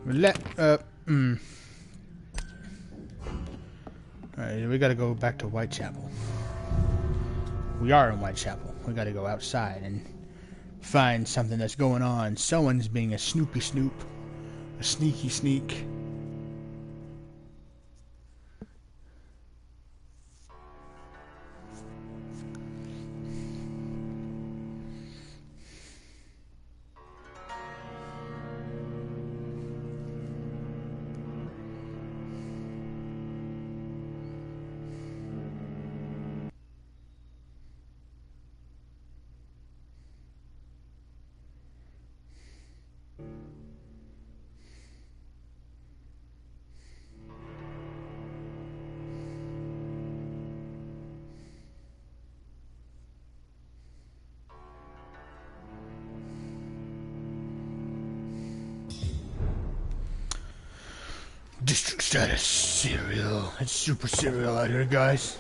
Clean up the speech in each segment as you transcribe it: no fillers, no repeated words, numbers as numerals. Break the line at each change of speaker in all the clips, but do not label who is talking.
Alright, we gotta go back to Whitechapel. We are in Whitechapel. We gotta go outside and find something that's going on. Someone's being a snoopy snoop. A sneaky sneak. District status cereal. It's super cereal out here, guys.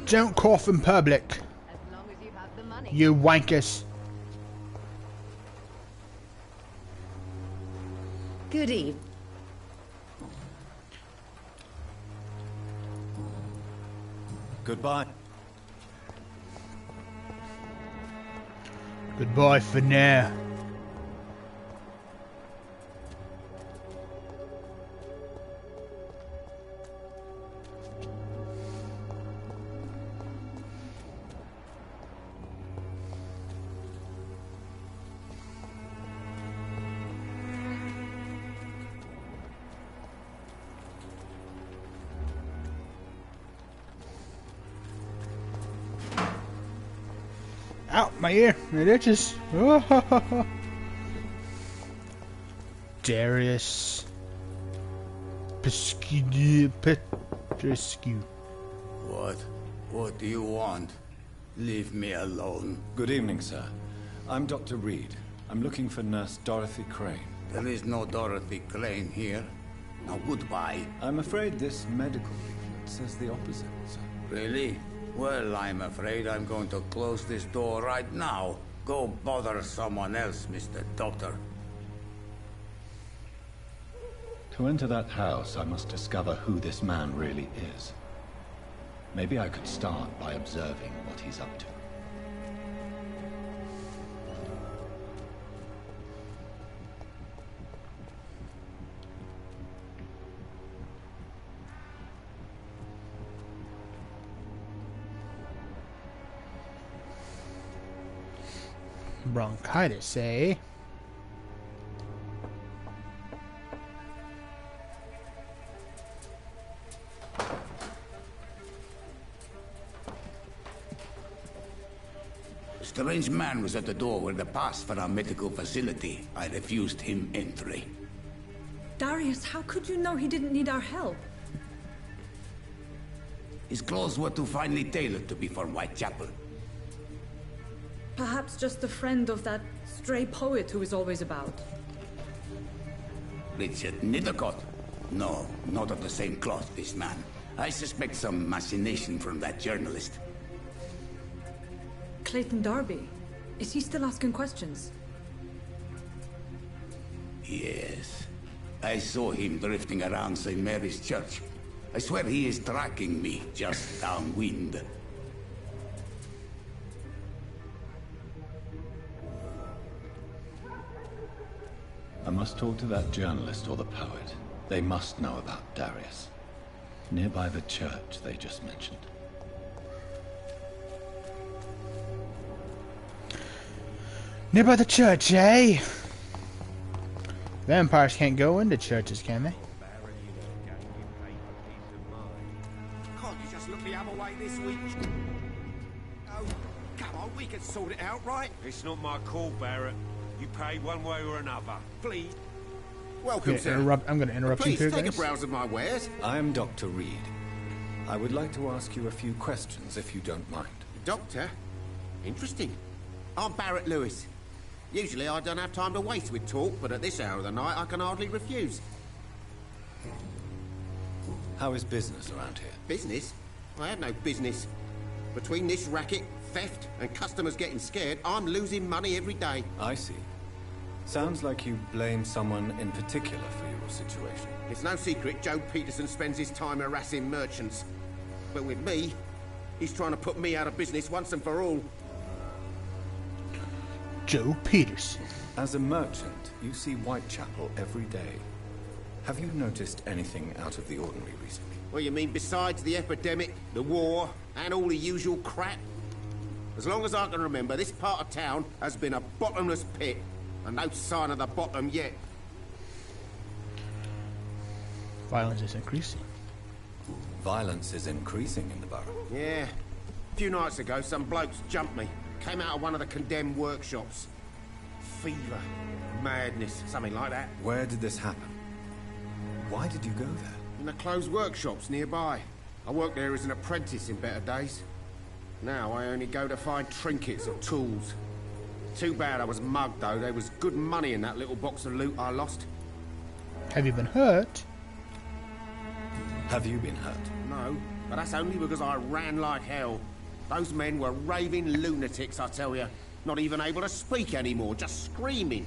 Don't cough in public, you wankers.
Good eve.
Goodbye.
Goodbye for now. Out my ear, it itches. Darius Petrescu.
What do you want? Leave me alone.
Good evening, sir. I'm Dr. Reed. I'm looking for Nurse Dorothy Crane.
There is no Dorothy Crane here. Now goodbye.
I'm afraid this medical leaflet says the opposite, sir.
Really? Well, I'm afraid I'm going to close this door right now. Go bother someone else, Mr. Doctor.
To enter that house, I must discover who this man really is. Maybe I could start by observing what he's up to.
Bronchitis, eh?
Strange man was at the door with a pass for our medical facility. I refused him entry.
Darius, how could you know he didn't need our help?
His clothes were too finely tailored to be for Whitechapel.
Perhaps just a friend of that stray poet who is always about.
Richard Nithercott? No, not of the same cloth, this man. I suspect some machination from that journalist.
Clayton Darby. Is he still asking questions?
Yes. I saw him drifting around St. Mary's Church. I swear he is tracking me, just downwind.
I must talk to that journalist or the poet. They must know about Darius. Nearby the church they just mentioned.
Nearby the church, eh? Vampires can't go into churches, can they?
Can't you just look the other way this week? Oh, come on, we can sort it out, right?
It's not my call, Barrett. You pay one way or another.
Please. Welcome, sir.
I'm going to interrupt you
Please
here,
take
guys.
a browse of my wares.
I am Dr. Reed. I would like to ask you a few questions, if you don't mind.
Doctor? Interesting. I'm Barrett Lewis. Usually I don't have time to waste with talk, but at this hour of the night I can hardly refuse.
How is business around here?
Business? I have no business. Between this racket, theft, and customers getting scared, I'm losing money every day.
I see. Sounds like you blame someone in particular for your situation.
It's no secret Joe Peterson spends his time harassing merchants. But with me, he's trying to put me out of business once and for all.
Joe Peterson.
As a merchant, you see Whitechapel every day. Have you noticed anything out of the ordinary recently?
What you mean besides the epidemic, the war, and all the usual crap? As long as I can remember, this part of town has been a bottomless pit, and no sign of the bottom yet.
Violence is increasing.
Violence is increasing in the borough.
Yeah. A few nights ago, some blokes jumped me. Came out of one of the condemned workshops. Fever, madness, something like that.
Where did this happen? Why did you go there?
In the closed workshops nearby. I worked there as an apprentice in better days. Now I only go to find trinkets and tools. Too bad I was mugged, though. There was good money in that little box of loot I lost.
Have you been hurt?
Have you been hurt?
No, but that's only because I ran like hell. Those men were raving lunatics, I tell you. Not even able to speak anymore, just screaming.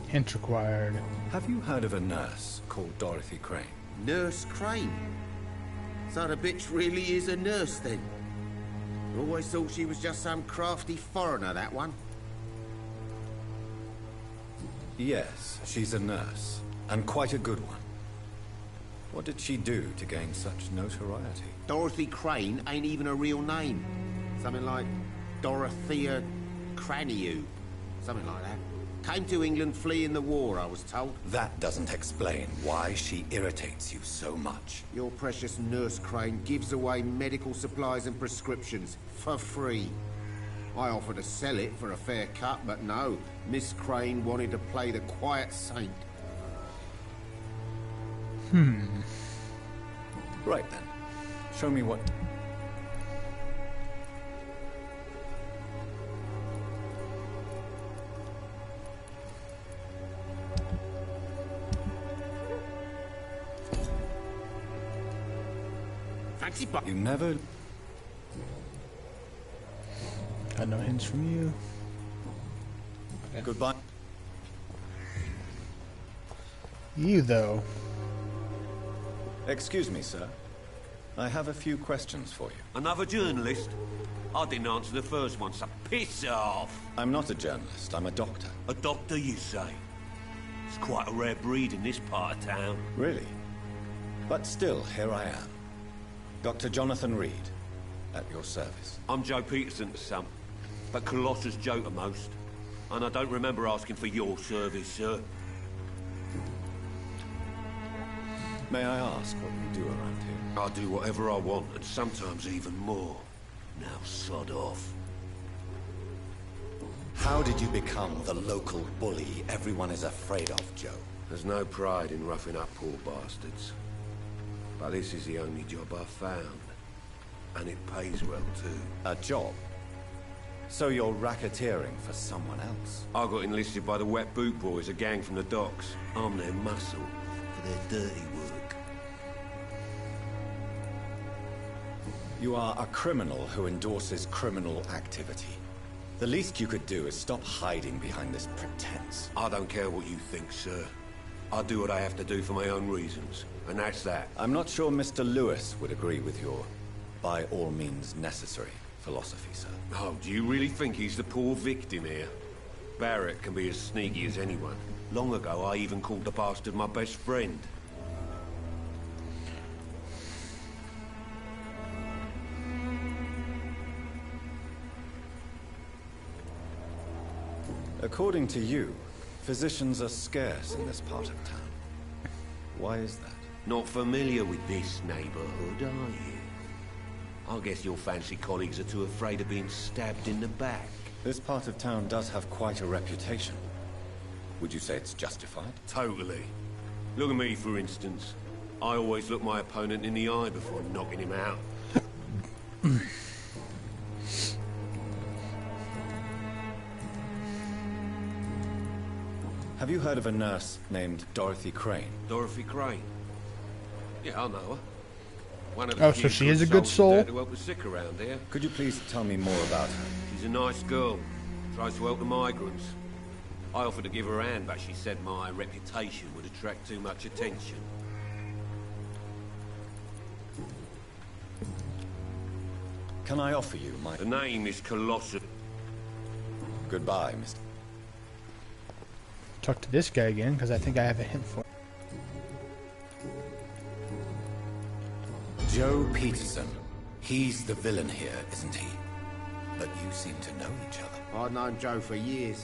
Hint required.
Have you heard of a nurse called Dorothy Crane?
Nurse Crane? So the bitch really is a nurse, then? I always thought she was just some crafty foreigner, that one.
Yes, she's a nurse, and quite a good one. What did she do to gain such notoriety?
Dorothy Crane ain't even a real name. Something like Dorothea Craniu. Something like that. Came to England fleeing the war, I was told.
That doesn't explain why she irritates you so much.
Your precious Nurse Crane gives away medical supplies and prescriptions for free. I offered to sell it for a fair cut, but no. Miss Crane wanted to play the quiet saint.
Right then. Show me what...
Fancy bu-
You never...
Got no hints from you.
Goodbye.
You, though.
Excuse me, sir. I have a few questions for you.
Another journalist? I didn't answer the first one, so piss off!
I'm not a journalist, I'm a doctor.
A doctor, you say? It's quite a rare breed in this part of town.
Really? But still, here I am. Dr. Jonathan Reed, at your service.
I'm Joe Peterson to some, but Colossus Joe to most. And I don't remember asking for your service, sir.
May I ask what you do around here?
I do whatever I want, and sometimes even more. Now sod off.
How did you become the local bully everyone is afraid of, Joe?
There's no pride in roughing up poor bastards. But this is the only job I've found. And it pays well, too.
A job? So you're racketeering for someone else?
I got enlisted by the Wet Boot Boys, a gang from the docks. I'm their muscle for their dirty work.
You are a criminal who endorses criminal activity. The least you could do is stop hiding behind this pretense.
I don't care what you think, sir. I do what I have to do for my own reasons, and that's that.
I'm not sure Mr. Lewis would agree with your by all means necessary philosophy, sir.
Oh, do you really think he's the poor victim here? Barrett can be as sneaky as anyone. Long ago, I even called the bastard my best friend.
According to you, physicians are scarce in this part of town. Why is that?
Not familiar with this neighborhood, are you? I guess your fancy colleagues are too afraid of being stabbed in the back.
This part of town does have quite a reputation. Would you say it's justified?
Totally. Look at me, for instance. I always look my opponent in the eye before knocking him out.
Have you heard of a nurse named Dorothy Crane?
Dorothy Crane? Yeah, I know her. One of
Oh,
the
so
few
she is a good
souls
soul?
there to help the sick around here.
Could you please tell me more about her?
She's a nice girl. Tries to help the migrants. I offered to give her a hand, but she said my reputation would attract too much attention.
Can I offer you my...
The name is Colossus.
Goodbye, Mr.
Talk to this guy again, because I think I have a hint for him.
Joe Peterson. He's the villain here, isn't he? But you seem to know each other.
I'd known Joe for years.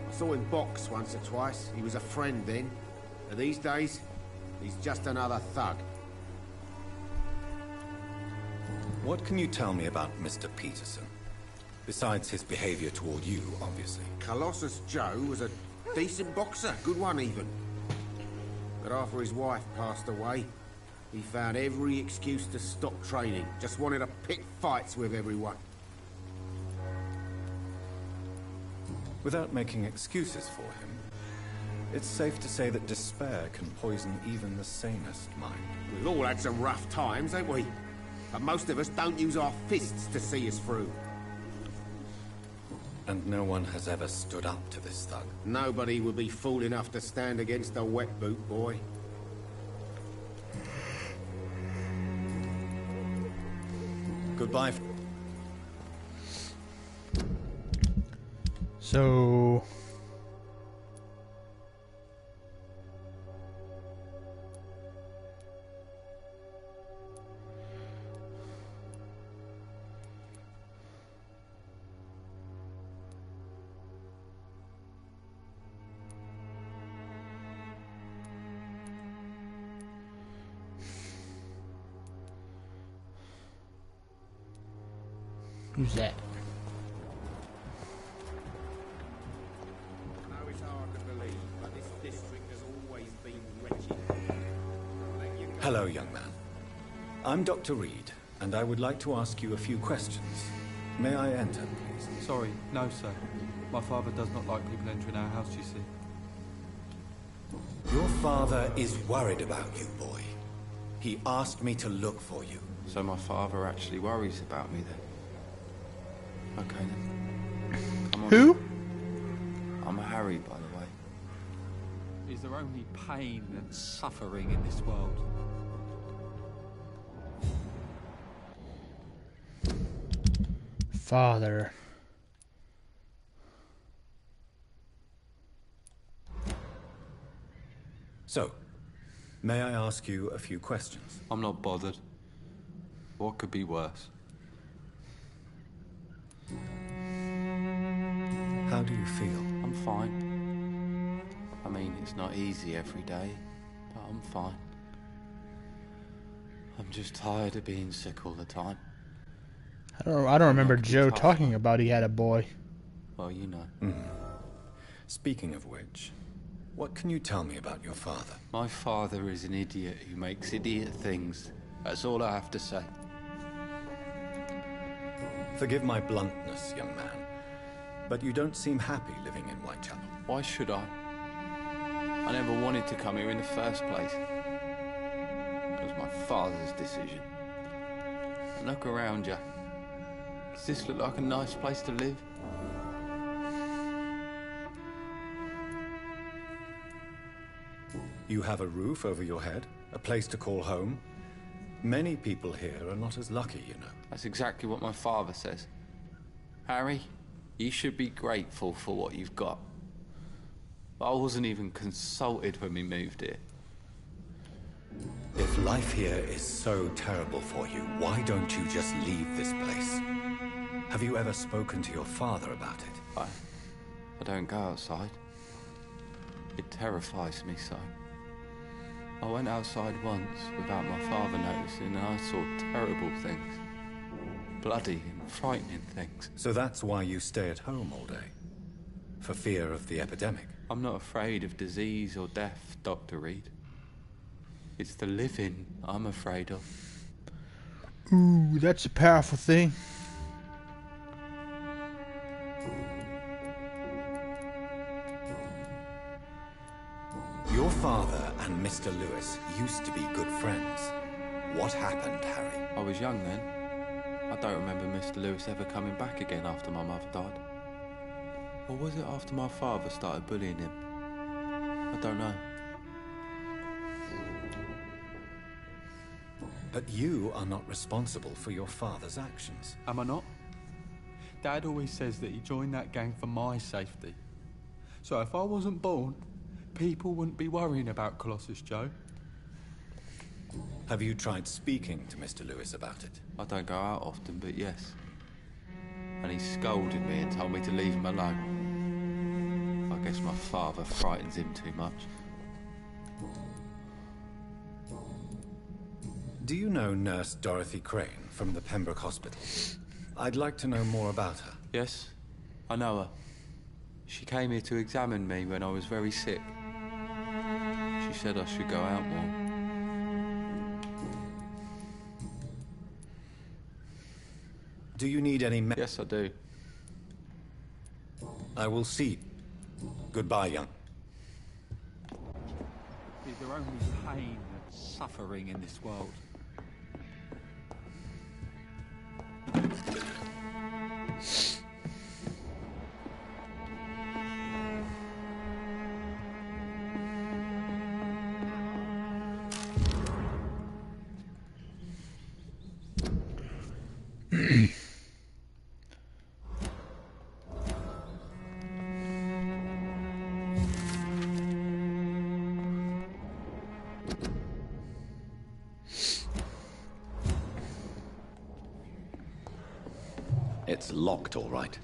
I saw him box once or twice. He was a friend then. But these days, he's just another thug.
What can you tell me about Mr. Peterson? Besides his behavior toward you, obviously.
Colossus Joe was a decent boxer, good one even. But after his wife passed away, he found every excuse to stop training. Just wanted to pick fights with everyone.
Without making excuses for him, it's safe to say that despair can poison even the sanest mind.
We've all had some rough times, ain't we? But most of us don't use our fists to see us through.
And no one has ever stood up to this thug.
Nobody would be fool enough to stand against a wet boot boy.
Goodbye.
So... Who's that?
I know it's hard to believe, but this district has always been wretched.
Hello, young man. I'm Dr. Reed, and I would like to ask you a few questions. May I enter, please?
Sorry, no, sir. My father does not like people entering our house, you see.
Your father is worried about you, boy. He asked me to look for you.
So my father actually worries about me then? Okay then. Come on.
Who?
I'm Harry, by the way. Is there only pain and suffering in this world?
Father.
So, may I ask you a few questions?
I'm not bothered. What could be worse?
How do you feel?
I'm fine. I mean, it's not easy every day, but I'm fine. I'm just tired of being sick all the time.
I don't remember
Not to be
Joe
tough.
talking about he had a boy.
Well, you know.
Speaking of which, what can you tell me about your father?
My father is an idiot who makes idiot things. That's all I have to say.
Forgive my bluntness, young man, but you don't seem happy living in Whitechapel.
Why should I? I never wanted to come here in the first place. It was my father's decision. And look around you. Does this look like a nice place to live?
You have a roof over your head, a place to call home. Many people here are not as lucky, you know.
That's exactly what my father says. Harry, you should be grateful for what you've got. I wasn't even consulted when we moved here.
If life here is so terrible for you, why don't you just leave this place? Have you ever spoken to your father about it?
I don't go outside. It terrifies me so. I went outside once without my father noticing and I saw terrible things. Bloody and frightening things.
So that's why you stay at home all day? For fear of the epidemic?
I'm not afraid of disease or death, Dr. Reed. It's the living I'm afraid of.
Ooh, that's a powerful thing.
Your father and Mr. Lewis used to be good friends. What happened, Harry?
I was young then. I don't remember Mr. Lewis ever coming back again after my mother died. Or was it after my father started bullying him? I don't know.
But you are not responsible for your father's actions.
Am I not? Dad always says that he joined that gang for my safety. So if I wasn't born, people wouldn't be worrying about Colossus Joe.
Have you tried speaking to Mr. Lewis about it?
I don't go out often, but yes. And he scolded me and told me to leave him alone. I guess my father frightens him too much.
Do you know Nurse Dorothy Crane from the Pembroke Hospital? I'd like to know more about her.
Yes, I know her. She came here to examine me when I was very sick. She said I should go out more.
Do you need any
Yes, I do.
I will see. Goodbye, young.
Is there only pain and suffering in this world?
It's locked, all right.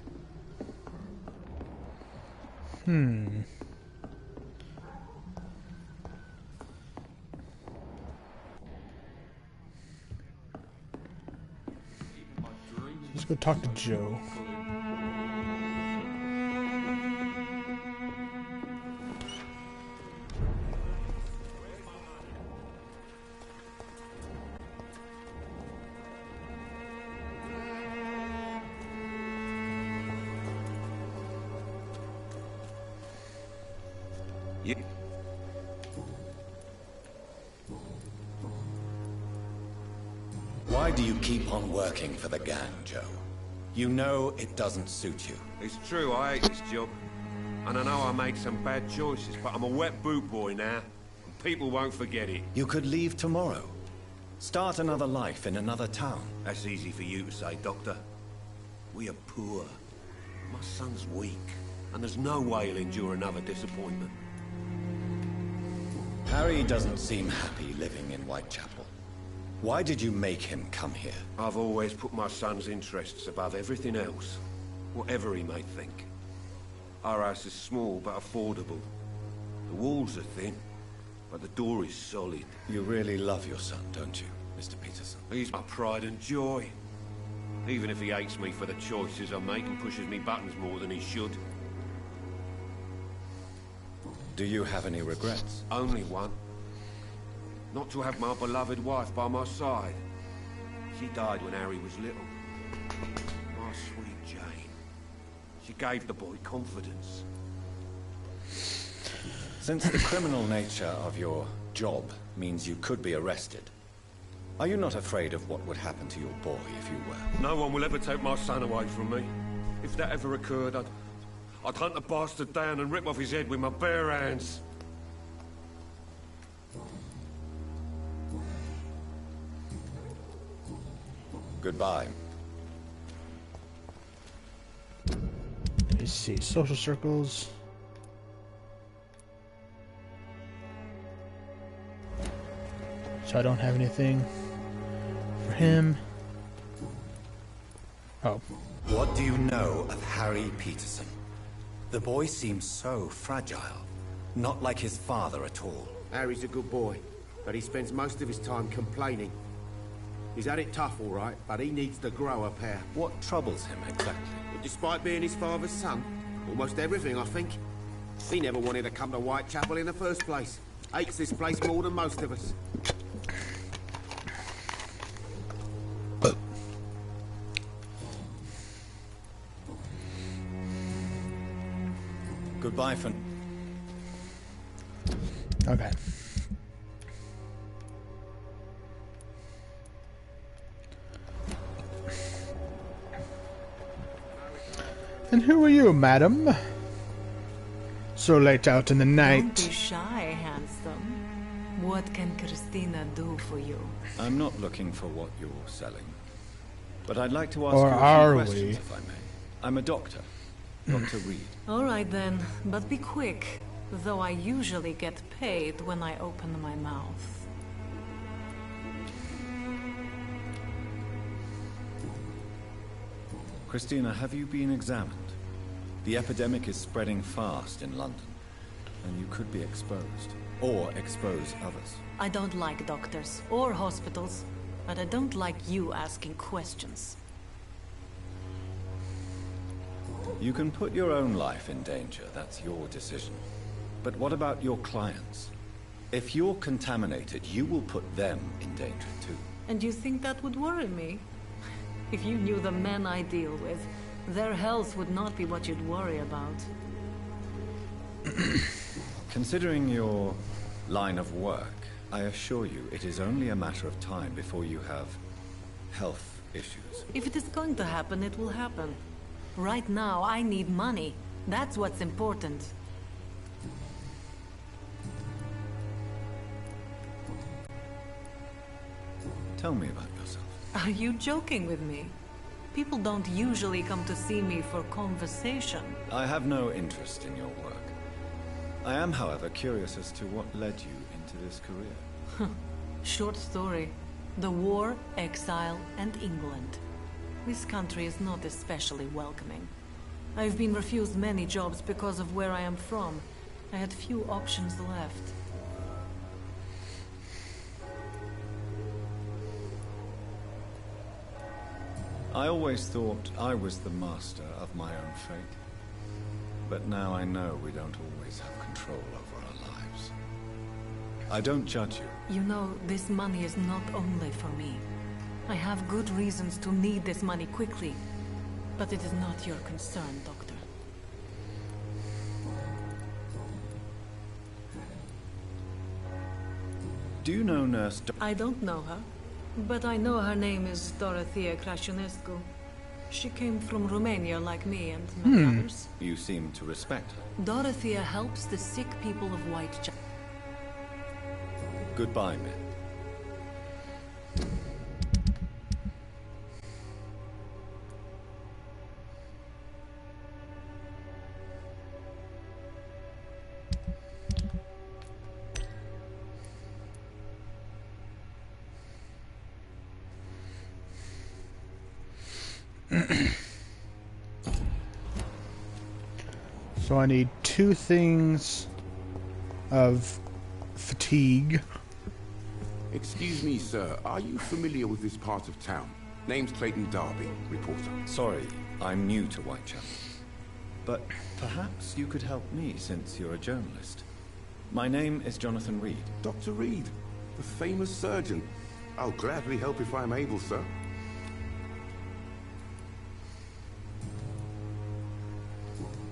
Let's go talk to Joe.
Why do you keep on working for the gang, Joe? You know it doesn't suit you.
It's true, I hate this job. And I know I made some bad choices, but I'm a wet boot boy now. And people won't forget it.
You could leave tomorrow. Start another life in another town.
That's easy for you to say, Doctor. We are poor. My son's weak. And there's no way he'll endure another disappointment.
Harry doesn't seem happy living in Whitechapel. Why did you make him come here?
I've always put my son's interests above everything else, whatever he may think. Our house is small but affordable. The walls are thin, but the door is solid.
You really love your son, don't you, Mr. Peterson?
He's my pride and joy. Even if he hates me for the choices I make and pushes me buttons more than he should.
Do you have any regrets?
Only one. Not to have my beloved wife by my side. She died when Harry was little. My sweet Jane. She gave the boy confidence.
Since the criminal nature of your job means you could be arrested, are you not afraid of what would happen to your boy if you were?
No one will ever take my son away from me. If that ever occurred, I'd hunt the bastard down and rip off his head with my bare hands.
Goodbye.
Let's see, social circles. So I don't have anything for him. Oh.
What do you know of Harry Peterson? The boy seems so fragile. Not like his father at all.
Harry's a good boy, but he spends most of his time complaining. He's had it tough, all right, but he needs to grow a pair.
What troubles him exactly?
But despite being his father's son, almost everything, I think. He never wanted to come to Whitechapel in the first place. Hates this place more than most of us.
Goodbye for...
Okay. And who are you, madam? So late out in the night.
Don't be shy, handsome. What can Christina do for you?
I'm not looking for what you're selling. But I'd like to ask
Or
you a
are
few
we?
questions, if I may. I'm a doctor. Dr. Reed.
All right then, but be quick. Though I usually get paid when I open my mouth.
Christina, have you been examined? The epidemic is spreading fast in London, and you could be exposed, or expose others.
I don't like doctors or hospitals, but I don't like you asking questions.
You can put your own life in danger, that's your decision. But what about your clients? If you're contaminated, you will put them in danger too.
And you think that would worry me? If you knew the men I deal with, their health would not be what you'd worry about.
Considering your line of work, I assure you it is only a matter of time before you have health issues.
If it is going to happen, it will happen. Right now, I need money. That's what's important.
Tell me about yourself.
Are you joking with me? People don't usually come to see me for conversation.
I have no interest in your work. I am, however, curious as to what led you into this career.
Short story. The war, exile, and England. This country is not especially welcoming. I've been refused many jobs because of where I am from. I had few options left.
I always thought I was the master of my own fate. But now I know we don't always have control over our lives. I don't judge you.
You know, this money is not only for me. I have good reasons to need this money quickly. But it is not your concern, Doctor.
Do you know Nurse
I don't know her. But I know her name is Dorothea Crasionescu. She came from Romania like me and many others.
You seem to respect her.
Dorothea helps the sick people of Whitechapel.
Goodbye, men.
So I need 2 things of fatigue.
Excuse me, sir. Are you familiar with this part of town? Name's Clayton Darby, reporter.
Sorry, I'm new to Whitechapel. But perhaps you could help me since you're a journalist. My name is Jonathan Reed.
Dr. Reed, the famous surgeon. I'll gladly help if I'm able, sir.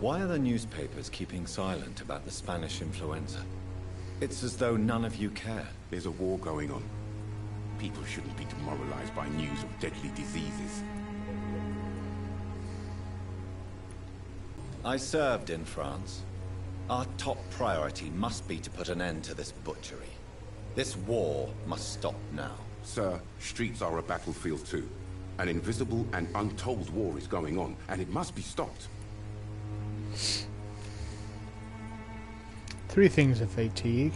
Why are the newspapers keeping silent about the Spanish influenza? It's as though none of you care.
There's a war going on. People shouldn't be demoralized by news of deadly diseases.
I served in France. Our top priority must be to put an end to this butchery. This war must stop now.
Sir, streets are a battlefield too. An invisible and untold war is going on, and it must be stopped.
3 things of fatigue.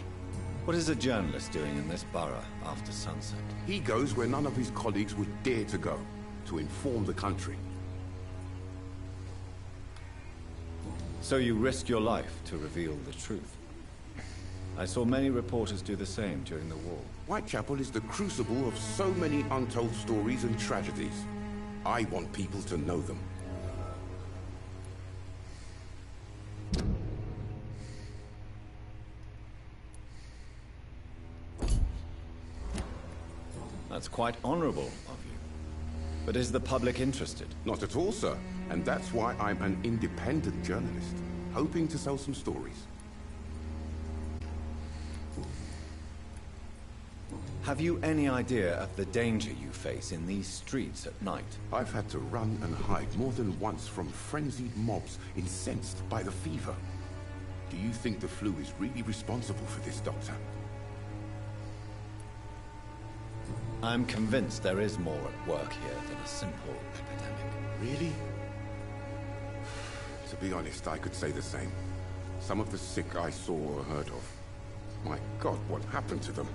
What is a journalist doing in this borough after sunset?
He goes where none of his colleagues would dare to go, to inform the country.
So you risk your life to reveal the truth. I saw many reporters do the same during the war.
Whitechapel is the crucible of so many untold stories and tragedies. I want people to know them.
quite honorable of you. But is the public interested?
Not at all, sir. And that's why I'm an independent journalist, hoping to sell some stories.
Have you any idea of the danger you face in these streets at night?
I've had to run and hide more than once from frenzied mobs incensed by the fever. Do you think the flu is really responsible for this, Doctor?
I'm convinced there is more at work here than a simple epidemic.
Really? To be honest, I could say the same. Some of the sick I saw or heard of. My God, what happened to them?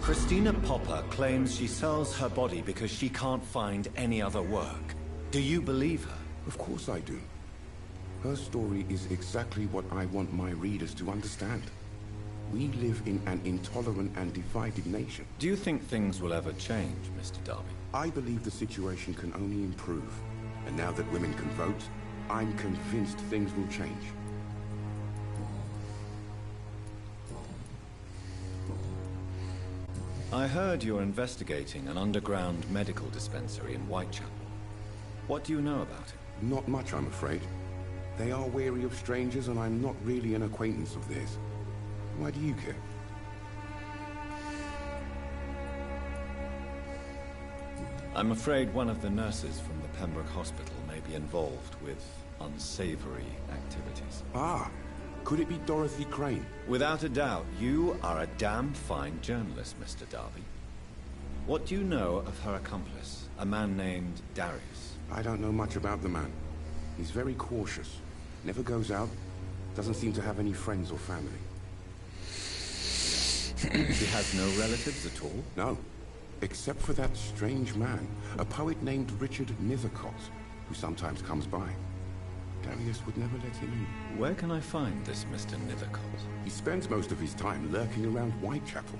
Christina Popper claims she sells her body because she can't find any other work. Do you believe her?
Of course I do. Her story is exactly what I want my readers to understand. We live in an intolerant and divided nation.
Do you think things will ever change, Mr. Darby?
I believe the situation can only improve. And now that women can vote, I'm convinced things will change.
I heard you're investigating an underground medical dispensary in Whitechapel. What do you know about it?
Not much, I'm afraid. They are wary of strangers, and I'm not really an acquaintance of theirs. Why do you care?
I'm afraid one of the nurses from the Pembroke Hospital may be involved with unsavory activities.
Ah, could it be Dorothy Crane?
Without a doubt, you are a damn fine journalist, Mr. Darby. What do you know of her accomplice, a man named Darius?
I don't know much about the man. He's very cautious. Never goes out. Doesn't seem to have any friends or family.
He has no relatives at all?
No. Except for that strange man, a poet named Richard Nethercott, who sometimes comes by. Darius would never let him in.
Where can I find this Mr. Nethercott?
He spends most of his time lurking around Whitechapel,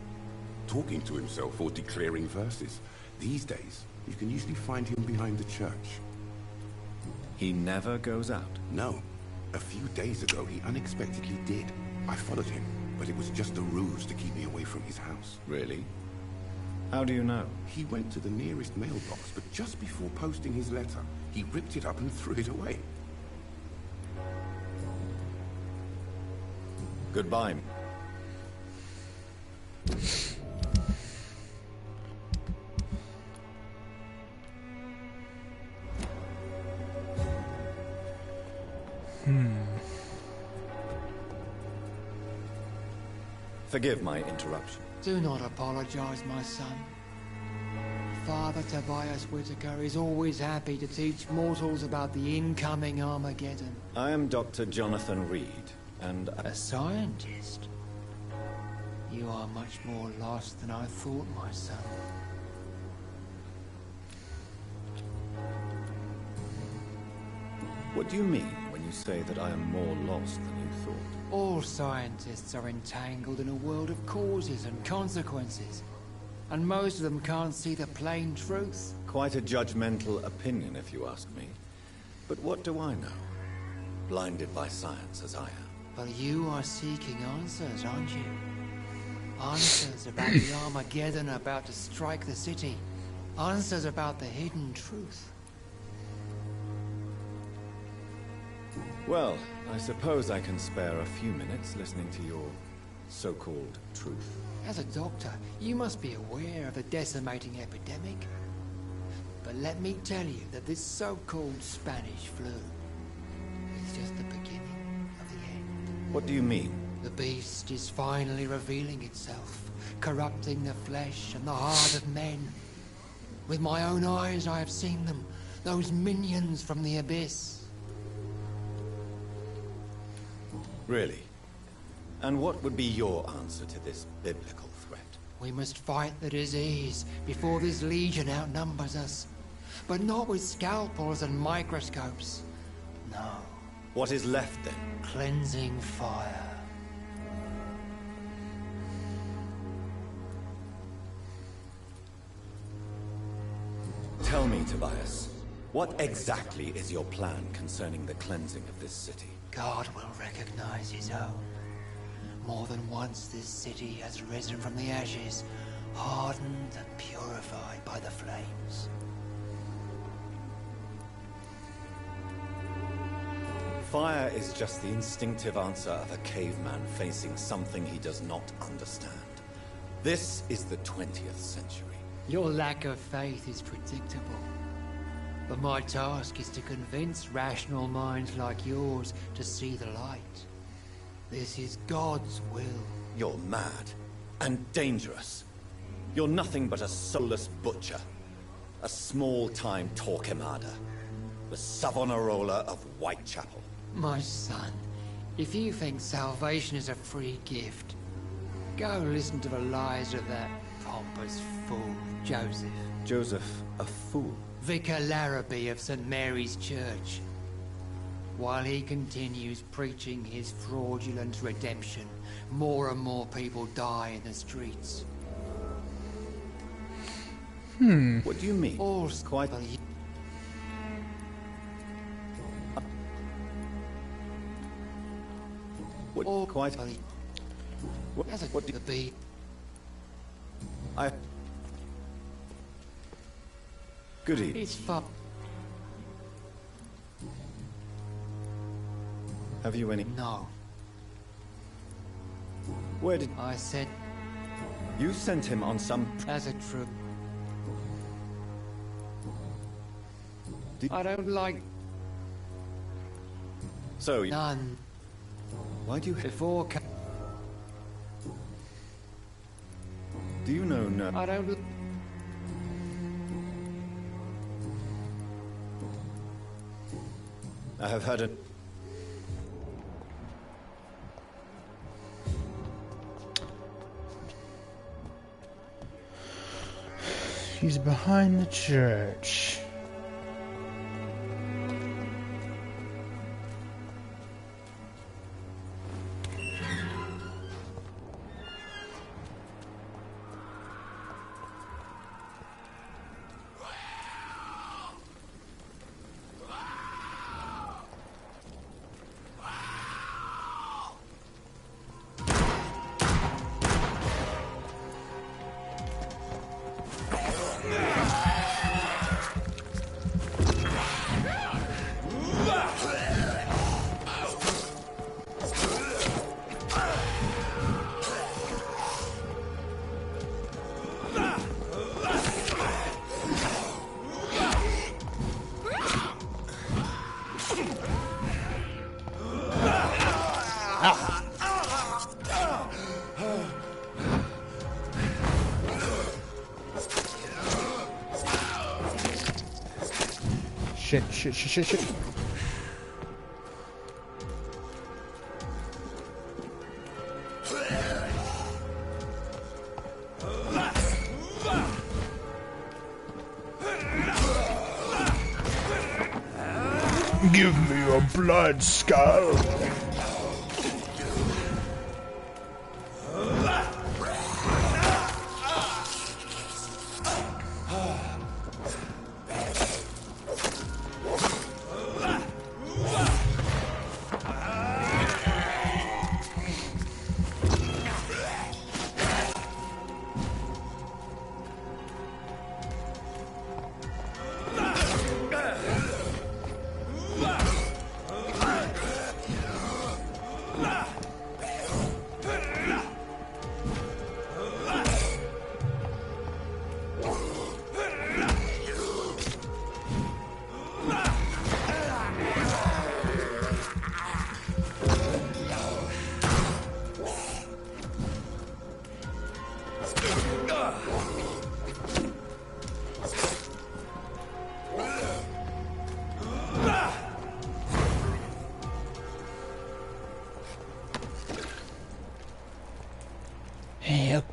talking to himself or declaring verses. These days, you can usually find him behind the church.
He never goes out?
No. A few days ago, he unexpectedly did. I followed him, but it was just a ruse to keep me away from his house.
Really? How do you know?
He went to the nearest mailbox, but just before posting his letter, he ripped it up and threw it away.
Goodbye. Forgive my interruption.
Do not apologize, my son. Father Tobias Whitaker is always happy to teach mortals about the incoming Armageddon.
I am Dr. Jonathan Reed, and
a scientist? You are much more lost than I thought, my son.
What do you mean when you say that I am more lost than you thought?
All scientists are entangled in a world of causes and consequences, and most of them can't see the plain truth.
Quite a judgmental opinion, if you ask me. But what do I know? Blinded by science as I am.
But you are seeking answers, aren't you? Answers about the Armageddon about to strike the city. Answers about the hidden truth.
Well, I suppose I can spare a few minutes listening to your so-called truth.
As a doctor, you must be aware of the decimating epidemic. But let me tell you that this so-called Spanish flu is just the beginning of the end.
What do you mean?
The beast is finally revealing itself, corrupting the flesh and the heart of men. With my own eyes I have seen them, those minions from the abyss.
Really? And what would be your answer to this biblical threat?
We must fight the disease before this legion outnumbers us. But not with scalpels and microscopes. No.
What is left then?
Cleansing fire.
Tell me, Tobias, what exactly is your plan concerning the cleansing of this city?
God will recognize his own. More than once this city has risen from the ashes, hardened and purified by the flames.
Fire is just the instinctive answer of a caveman facing something he does not understand. This is the 20th century.
Your lack of faith is predictable. But my task is to convince rational minds like yours to see the light. This is God's will.
You're mad and dangerous. You're nothing but a soulless butcher. A small-time Torquemada. The Savonarola of Whitechapel.
My son, if you think salvation is a free gift, go listen to the lies of that pompous fool, Joseph.
Joseph, a fool?
Vicar Larrabee of St. Mary's Church. While he continues preaching his fraudulent redemption, more and more people die in the streets.
What do you mean?
All's
Quite... What? Quite...
What do you be?
Good evening.
It's fun.
Have you any...
No.
Where did...
I said...
You sent him on some...
As a true...
Did...
I don't like...
So...
None.
Why do you...
Before...
Do you know no...
I don't...
I have heard it.
He's behind the church. Shit. Give me your blood, skull.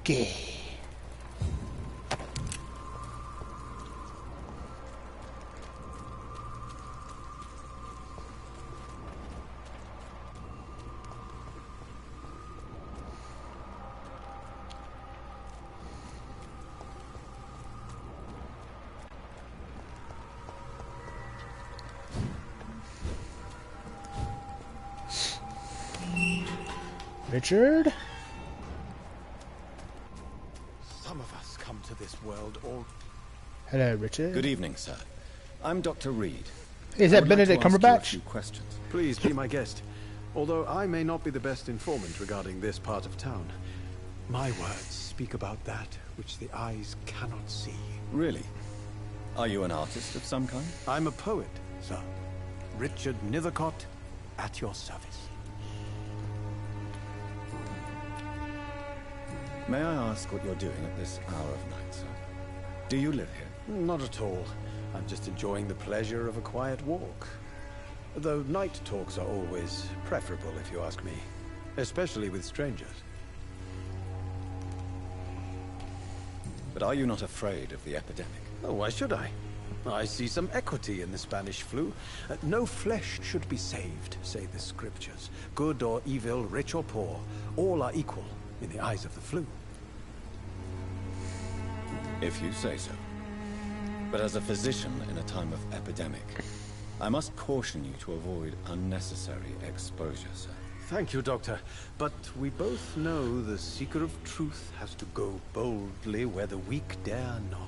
Okay. Richard?
Some of us
or...
Hello, Richard.
Good evening, sir. I'm Dr. Reed.
Is that Benedict Cumberbatch?
A few questions.
Please be my guest. Although I may not be the best informant regarding this part of town, my words speak about that which the eyes cannot see.
Really? Are you an artist of some kind?
I'm a poet, sir. Richard Nethercott, at your service.
May I ask what you're doing at this hour of night, sir? Do you live here?
Not at all. I'm just enjoying the pleasure of a quiet walk. Though night talks are always preferable, if you ask me. Especially with strangers.
But are you not afraid of the epidemic?
Oh, why should I? I see some equity in the Spanish flu. No flesh should be saved, say the scriptures. Good or evil, rich or poor, all are equal in the eyes of the flu.
If you say so. But as a physician in a time of epidemic, I must caution you to avoid unnecessary exposure, sir.
Thank you, Doctor. But we both know the seeker of truth has to go boldly where the weak dare not.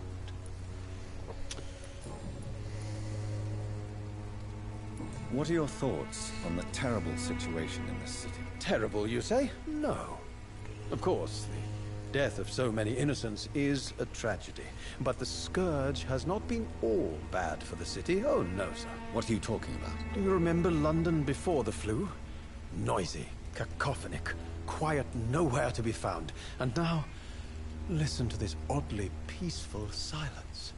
What are your thoughts on the terrible situation in this city?
Terrible, you say? No. Of course, the death of so many innocents is a tragedy. But the scourge has not been all bad for the city. Oh, no, sir.
What are you talking about?
Do you remember London before the flu? Noisy, cacophonic, quiet nowhere to be found. And now, listen to this oddly peaceful silence.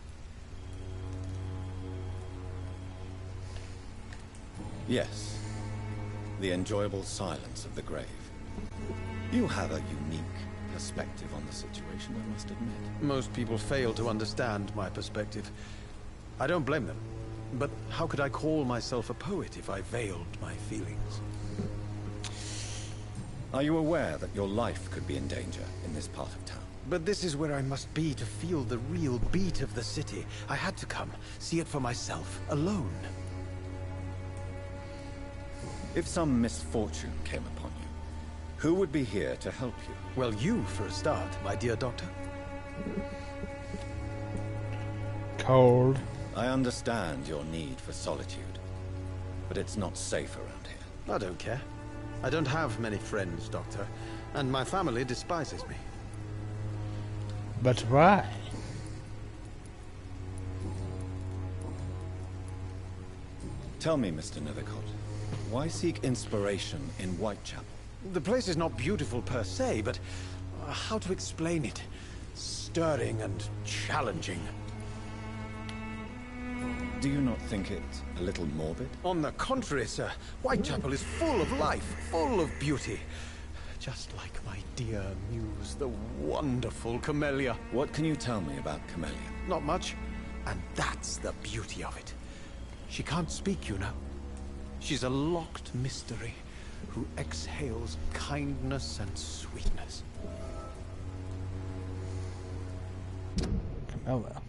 Yes. The enjoyable silence of the grave. You have a unique perspective on the situation, I must admit.
Most people fail to understand my perspective. I don't blame them. But how could I call myself a poet if I veiled my feelings?
Are you aware that your life could be in danger in this part of town?
But this is where I must be to feel the real beat of the city. I had to come, see it for myself, alone.
If some misfortune came upon you, who would be here to help you?
Well, you for a start, my dear doctor.
Cold.
I understand your need for solitude, but it's not safe around here.
I don't care. I don't have many friends, Doctor, and my family despises me.
But why?
Tell me, Mr. Nethercott, why seek inspiration in Whitechapel?
The place is not beautiful per se, but how to explain it? Stirring and challenging.
Do you not think it a little morbid?
On the contrary, sir. Whitechapel is full of life, full of beauty. Just like my dear muse, the wonderful Camellia.
What can you tell me about Camellia?
Not much. And that's the beauty of it. She can't speak, you know. She's a locked mystery who exhales kindness and sweetness.
Camellia.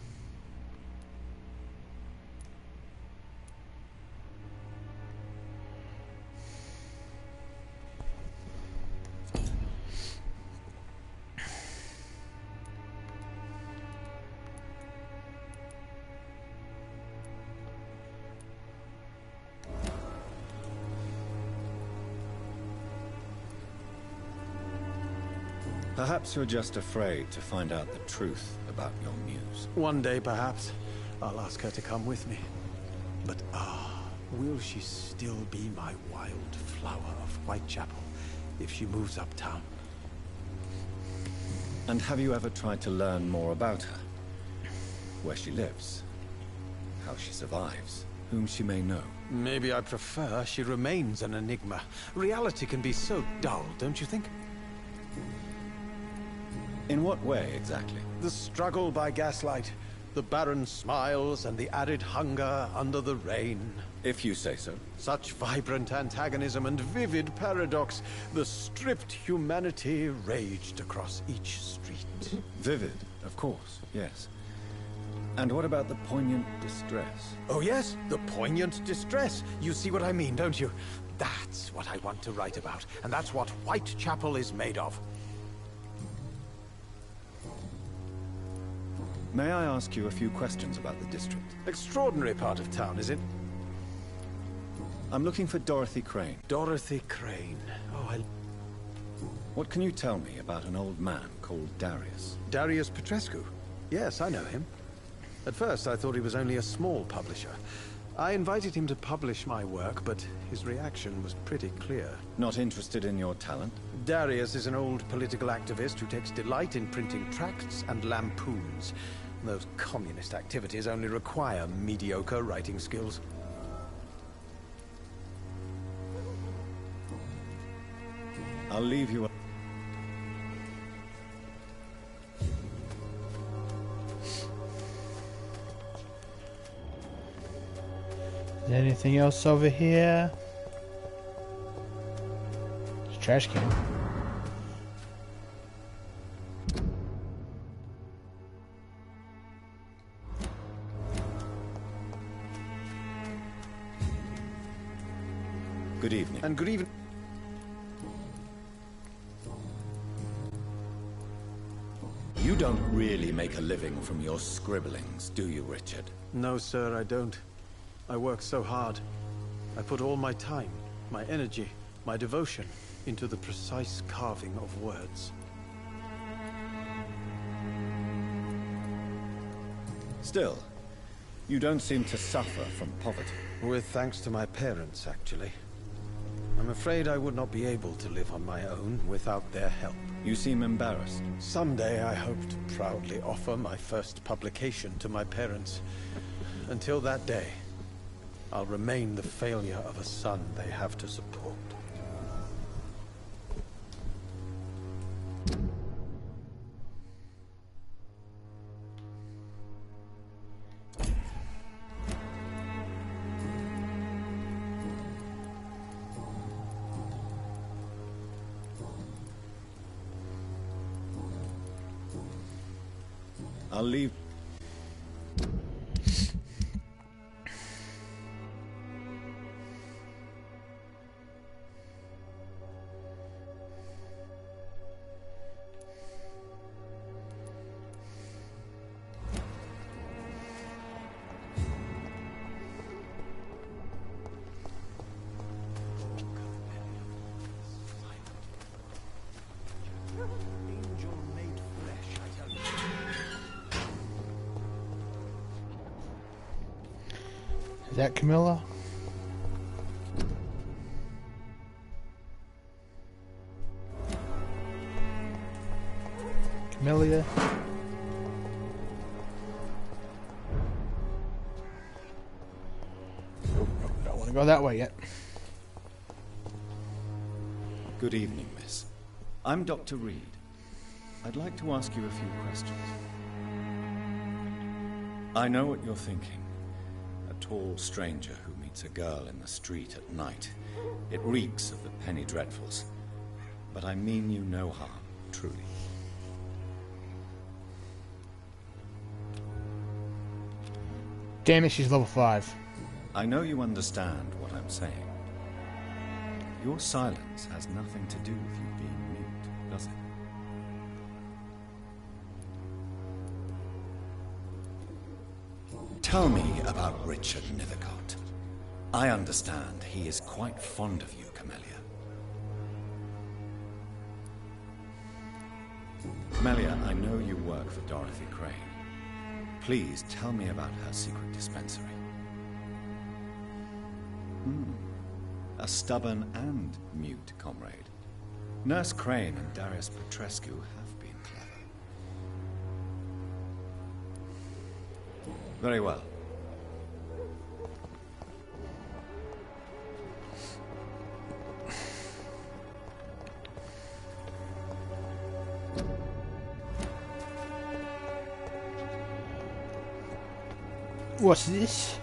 Perhaps you're just afraid to find out the truth about your muse.
One day, perhaps, I'll ask her to come with me. But will she still be my wild flower of Whitechapel if she moves uptown?
And have you ever tried to learn more about her? Where she lives? How she survives? Whom she may know?
Maybe I prefer she remains an enigma. Reality can be so dull, don't you think?
In what way, exactly?
The struggle by gaslight, the barren smiles, and the arid hunger under the rain.
If you say so.
Such vibrant antagonism and vivid paradox. The stripped humanity raged across each street.
Vivid, of course, yes. And what about the poignant distress?
Oh yes, the poignant distress. You see what I mean, don't you? That's what I want to write about, and that's what Whitechapel is made of.
May I ask you a few questions about the district?
Extraordinary part of town, is it?
I'm looking for Dorothy Crane.
Dorothy Crane. Oh,
What can you tell me about an old man called Darius?
Darius Petrescu? Yes, I know him. At first, I thought he was only a small publisher. I invited him to publish my work, but his reaction was pretty clear.
Not interested in your talent?
Darius is an old political activist who takes delight in printing tracts and lampoons. Those communist activities only require mediocre writing skills.
I'll leave you.
Is there anything else over here? It's a trash can.
Good evening.
And good evening.
You don't really make a living from your scribblings, do you, Richard?
No, sir, I don't. I work so hard. I put all my time, my energy, my devotion into the precise carving of words.
Still, you don't seem to suffer from poverty.
With thanks to my parents, actually. I'm afraid I would not be able to live on my own without their help.
You seem embarrassed.
Someday I hope to proudly offer my first publication to my parents. Until that day, I'll remain the failure of a son they have to support.
I'll leave.
Is that Camilla? Camellia? Nope, don't want to go that way yet.
Good evening, miss. I'm Dr. Reed. I'd like to ask you a few questions. I know what you're thinking. A tall stranger who meets a girl in the street at night. It reeks of the penny dreadfuls. But I mean you no harm, truly.
Damn it, she's level 5.
I know you understand what I'm saying. Your silence has nothing to do with you being mute, does it? Tell me about Richard Nethercott. I understand he is quite fond of you, Camellia. Camellia, I know you work for Dorothy Crane. Please tell me about her secret dispensary. A stubborn and mute comrade. Nurse Crane and Darius Petrescu have been clever. Very well.
What's this?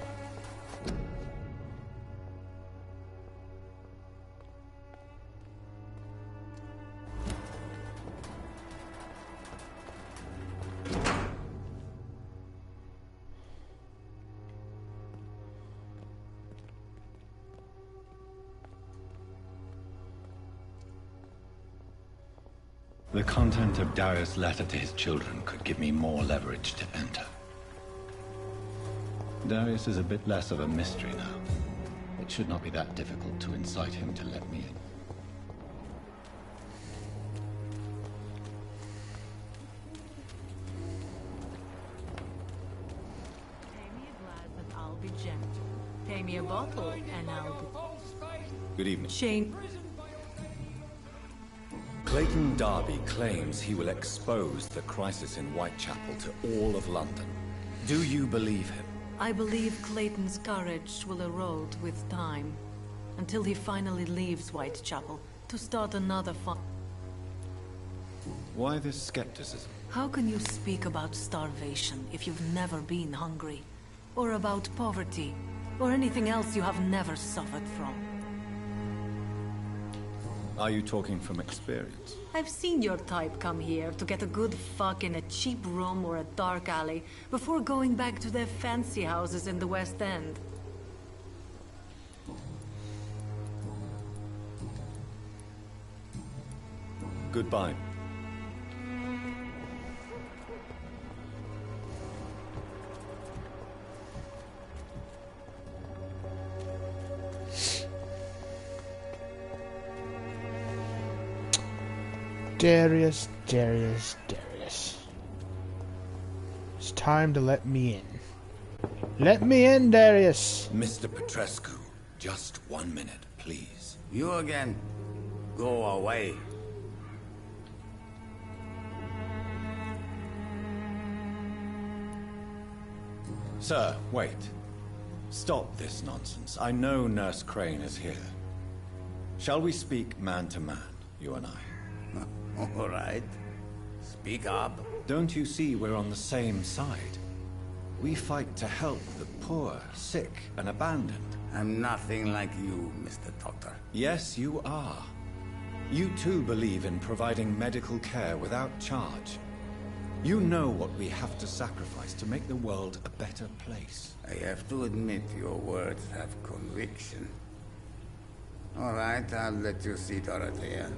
The content of Darius' letter to his children could give me more leverage to enter. Darius is a bit less of a mystery now. It should not be that difficult to incite him to let me in.
Pay me a glass and I'll be gentle. Pay me a bottle and I'll be...
Good evening.
Shane...
Clayton Darby claims he will expose the crisis in Whitechapel to all of London. Do you believe him?
I believe Clayton's courage will erode with time, until he finally leaves Whitechapel to start another fun.
Why this skepticism?
How can you speak about starvation if you've never been hungry? Or about poverty? Or anything else you have never suffered from?
Are you talking from experience?
I've seen your type come here to get a good fuck in a cheap room or a dark alley before going back to their fancy houses in the West End.
Goodbye.
Darius, Darius, Darius. It's time to let me in. Let me in, Darius!
Mr. Petrescu, just 1 minute, please.
You again? Go away.
Sir, wait. Stop this nonsense. I know Nurse Crane is here. Shall we speak man to man, you and I?
All right. Speak up.
Don't you see we're on the same side? We fight to help the poor, sick, and abandoned.
I'm nothing like you, Mr. Doctor.
Yes, you are. You too believe in providing medical care without charge. You know what we have to sacrifice to make the world a better place.
I have to admit your words have conviction. All right, I'll let you see Dorothea.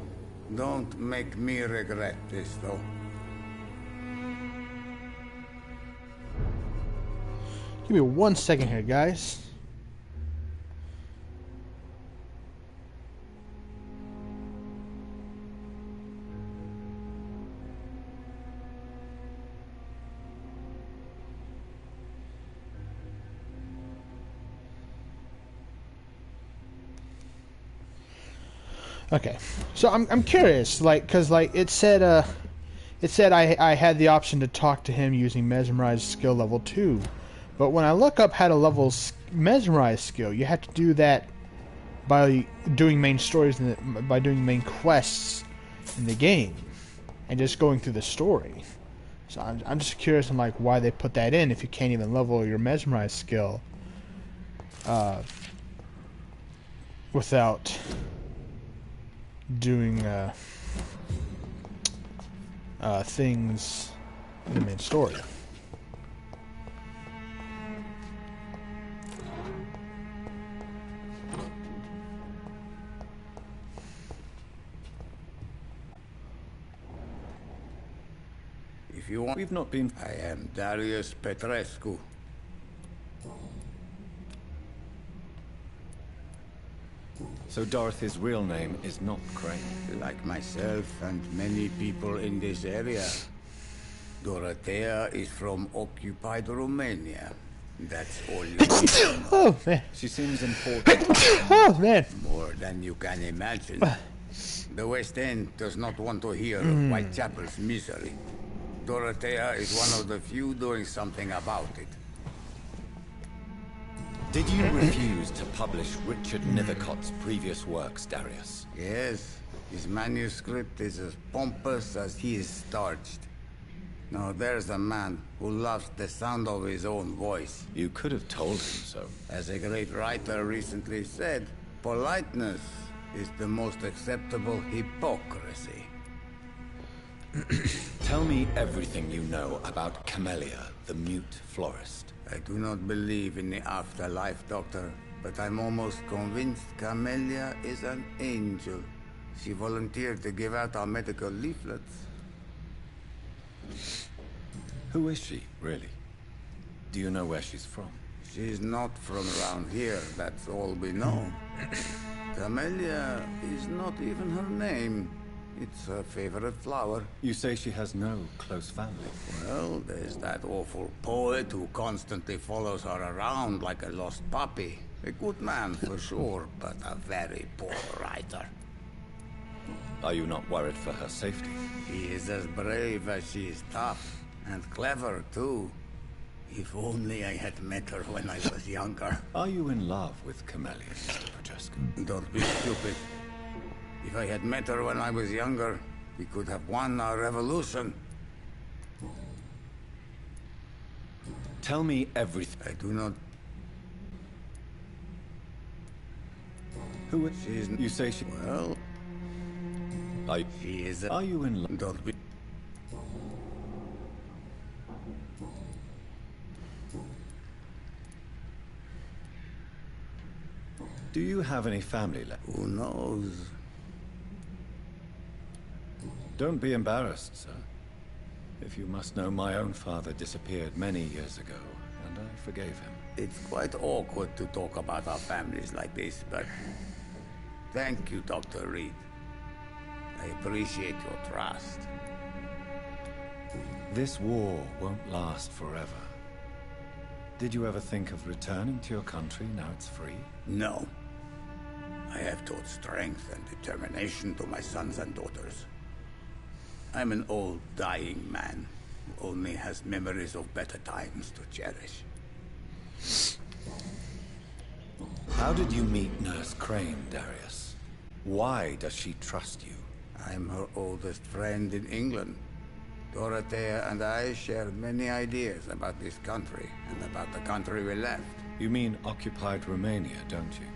Don't make me regret this, though.
Give me 1 second here, guys. Okay, so I'm curious, like, cause like it said I had the option to talk to him using Mesmerize skill level 2, but when I look up how to level Mesmerize skill, you have to do that by doing main stories and by doing main quests in the game, and just going through the story. So I'm just curious on like why they put that in if you can't even level your Mesmerize skill without doing things in the main story.
If you want...
We've not been...
I am Darius Petrescu.
So Dorothy's real name is not Crane.
Like myself and many people in this area, Dorothea is from occupied Romania. That's all you need to know.
Oh man,
she seems important.
Oh man,
more than you can imagine. The West End does not want to hear of Whitechapel's misery. Dorothea is one of the few doing something about it.
Did you refuse to publish Richard Nivicott's previous works, Darius?
Yes. His manuscript is as pompous as he is starched. Now there's a man who loves the sound of his own voice.
You could have told him so.
As a great writer recently said, politeness is the most acceptable hypocrisy.
Tell me everything you know about Camellia, the mute florist.
I do not believe in the afterlife, Doctor, but I'm almost convinced Camellia is an angel. She volunteered to give out our medical leaflets.
Who is she, really? Do you know where she's from?
She's not from around here, that's all we know. Camellia is not even her name. It's her favorite flower.
You say she has no close family?
Well, there's that awful poet who constantly follows her around like a lost puppy. A good man for sure, but a very poor writer.
Are you not worried for her safety?
She is as brave as she is tough, and clever too. If only I had met her when I was younger.
Are you in love with Camellia, Mr. Prochaska?
Don't be stupid. If I had met her when I was younger, we could have won our revolution.
Tell me everything.
I do not...
Who is she? You say she...
Well... She is a...
Are you in love?
Don't be...
Do you have any family left?
Who knows?
Don't be embarrassed, sir. If you must know, my own father disappeared many years ago, and I forgave him.
It's quite awkward to talk about our families like this, but... Thank you, Dr. Reed. I appreciate your trust.
This war won't last forever. Did you ever think of returning to your country now it's free?
No. I have taught strength and determination to my sons and daughters. I'm an old, dying man who only has memories of better times to cherish.
How did you meet Nurse Crane, Darius? Why does she trust you?
I'm her oldest friend in England. Dorothea and I share many ideas about this country and about the country we left.
You mean occupied Romania, don't you?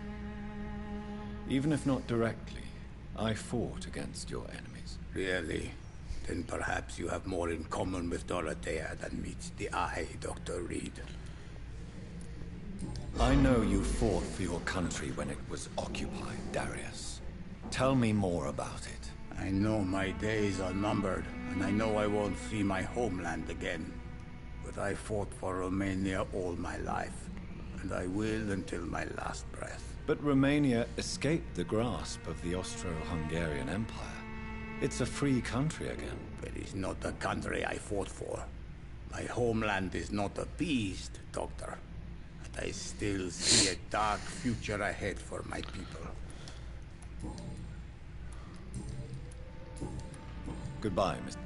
Even if not directly, I fought against your enemies.
Really? Then perhaps you have more in common with Dorothea than meets the eye, Dr. Reed.
I know you fought for your country when it was occupied, Darius. Tell me more about it.
I know my days are numbered, and I know I won't see my homeland again. But I fought for Romania all my life, and I will until my last breath.
But Romania escaped the grasp of the Austro-Hungarian Empire. It's a free country again.
It is not the country I fought for. My homeland is not appeased, Doctor. And I still see a dark future ahead for my people.
Goodbye, Mr.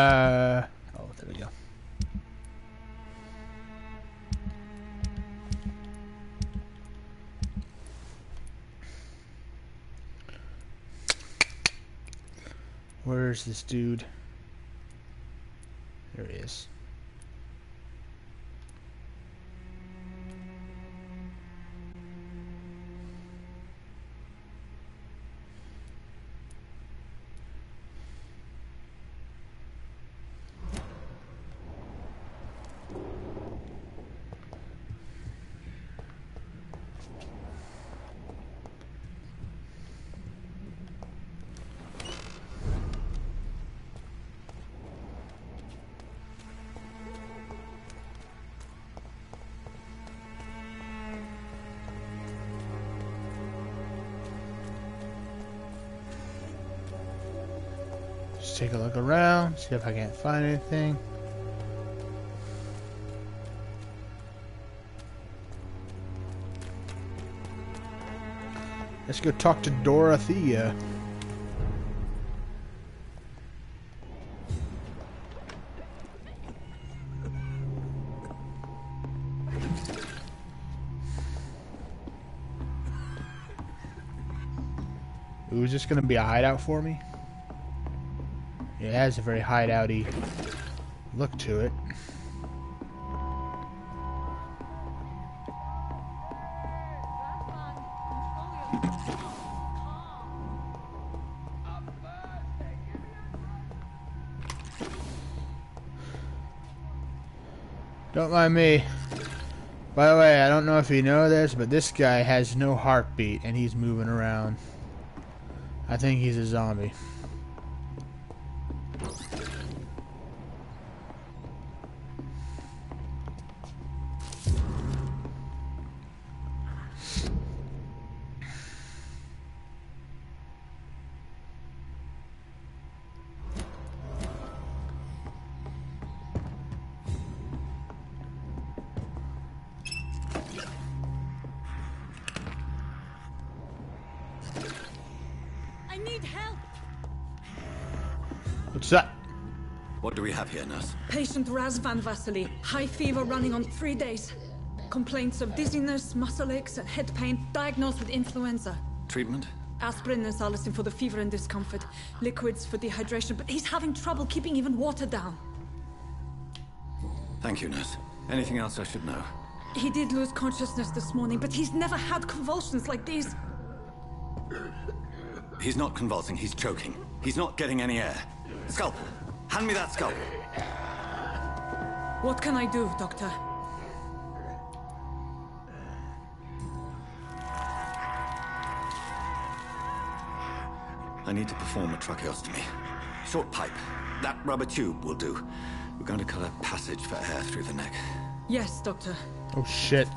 Oh, there we go. Where's this dude? There he is. Just take a look around, see if I can't find anything. Let's go talk to Dorothea. Ooh, is this gonna be a hideout for me? It has a very hideouty look to it. Don't mind me. By the way, I don't know if you know this, but this guy has no heartbeat and he's moving around. I think he's a zombie. What's that?
What do we have here, nurse?
Patient Raz Van Vasily. High fever running on 3 days. Complaints of dizziness, muscle aches, and head pain. Diagnosed with influenza.
Treatment?
Aspirin and salicin for the fever and discomfort. Liquids for dehydration, but he's having trouble keeping even water down.
Thank you, nurse. Anything else I should know?
He did lose consciousness this morning, but he's never had convulsions like these.
He's not convulsing, he's choking. He's not getting any air. Scalpel! Hand me that scalpel!
What can I do, Doctor?
I need to perform a tracheostomy. Short pipe. That rubber tube will do. We're going to cut a passage for air through the neck.
Yes, Doctor.
Oh shit.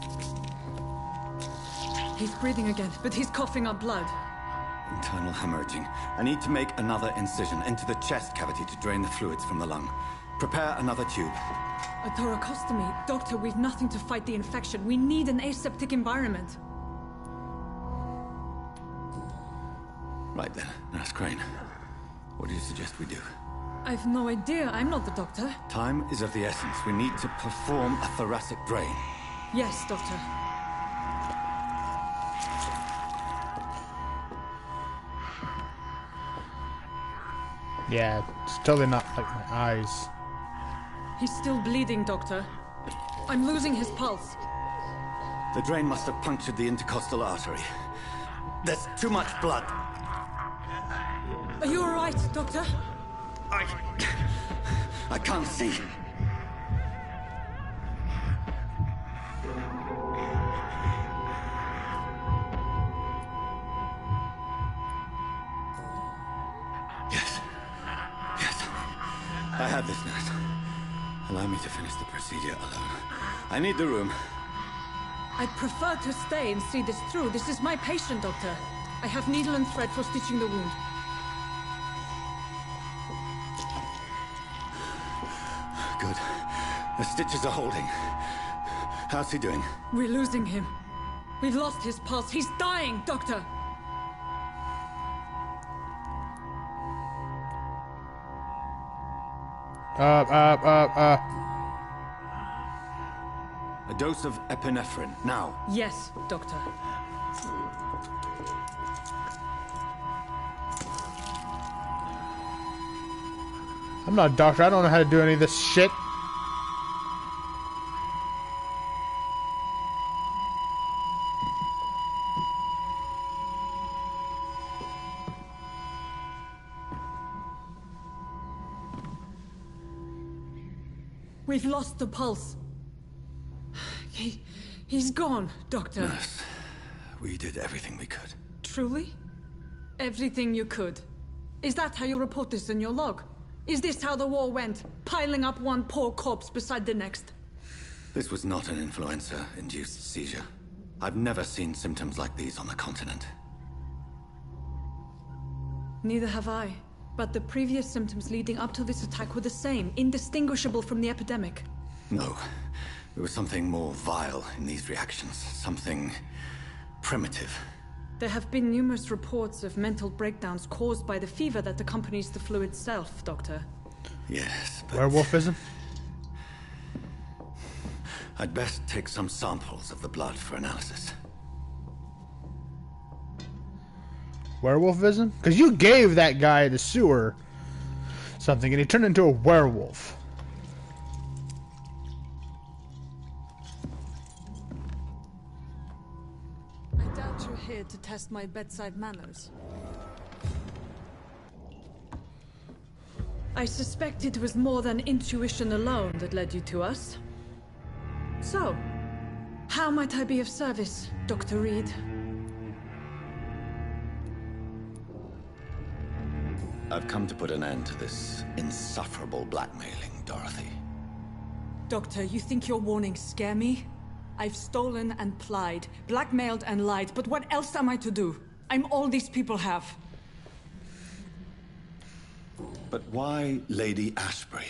He's breathing again, but he's coughing up blood.
Internal hemorrhaging. I need to make another incision into the chest cavity to drain the fluids from the lung. Prepare another tube.
A thoracostomy? Doctor, we've nothing to fight the infection. We need an aseptic environment.
Right then, Nurse Crane. What do you suggest we do?
I've no idea. I'm not the doctor.
Time is of the essence. We need to perform a thoracic drain.
Yes, Doctor.
Yeah, it's totally not like my eyes.
He's still bleeding, Doctor. I'm losing his pulse.
The drain must have punctured the intercostal artery. There's too much blood.
Are you all right, Doctor?
I can't see. Yes, I have this, nurse. Allow me to finish the procedure alone. I need the room.
I'd prefer to stay and see this through. This is my patient, Doctor. I have needle and thread for stitching the wound.
Good. The stitches are holding. How's he doing?
We're losing him. We've lost his pulse. He's dying, Doctor!
A dose of epinephrine, now.
Yes, Doctor.
I'm not a doctor. I don't know how to do any of this shit.
We've lost the pulse. He's gone, Doctor.
Nurse, we did everything we could.
Truly? Everything you could. Is that how you report this in your log? Is this how the war went? Piling up one poor corpse beside the next?
This was not an influenza-induced seizure. I've never seen symptoms like these on the continent.
Neither have I. But the previous symptoms leading up to this attack were the same, indistinguishable from the epidemic.
No. There was something more vile in these reactions. Something primitive.
There have been numerous reports of mental breakdowns caused by the fever that accompanies the flu itself, Doctor.
Yes, but...
Werewolfism?
I'd best take some samples of the blood for analysis.
Werewolfism? Because you gave that guy the sewer something and he turned into a werewolf.
I doubt you're here to test my bedside manners. I suspect it was more than intuition alone that led you to us. So, how might I be of service, Dr. Reed?
I've come to put an end to this insufferable blackmailing, Dorothy.
Doctor, you think your warnings scare me? I've stolen and plied, blackmailed and lied, but what else am I to do? I'm all these people have.
But why Lady Ashbury?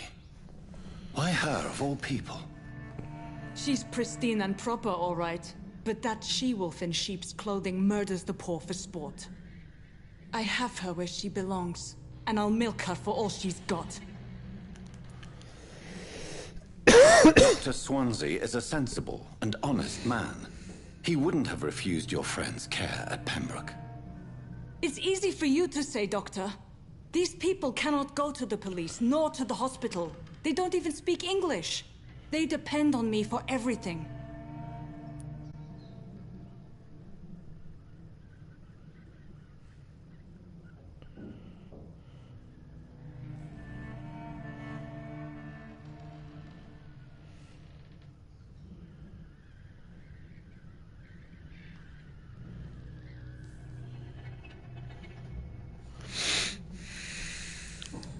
Why her, of all people?
She's pristine and proper, all right. But that she-wolf in sheep's clothing murders the poor for sport. I have her where she belongs, and I'll milk her for all she's got.
Dr. Swansea is a sensible and honest man. He wouldn't have refused your friend's care at Pembroke.
It's easy for you to say, Doctor. These people cannot go to the police, nor to the hospital. They don't even speak English. They depend on me for everything.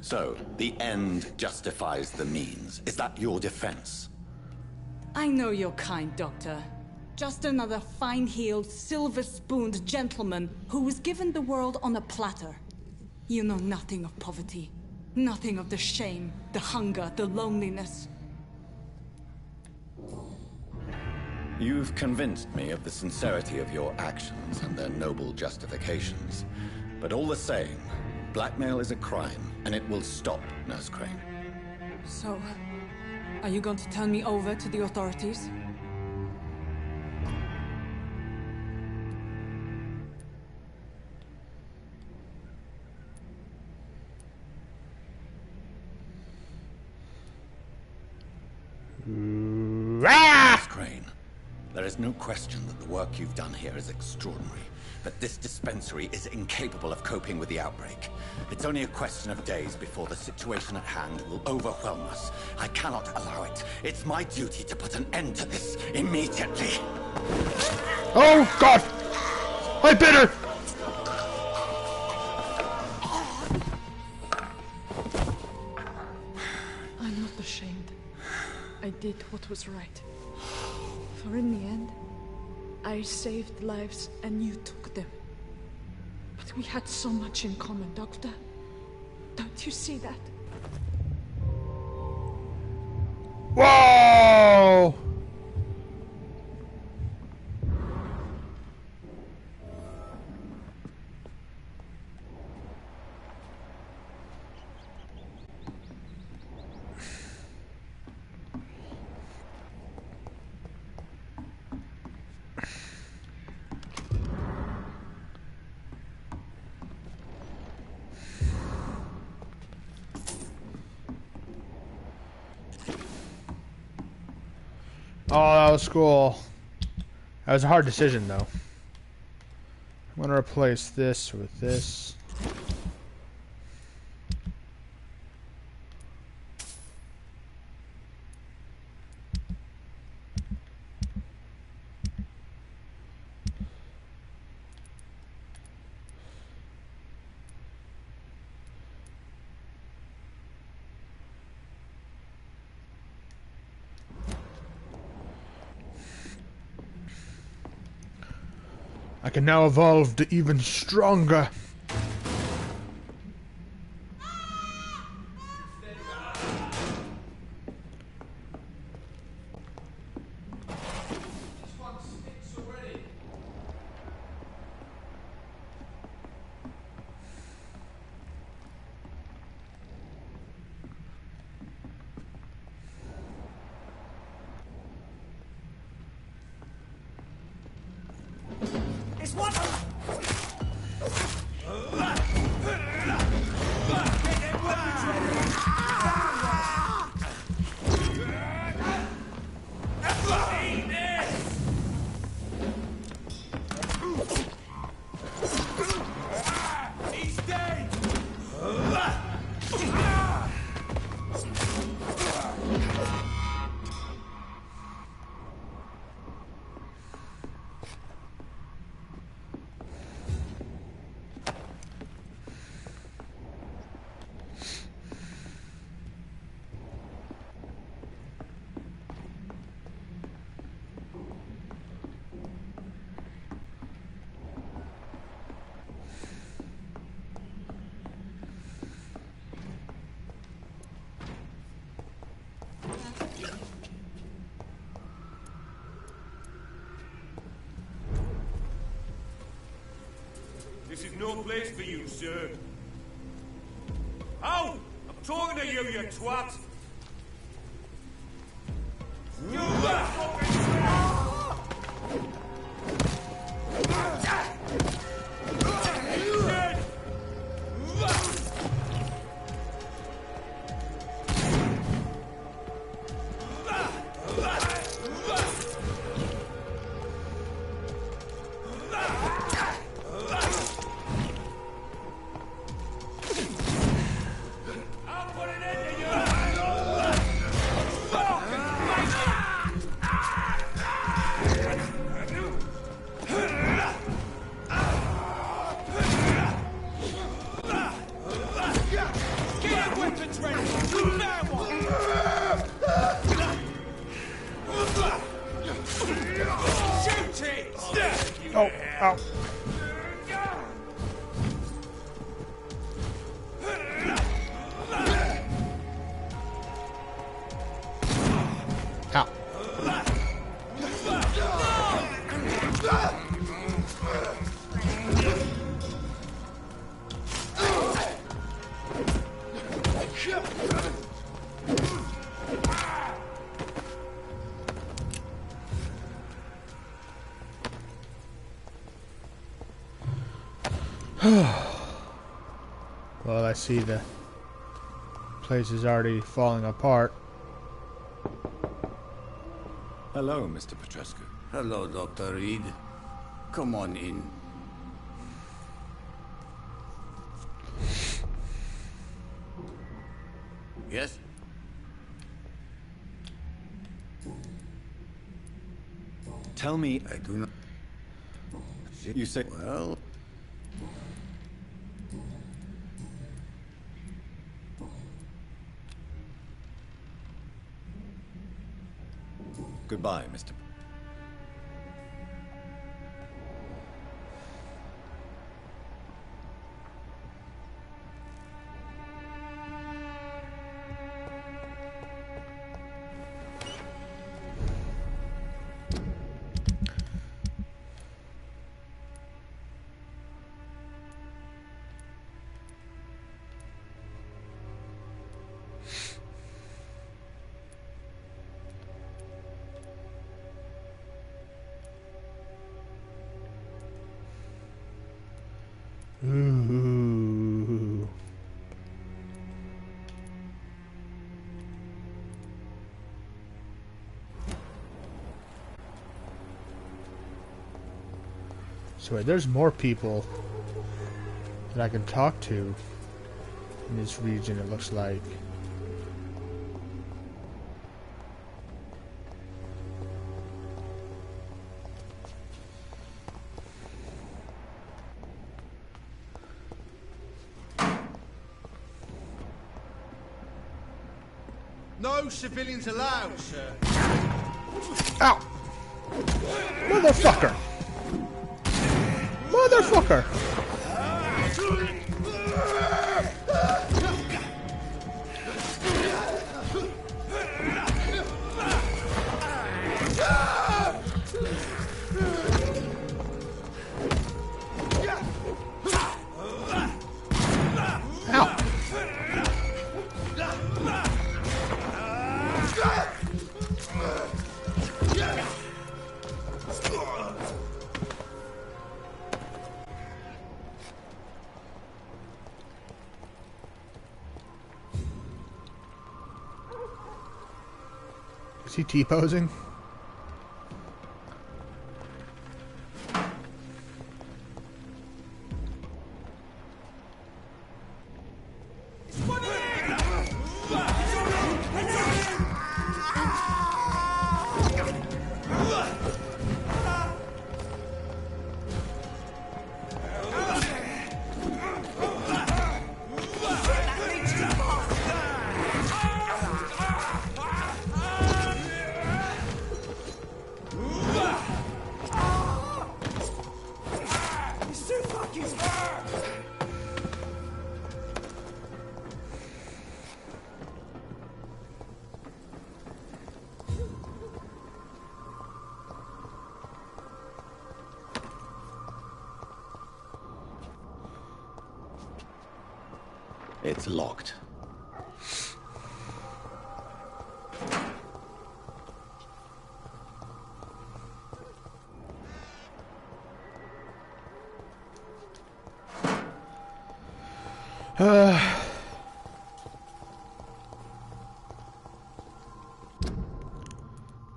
So, the end justifies the means. Is that your defense?
I know you're kind, Doctor. Just another fine-heeled, silver-spooned gentleman who was given the world on a platter. You know nothing of poverty. Nothing of the shame, the hunger, the loneliness.
You've convinced me of the sincerity of your actions and their noble justifications. But all the same, blackmail is a crime, and it will stop, Nurse Crane.
So, are you going to turn me over to the authorities?
Nurse Crane, there is no question that the work you've done here is extraordinary. But this dispensary is incapable of coping with the outbreak. It's only a question of days before the situation at hand will overwhelm us. I cannot allow it. It's my duty to put an end to this immediately.
Oh, God! I bit her!
I'm not ashamed. I did what was right. For in the end, I saved lives and you took them. But we had so much in common, Doctor. Don't you see that?
Whoa! Oh, that was cool. That was a hard decision, though. I'm gonna replace this with this. I can now evolve to even stronger.
This is no place for you, sir. Oh! I'm talking to you, you twat!
Oh, ow. Ow. Well, I see the place is already falling apart.
Hello, Mr. Petrescu.
Hello, Dr. Reed. Come on in. Yes?
Tell me...
I do not...
You say...
Well...
Goodbye, Mr.
Ooh. So wait, there's more people that I can talk to in this region, it looks like.
No civilians allowed, sir.
Ow! Motherfucker! Motherfucker! Ow! Is he T-posing?
It's locked.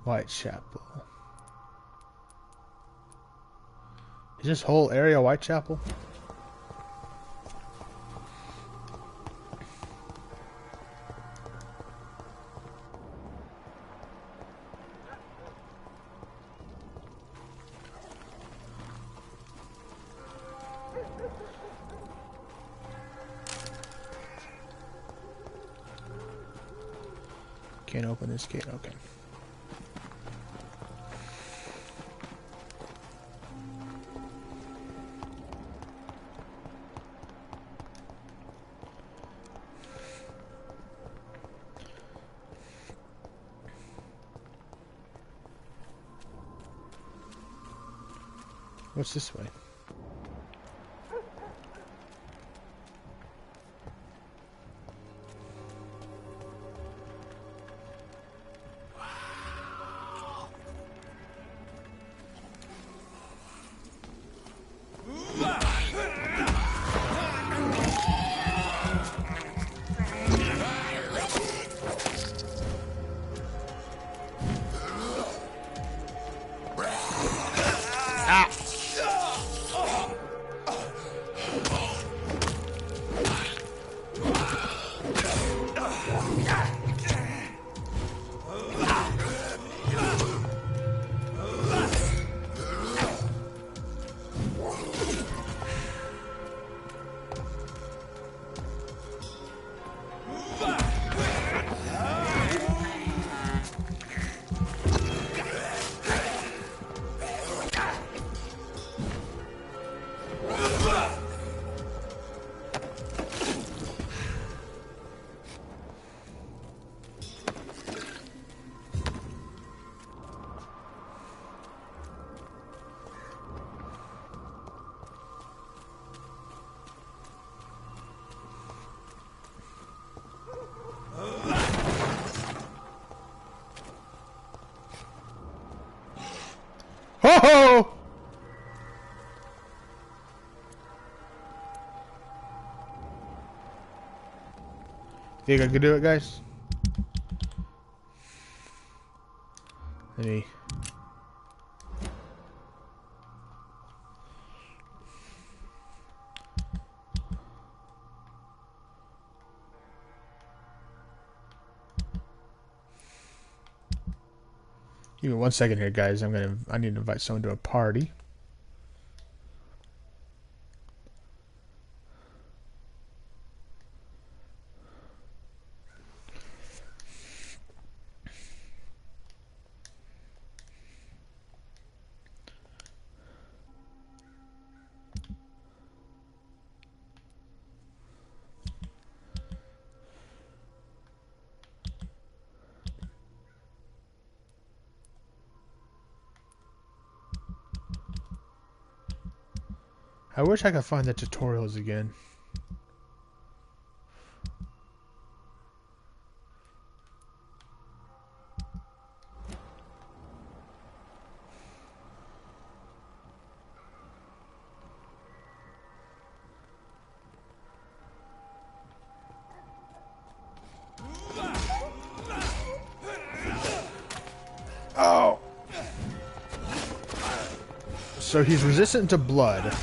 Whitechapel. Is this whole area Whitechapel? Can't open this gate, okay. What's this way? Ho-ho! Think I could do it, guys? Let me... Give me 1 second here, guys. I need to invite someone to a party. I wish I could find the tutorials again. Oh! So he's resistant to blood.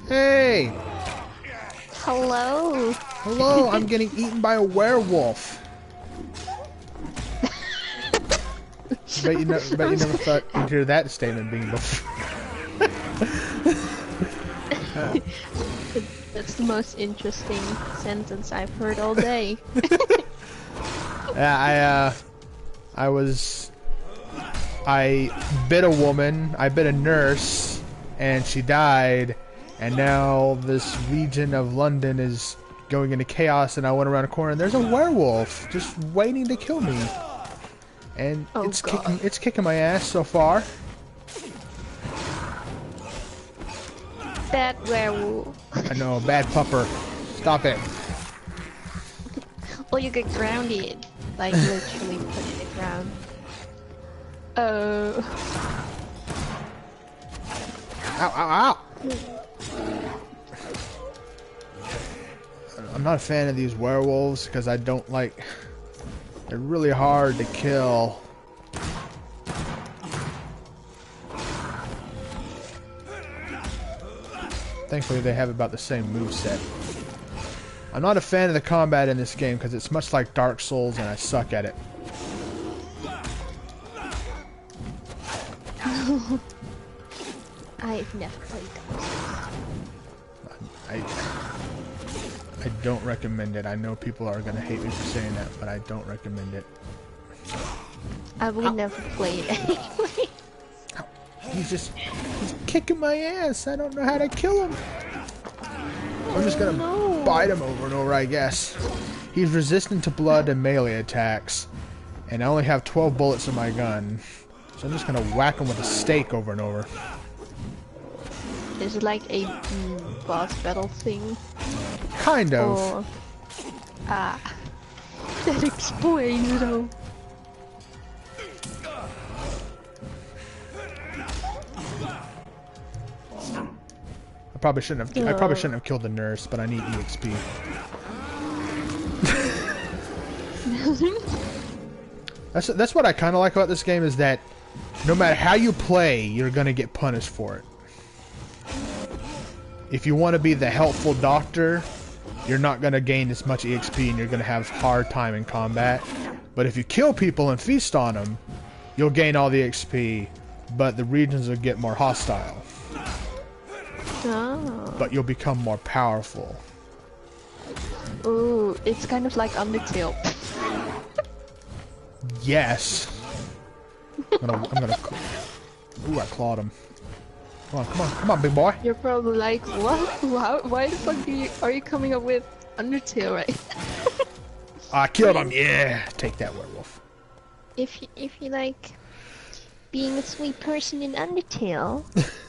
Hey!
Hello.
Hello, I'm getting eaten by a werewolf. bet you never thought you'd hear that statement being before.
That's the most interesting sentence I've heard all day.
Yeah, I bit a woman, I bit a nurse, and she died, and now this region of London is going into chaos, and I went around a corner and there's a werewolf just waiting to kill me. And it's kicking my ass so far.
Bad werewolf.
I know, bad pupper. Stop it.
Well, you get grounded. Like, literally put in the ground. Oh.
Ow, ow, ow! I'm not a fan of these werewolves because I don't like... They're really hard to kill. Thankfully they have about the same moveset. I'm not a fan of the combat in this game because it's much like Dark Souls and I suck at it.
I've never played Dark Souls.
I don't recommend it. I know people are gonna hate me for saying that, but I don't recommend it.
I would never play it anyway.
He's kicking my ass. I don't know how to kill him. I'm just gonna bite him over and over, I guess. He's resistant to blood and melee attacks, and I only have 12 bullets in my gun, so I'm just gonna whack him with a stake over and over.
Is it like a boss battle thing?
Kind of.
Or... that explains it all.
I probably shouldn't have killed the nurse, but I need EXP. That's what I kind of like about this game, is that no matter how you play, you're gonna get punished for it. If you want to be the helpful doctor, you're not gonna gain as much EXP and you're gonna have hard time in combat. But if you kill people and feast on them, you'll gain all the XP, but the regions will get more hostile.
Oh.
But you'll become more powerful.
Ooh, it's kind of like Undertale.
Yes. I'm gonna. Ooh, I clawed him. Come on, big boy.
You're probably like, what? Why the fuck are you coming up with Undertale right now?
I killed him. Yeah, take that, werewolf.
If you like being a sweet person in Undertale,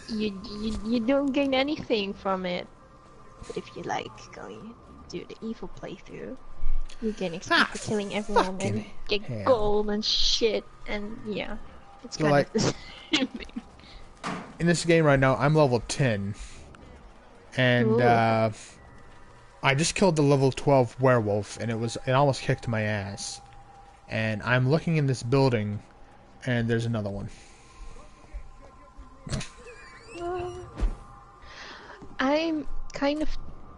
you don't gain anything from it. But if you like going do the evil playthrough, you gain XP for killing everyone and get gold and shit, and yeah, it's kind of the same thing.
In this game right now, I'm level 10, and I just killed the level 12 werewolf, and it almost kicked my ass. And I'm looking in this building, and there's another one.
I'm kind of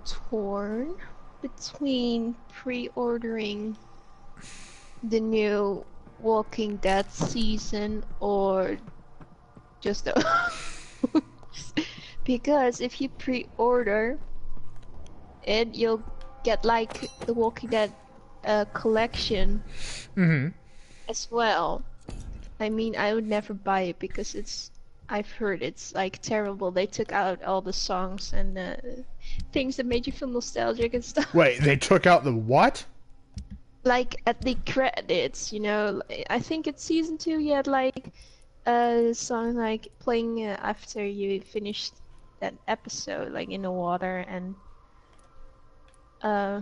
torn between pre-ordering the new Walking Dead season or just because if you pre-order it, you'll get like the Walking Dead collection as well. I mean, I would never buy it because I've heard it's like terrible. They took out all the songs and things that made you feel nostalgic and stuff.
Wait, they took out the what?
Like at the credits, you know. I think it's season 2. You had like song like playing after you finished that episode, like in the water, and yeah.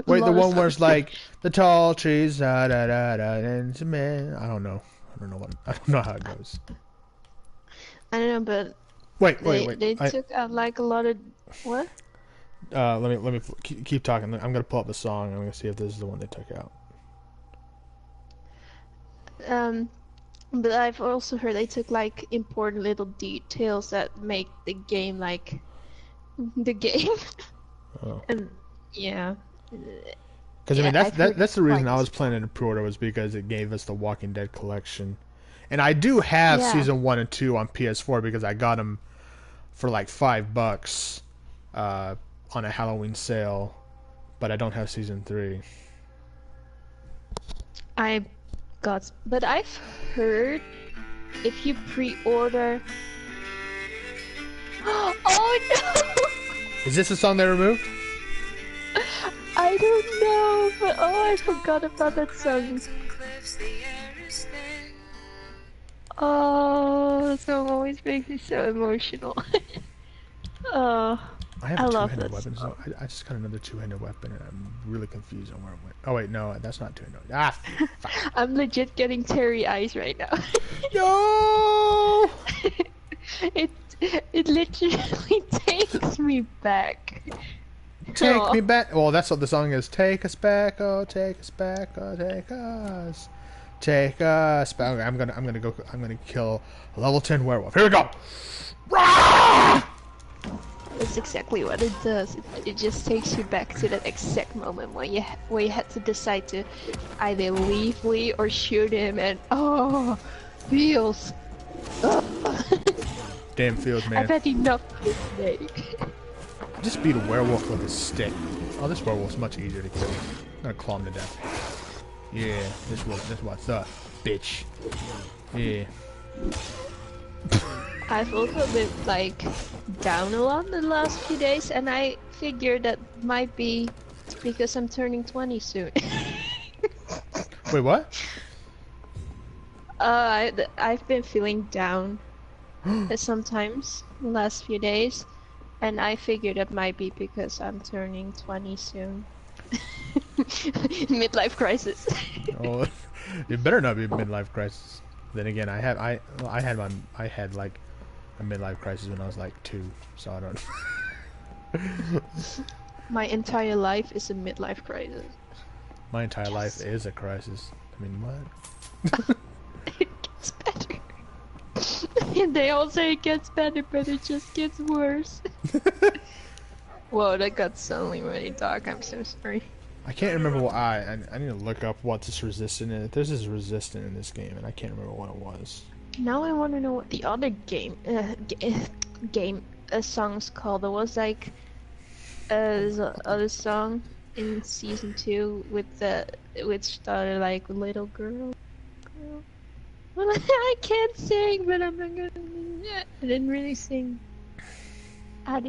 Wait, the one where it's like the tall trees, da da da da, and man. I don't know how it goes.
I don't know, but
wait.
They took out like a lot of what?
Let me keep talking. I'm gonna pull up the song. I'm gonna see if this is the one they took out.
But I've also heard they took like important little details that make the game like the game.
Oh.
And yeah.
Because I mean that's the reason I was planning to pre-order, was because it gave us the Walking Dead collection, and I do have season 1 and 2 on PS4 because I got them for like $5 on a Halloween sale, but I don't have season 3.
But I've heard if you pre-order... Oh no!
Is this a song they removed?
I don't know, but oh, I forgot about that song. Oh, that song always makes me so emotional. Oh,
I have
I
a
love
two-handed
that
weapon,
song.
so I just got another two-handed weapon, and I'm really confused on where it went. Oh wait, no, that's not two-handed. Ah, fuck.
I'm legit getting teary eyes right now.
No!
It literally takes me back.
Take me back. Well, that's what the song is. Take us back, oh, take us back, oh, take us. Take us back. Okay, I'm gonna kill a level 10 werewolf. Here we go! Rah!
That's exactly what it does. It just takes you back to that exact moment where you had to decide to either leave Lee or shoot him, and oh, feels.
Damn feels, man.
I've had enough this day.
Just beat a werewolf with a stick. Oh, this werewolf's much easier to kill. I'm gonna claw him to death. Yeah, this what's up, bitch. Yeah.
I've also been like down a lot in the last few days, and I figured that might be because I'm turning 20 soon.
Wait, what?
I've been feeling down sometimes the last few days, and I figured that might be because I'm turning 20 soon. Midlife crisis.
Oh, it better not be a midlife crisis. Then again, I had like a midlife crisis when I was like 2, so I don't.
My entire life is a midlife crisis.
My entire life is a crisis. I mean, what?
It gets better. They all say it gets better, but it just gets worse. Whoa, that got suddenly really dark. I'm so sorry.
I can't remember what I need to look up what this resistant is. There's this resistant in this game, and I can't remember what it was.
Now I want to know what the other song's called. There was like a other song in season 2 which started like little girl. Well, I can't sing, but I'm not gonna. I didn't really sing. I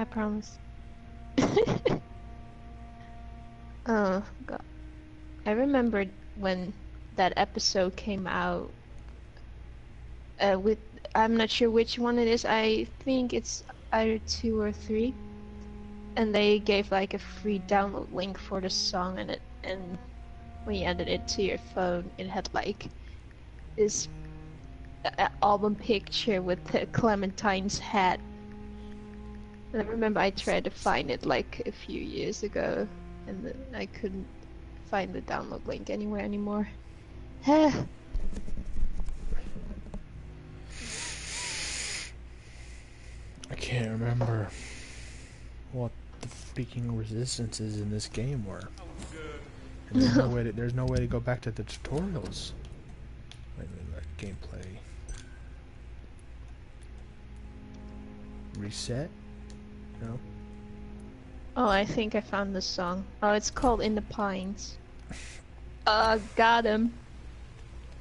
promise. Oh god. I remembered when that episode came out with, I'm not sure which one it is. I think it's either 2 or 3. And they gave like a free download link for the song, and when you added it to your phone, it had like this album picture with Clementine's hat. And I remember I tried to find it like a few years ago, and then I couldn't find the download link anywhere anymore.
I can't remember what the freaking resistances in this game were. And there's no way to go back to the tutorials. Wait a minute, gameplay. Reset? No.
Oh, I think I found this song. Oh, it's called In the Pines. Got him.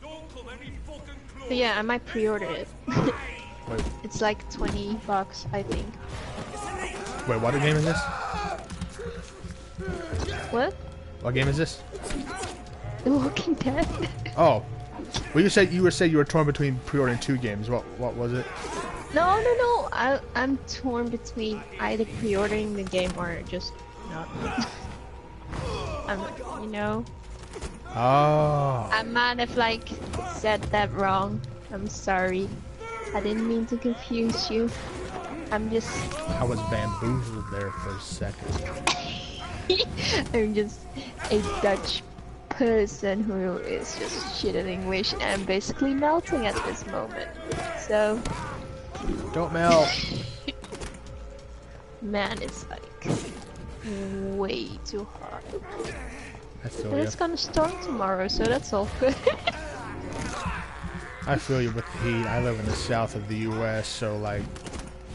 But yeah, I might pre-order it. It's like $20, I think.
Wait, what game is this?
What?
What game is this?
The Walking Dead.
Oh. Well, you were torn between pre-ordering 2 games. What was it?
No. I'm torn between either pre-ordering the game or just not. You know.
Oh.
I might have like said that wrong. I'm sorry. I didn't mean to confuse you. I
was bamboozled there for a second.
I'm just a Dutch person who is just shit at English, and I'm basically melting at this moment. So
don't melt.
Man, it's like way too hot. But it's gonna storm tomorrow, so that's all good.
I feel you with the heat. I live in the south of the U.S., so like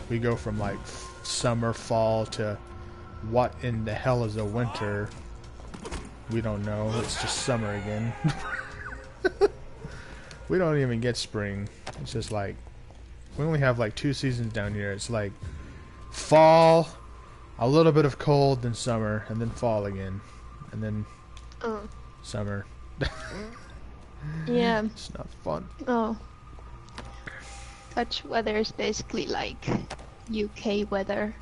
we go from like summer, fall to what in the hell is a winter? We don't know. It's just summer again. We don't even get spring. It's just like we only have like 2 seasons down here. It's like fall, a little bit of cold, then summer, and then fall again, and then summer.
Yeah.
It's not fun.
Oh. Dutch weather is basically like UK weather.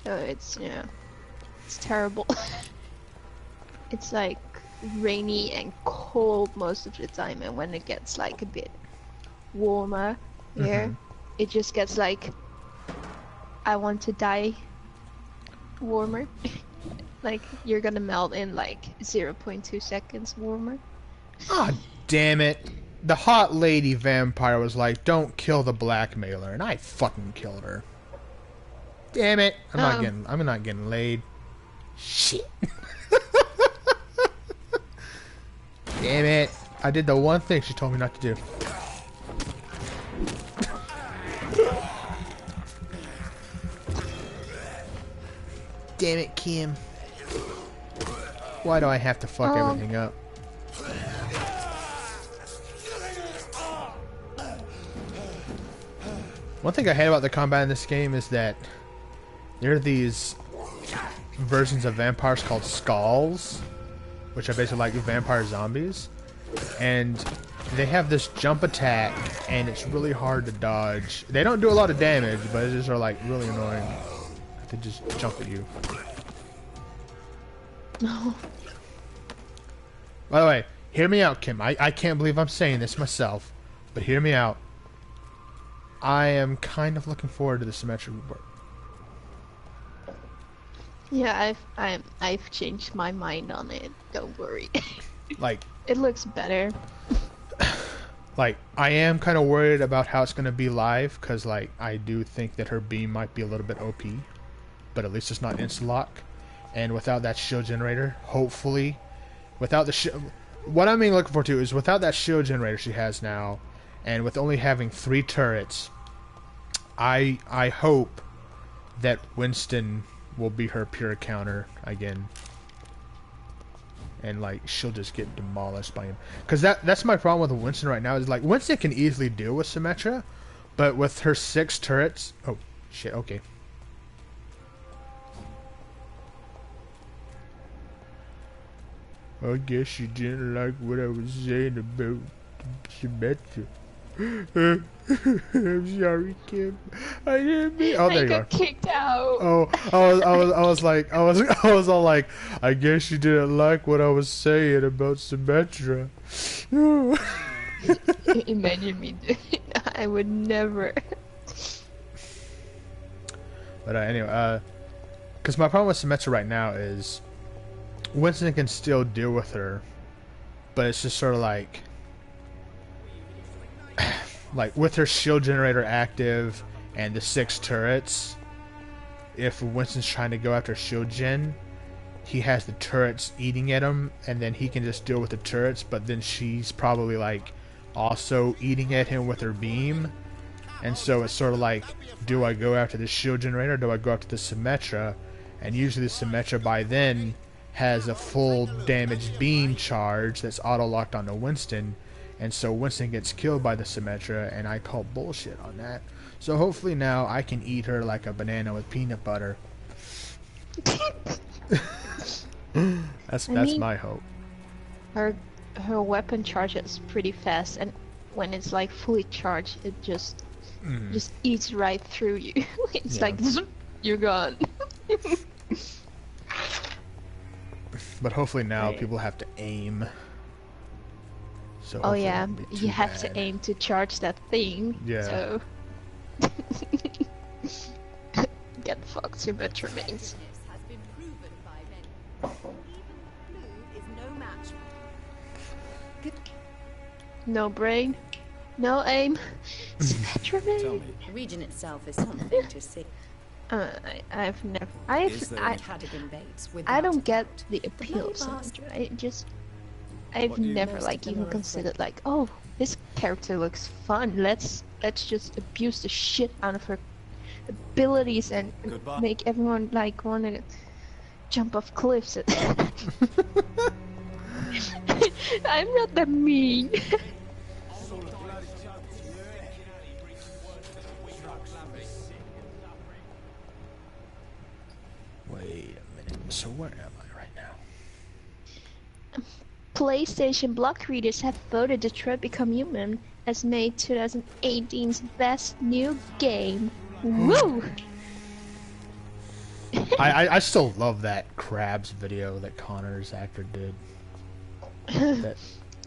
So it's, yeah, it's terrible. It's like rainy and cold most of the time, and when it gets like a bit warmer here, it just gets like, I want to die warmer. Like, you're gonna melt in like 0.2 seconds warmer.
Ah, damn it. The hot lady vampire was like, don't kill the blackmailer, and I fucking killed her. Damn it. I'm not getting laid. Shit. Damn it. I did the one thing she told me not to do. Damn it, Kim. Why do I have to fuck everything up? One thing I hate about the combat in this game is that there are these versions of vampires called skulls, which are basically like vampire zombies, and they have this jump attack, and it's really hard to dodge. They don't do a lot of damage, but it just are like really annoying. They just jump at you.
No.
By the way, hear me out, Kim. I can't believe I'm saying this myself, but hear me out. I am kind of looking forward to the Symmetra report.
Yeah, I've changed my mind on it. Don't worry.
Like,
it looks better.
Like, I am kind of worried about how it's going to be live, because, like, I do think that her beam might be a little bit OP, but at least it's not insta-lock. And without that shield generator, hopefully, without the what I'm looking forward to is without that shield generator she has now, and with only having 3 turrets, I hope that Winston will be her pure counter again. And like she'll just get demolished by him. Cause that's my problem with Winston right now, is like Winston can easily deal with Symmetra, but with her 6 turrets, oh shit, okay. I guess you didn't like what I was saying about Symmetra. I'm sorry, Kim. I didn't mean. Oh, there you are.
I got kicked out.
Oh, I was all like, I guess you didn't like what I was saying about Symmetra.
Imagine me doing it. I would never.
But anyway, because my problem with Symmetra right now is Winston can still deal with her, but it's just sort of like with her shield generator active and the 6 turrets, if Winston's trying to go after shield gen, he has the turrets eating at him, and then he can just deal with the turrets, but then she's probably like also eating at him with her beam, and so it's sort of like, do I go after the shield generator, or do I go after the Symmetra? And usually the Symmetra by then has a full damage beam charge that's auto-locked onto Winston, and so Winston gets killed by the Symmetra, and I call bullshit on that. So hopefully now I can eat her like a banana with peanut butter. That's my hope.
Her weapon charges pretty fast, and when it's like fully charged, it just eats right through you. It's like you're gone.
But hopefully now people have to aim. So
oh yeah, you have to aim to charge that thing.
Yeah.
So get fucked, Symmetra mains. No brain, no aim. Symmetra main.
Tell me. The region itself is something to see.
I don't get the appeal of Symmetra. I've never like even considered like, oh, this character looks fun. Let's just abuse the shit out of her abilities and make everyone like want to jump off cliffs. I'm not that mean.
Wait a minute. So where am I right now?
PlayStation block readers have voted Detroit Become Human as May 2018's best new game. Woo!
I still love that Crabs video that Connor's actor did. That...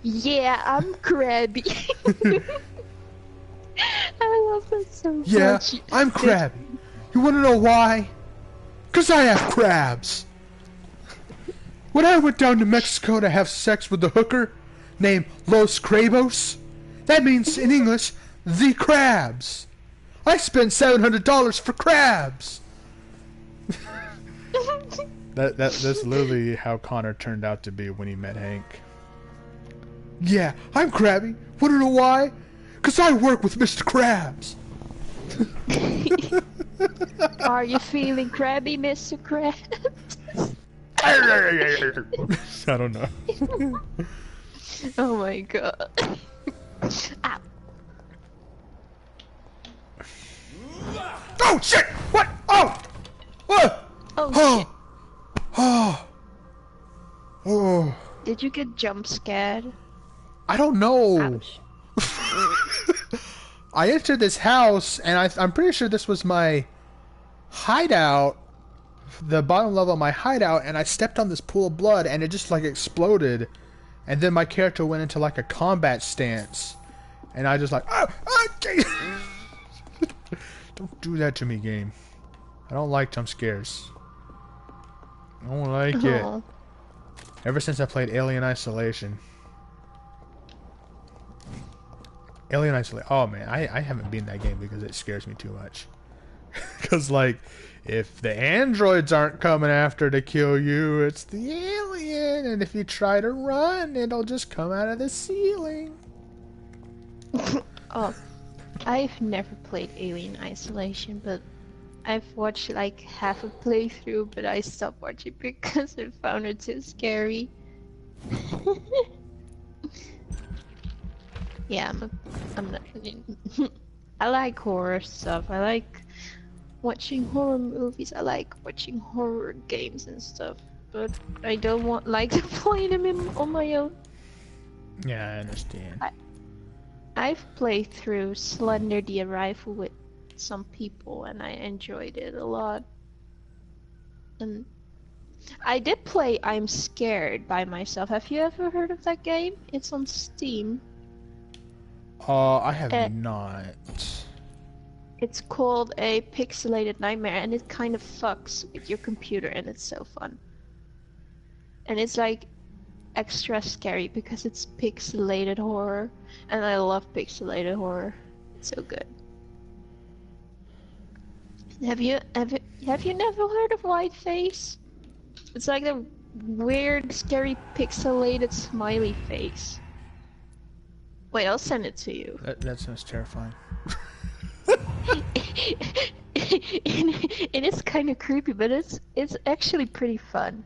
Yeah, I'm crabby. I love that so much.
Yeah, I'm crabby. You wanna know why? 'Cause I have crabs. When I went down to Mexico to have sex with the hooker named Los Crabos, that means in English, the crabs. I spent $700 for crabs. That's literally how Connor turned out to be when he met Hank. Yeah, I'm crabby. Wanna know why? 'Cause I work with Mr. Krabs.
Are you feeling crabby, Mr. Krabs?
I don't know.
Oh my god. Ow.
Oh shit! What? Oh! What?
Oh shit.
Oh! Oh!
Did you get jump scared?
I don't know.
Ouch.
I entered this house, and I'm pretty sure this was my hideout, the bottom level of my hideout, and I stepped on this pool of blood, and it just like exploded, and then my character went into like a combat stance, and I just like, don't do that to me, game. I don't like jump scares. I don't like it. Ever since I played Alien Isolation. Alien Isolation. Oh man, I haven't beaten that game because it scares me too much. Because like, if the androids aren't coming after to kill you, it's the alien, and if you try to run, it'll just come out of the ceiling.
Oh, I've never played Alien Isolation, but I've watched like half a playthrough, but I stopped watching because I found it too scary. Yeah, I'm not. I like horror stuff. I like watching horror movies. I like watching horror games and stuff. But I don't like to play them on my own.
Yeah, I understand.
I've played through Slender the Arrival with some people, and I enjoyed it a lot. And I did play I'm Scared by myself. Have you ever heard of that game? It's on Steam.
I have not.
It's called A Pixelated Nightmare, and it kind of fucks with your computer, and it's so fun. And it's like extra scary because it's pixelated horror, and I love pixelated horror. It's so good. Have you never heard of Whiteface? It's like a weird, scary, pixelated smiley face. Wait, I'll send it to you.
That sounds terrifying.
It is kind of creepy, but it's actually pretty fun.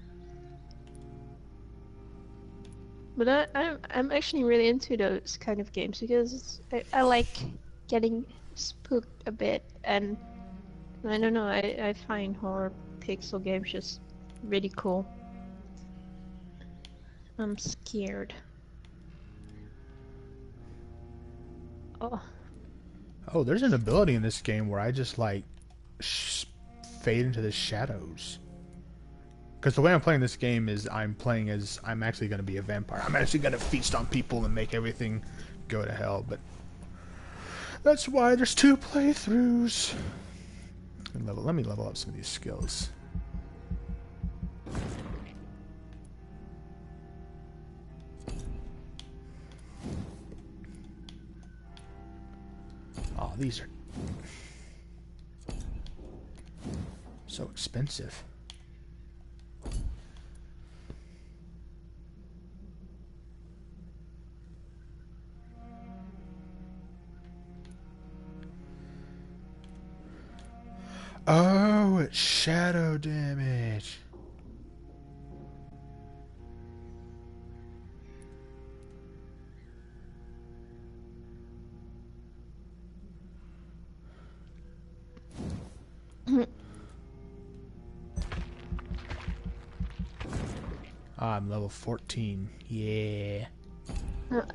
But I'm actually really into those kind of games because I like getting spooked a bit, and I don't know, I find horror pixel games just really cool. I'm scared.
Oh, there's an ability in this game where I just like fade into the shadows. Because the way I'm playing this game is I'm actually going to be a vampire. I'm actually going to feast on people and make everything go to hell. But that's why there's 2 playthroughs. Let me level up some of these skills. Oh, these are so expensive. Oh, it's shadow damage. Ah, I'm level 14. Yeah.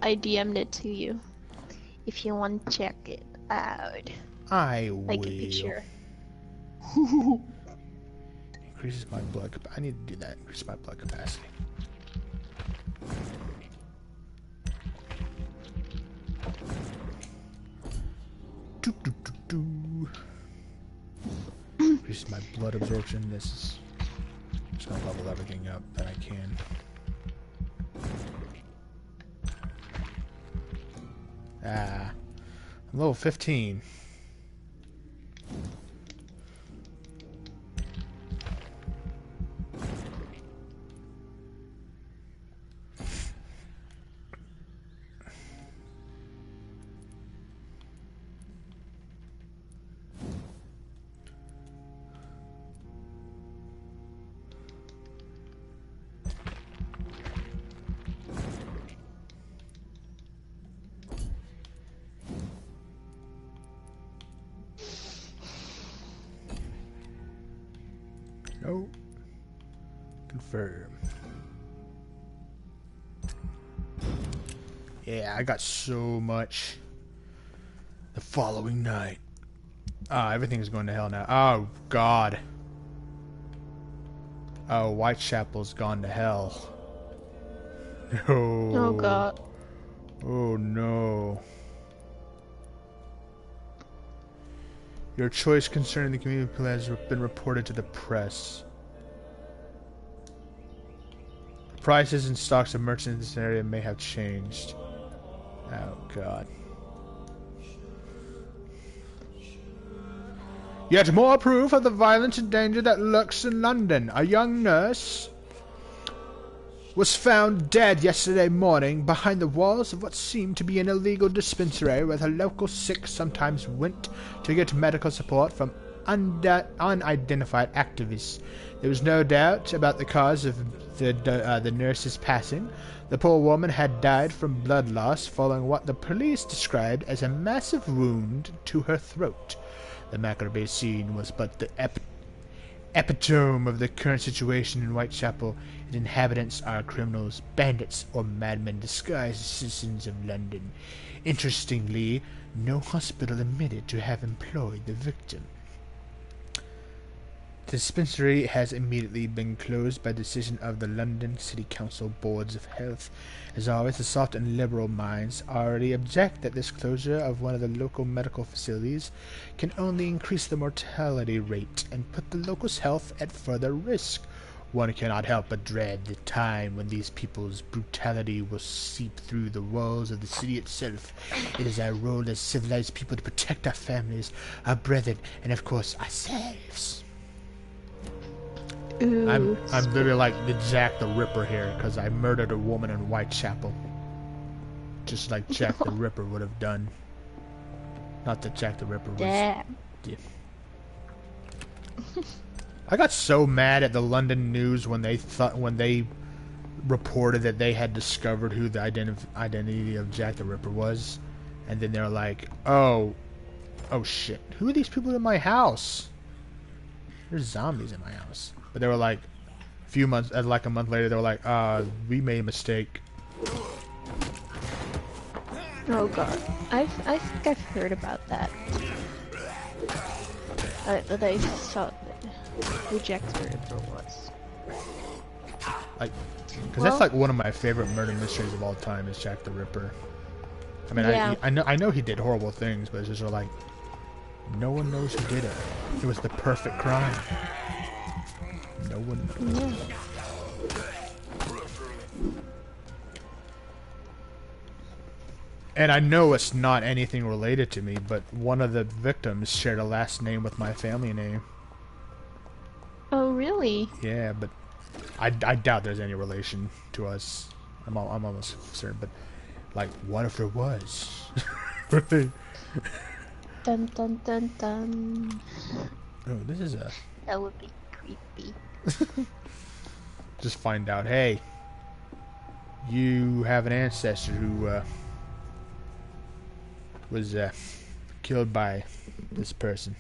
I DM'd it to you. If you want to check it out.
I
Like
will.
a picture.
Increases my blood capacity. I need to do that. Increase my blood capacity. Increase my blood absorption. This is just gonna level everything up that I can. Ah, I'm level 15. No. Confirm. Yeah, I got so much the following night. Ah, everything's going to hell now. Oh, God. Oh, Whitechapel's gone to hell. No.
Oh, God.
Oh, no. Your choice concerning the community plan has been reported to the press. Prices and stocks of merchants in this area may have changed. Oh, God. Yet more proof of the violence and danger that lurks in London. A young nurse was found dead yesterday morning behind the walls of what seemed to be an illegal dispensary where the local sick sometimes went to get medical support from unidentified activists. There was no doubt about the cause of the nurse's passing. The poor woman had died from blood loss following what the police described as a massive wound to her throat. The macabre scene was but the epitome of the current situation in Whitechapel. Its inhabitants are criminals, bandits, or madmen disguised as citizens of London. Interestingly, no hospital admitted to have employed the victim. The dispensary has immediately been closed by decision of the London City Council Boards of Health. As always, the soft and liberal minds already object that this closure of one of the local medical facilities can only increase the mortality rate and put the locals' health at further risk. One cannot help but dread the time when these people's brutality will seep through the walls of the city itself. It is our role as civilized people to protect our families, our brethren, and of course ourselves. I'm literally like the Jack the Ripper here because I murdered a woman in Whitechapel, just like Jack the Ripper would have done. Not that Jack the Ripper was.
Damn.
Yeah. I got so mad at the London News when they reported that they had discovered who the identity of Jack the Ripper was, and then they're like, "Oh shit! Who are these people in my house? There's zombies in my house." But they were like, a month later, they were like, we made a mistake.
Oh, God. I think I've heard about that. That I thought who Jack the Ripper was.
Like, because that's like one of my favorite murder mysteries of all time is Jack the Ripper. I mean, yeah. I know he did horrible things, but it's just like, no one knows who did it. It was the perfect crime. No one knows. Yeah. And I know it's not anything related to me, but one of the victims shared a last name with my family name.
Oh, really?
Yeah, but I doubt there's any relation to us. I'm almost certain, but like, what if there was?
Dun dun dun dun.
Oh, this is a.
That would be creepy.
Just find out, hey, you have an ancestor who was killed by this person.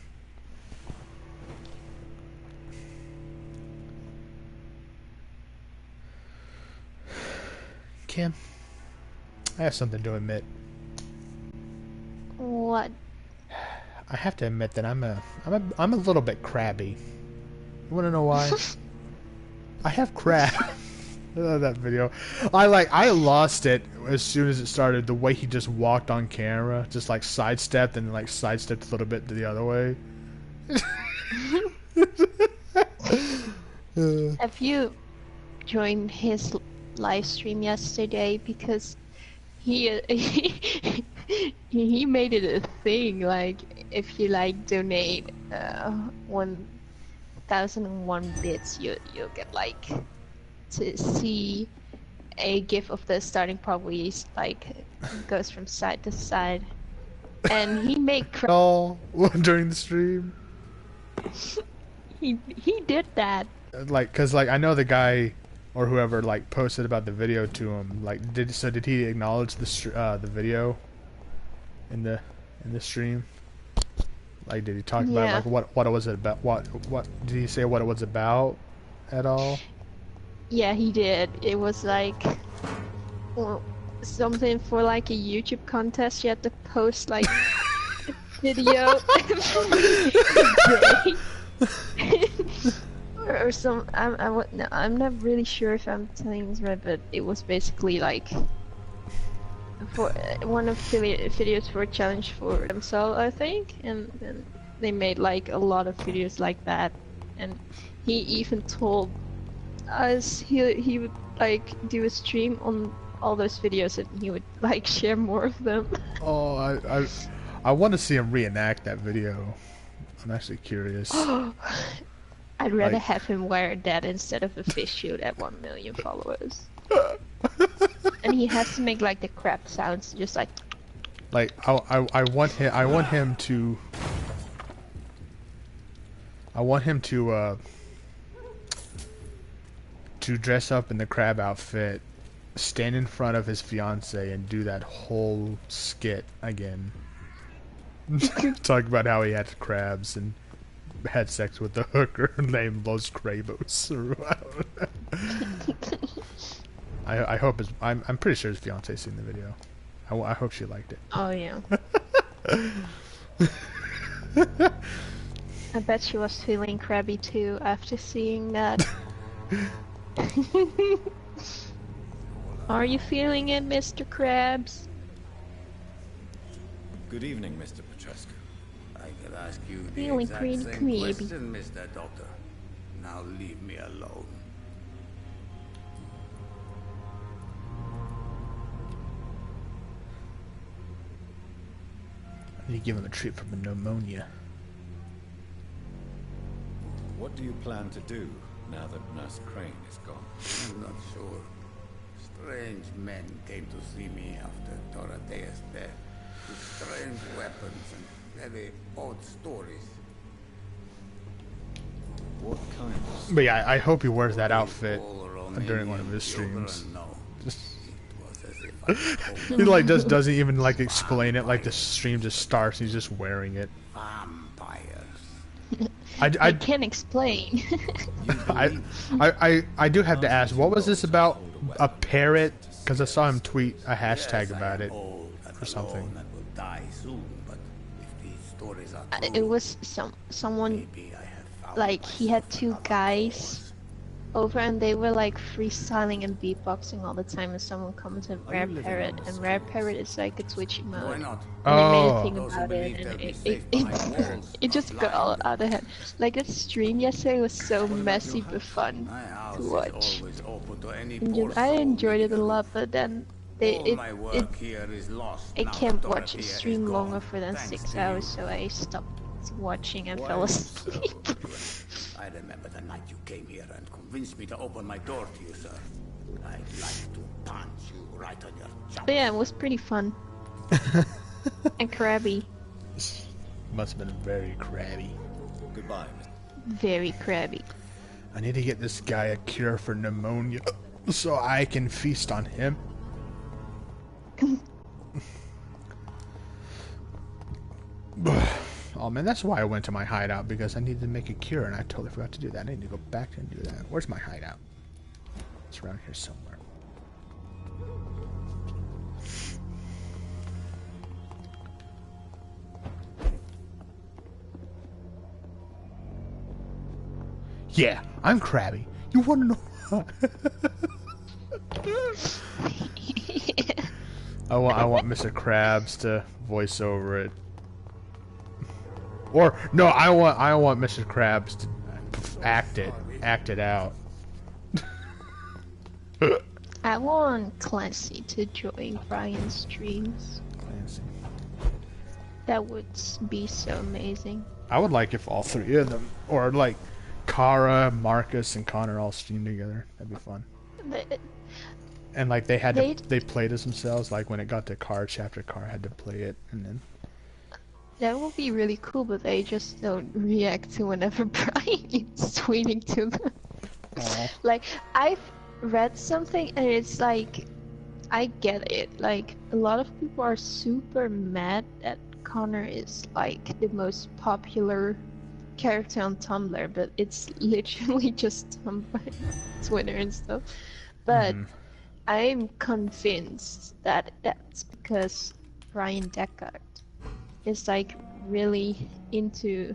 Kim, I have something to admit.
What?
I have to admit that I'm a little bit crabby. You want to know why? I have crab. I love that video. I lost it as soon as it started. The way he just walked on camera, just like sidestepped and like sidestepped a little bit to the other way.
Have you joined his live stream yesterday? Because he he made it a thing. Like if you like donate 1,001 bits, you'll get like to see a gif of the starting point where he like goes from side to side, and he made
all during the stream.
He did that.
Like, cause like I know the guy or whoever like posted about the video to him. Like, did he acknowledge the video in the stream? Like, did he talk about like what it was about? What did he say? What it was about at all?
Yeah, he did. It was like something for like a YouTube contest. You had to post like a video every day. or some. I'm not really sure if I'm telling this right, but it was basically like for one of the videos for a challenge for themselves, I think, and they made like a lot of videos like that, and he even told us he would like do a stream on all those videos and he would like share more of them.
Oh, I want to see him reenact that video. I'm actually curious.
I'd rather have him wear that instead of a face shield at 1 million followers. And he has to make like the crap sounds, just like.
Like I want him to dress up in the crab outfit, stand in front of his fiance, and do that whole skit again. Talk about how he had crabs and had sex with the hooker named Los Crabos. I hope I'm pretty sure his fiance's seen the video. I hope she liked it.
Oh yeah. I bet she was feeling crabby too after seeing that. Are you feeling it, Mr. Krabs?
Good evening, Mr. Petrescu.
I could ask you the
Feeling
exact
pretty
same
creepy.
question, Mr. Doctor. Now leave me alone.
I need to give him a treat for the pneumonia.
What do you plan to do now that Nurse Crane is gone?
I'm not sure. Strange men came to see me after Dorothea's death, with strange weapons and very odd stories.
What kind of...
But yeah, I hope he wears that outfit during one of his streams. He like doesn't even like explain it. Like the stream just starts. He's just wearing it.
I can't explain.
I do have to ask, what was this about? A parrot? Because I saw him tweet a hashtag about it or something.
It was someone like he had two guys over and they were like freestyling and beatboxing all the time, and someone commented Rare Parrot, and Rare Parrot is like a Twitch mode. And they made a thing about it, and it just got all out of hand. Like that stream yesterday was so messy but fun to watch. I enjoyed it a lot, but then I can't watch a stream longer for than 6 hours, so I stopped watching and fell asleep.
I remember the night you came here and convinced me to open my door to you, sir. I'd like to punch you right on your jump.
But yeah, it was pretty fun. And crabby.
Must have been very crabby.
Goodbye,
Very crabby.
I need to get this guy a cure for pneumonia so I can feast on him. Oh man, that's why I went to my hideout, because I needed to make a cure and I totally forgot to do that. I need to go back and do that. Where's my hideout? It's around here somewhere. Yeah, I'm crabby. You wanna know why? I want Mr. Krabs to voice over it. Or no, I want Mr. Krabs to act it out.
I want Clancy to join Brian's streams.
Clancy.
That would be so amazing.
I would like if all three of them, or like Kara, Marcus, and Connor all streamed together. That'd be fun. And like they played as themselves. Like when it got to Kara chapter, Kara had to play it, and then.
That would be really cool, but they just don't react to whenever Brian is tweeting to them. Like, I've read something and it's like, I get it. Like, a lot of people are super mad that Connor is like the most popular character on Tumblr, but it's literally just Tumblr, Twitter and stuff. But I'm convinced that that's because Brian Deckard is like really into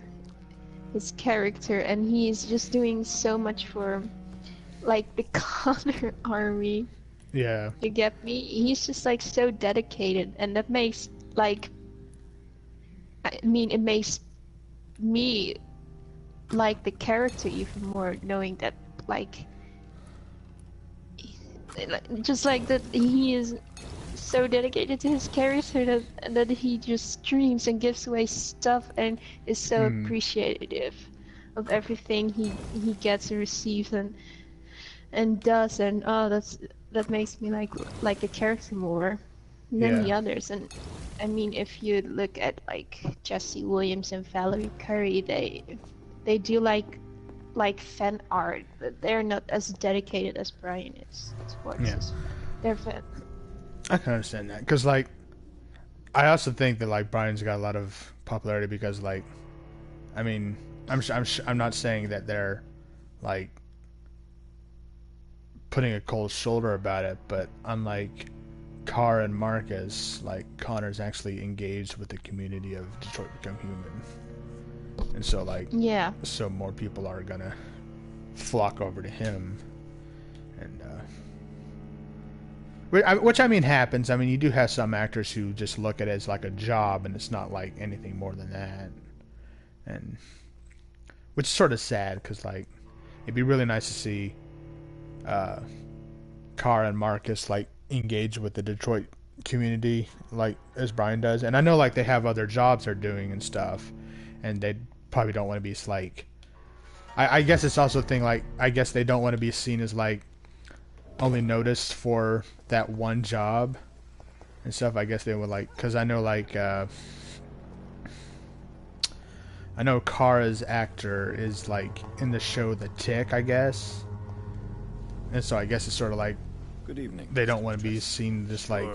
his character, and he's just doing so much for like the Connor army.
Yeah.
You get me? He's just like so dedicated, and that makes like, I mean, it makes me like the character even more, knowing that like just like that he is so dedicated to his character that he just streams and gives away stuff and is so appreciative of everything he gets and receives and does, and that makes me like the character more than the others. And I mean, if you look at like Jesse Williams and Valerie Curry, they do like fan art, but they're not as dedicated as Brian is towards their fan.
I can understand that, because like I also think that like Brian's got a lot of popularity because like, I mean, I'm not saying that they're like putting a cold shoulder about it, but unlike Carr and Marcus, like Connor's actually engaged with the community of Detroit Become Human, and so like so more people are gonna flock over to him, and which I mean happens. I mean, you do have some actors who just look at it as like a job, and it's not like anything more than that, and which is sort of sad, because like it'd be really nice to see Carr and Marcus like engage with the Detroit community like as Brian does. And I know like they have other jobs they're doing and stuff, and they probably don't want to be like, I guess it's also a thing, like I guess they don't want to be seen as like only noticed for that one job and stuff. I guess they would like, because I know like I know Kara's actor is like in the show The Tick, I guess, and so I guess it's sort of like,
good evening.
They don't want to be seen just like,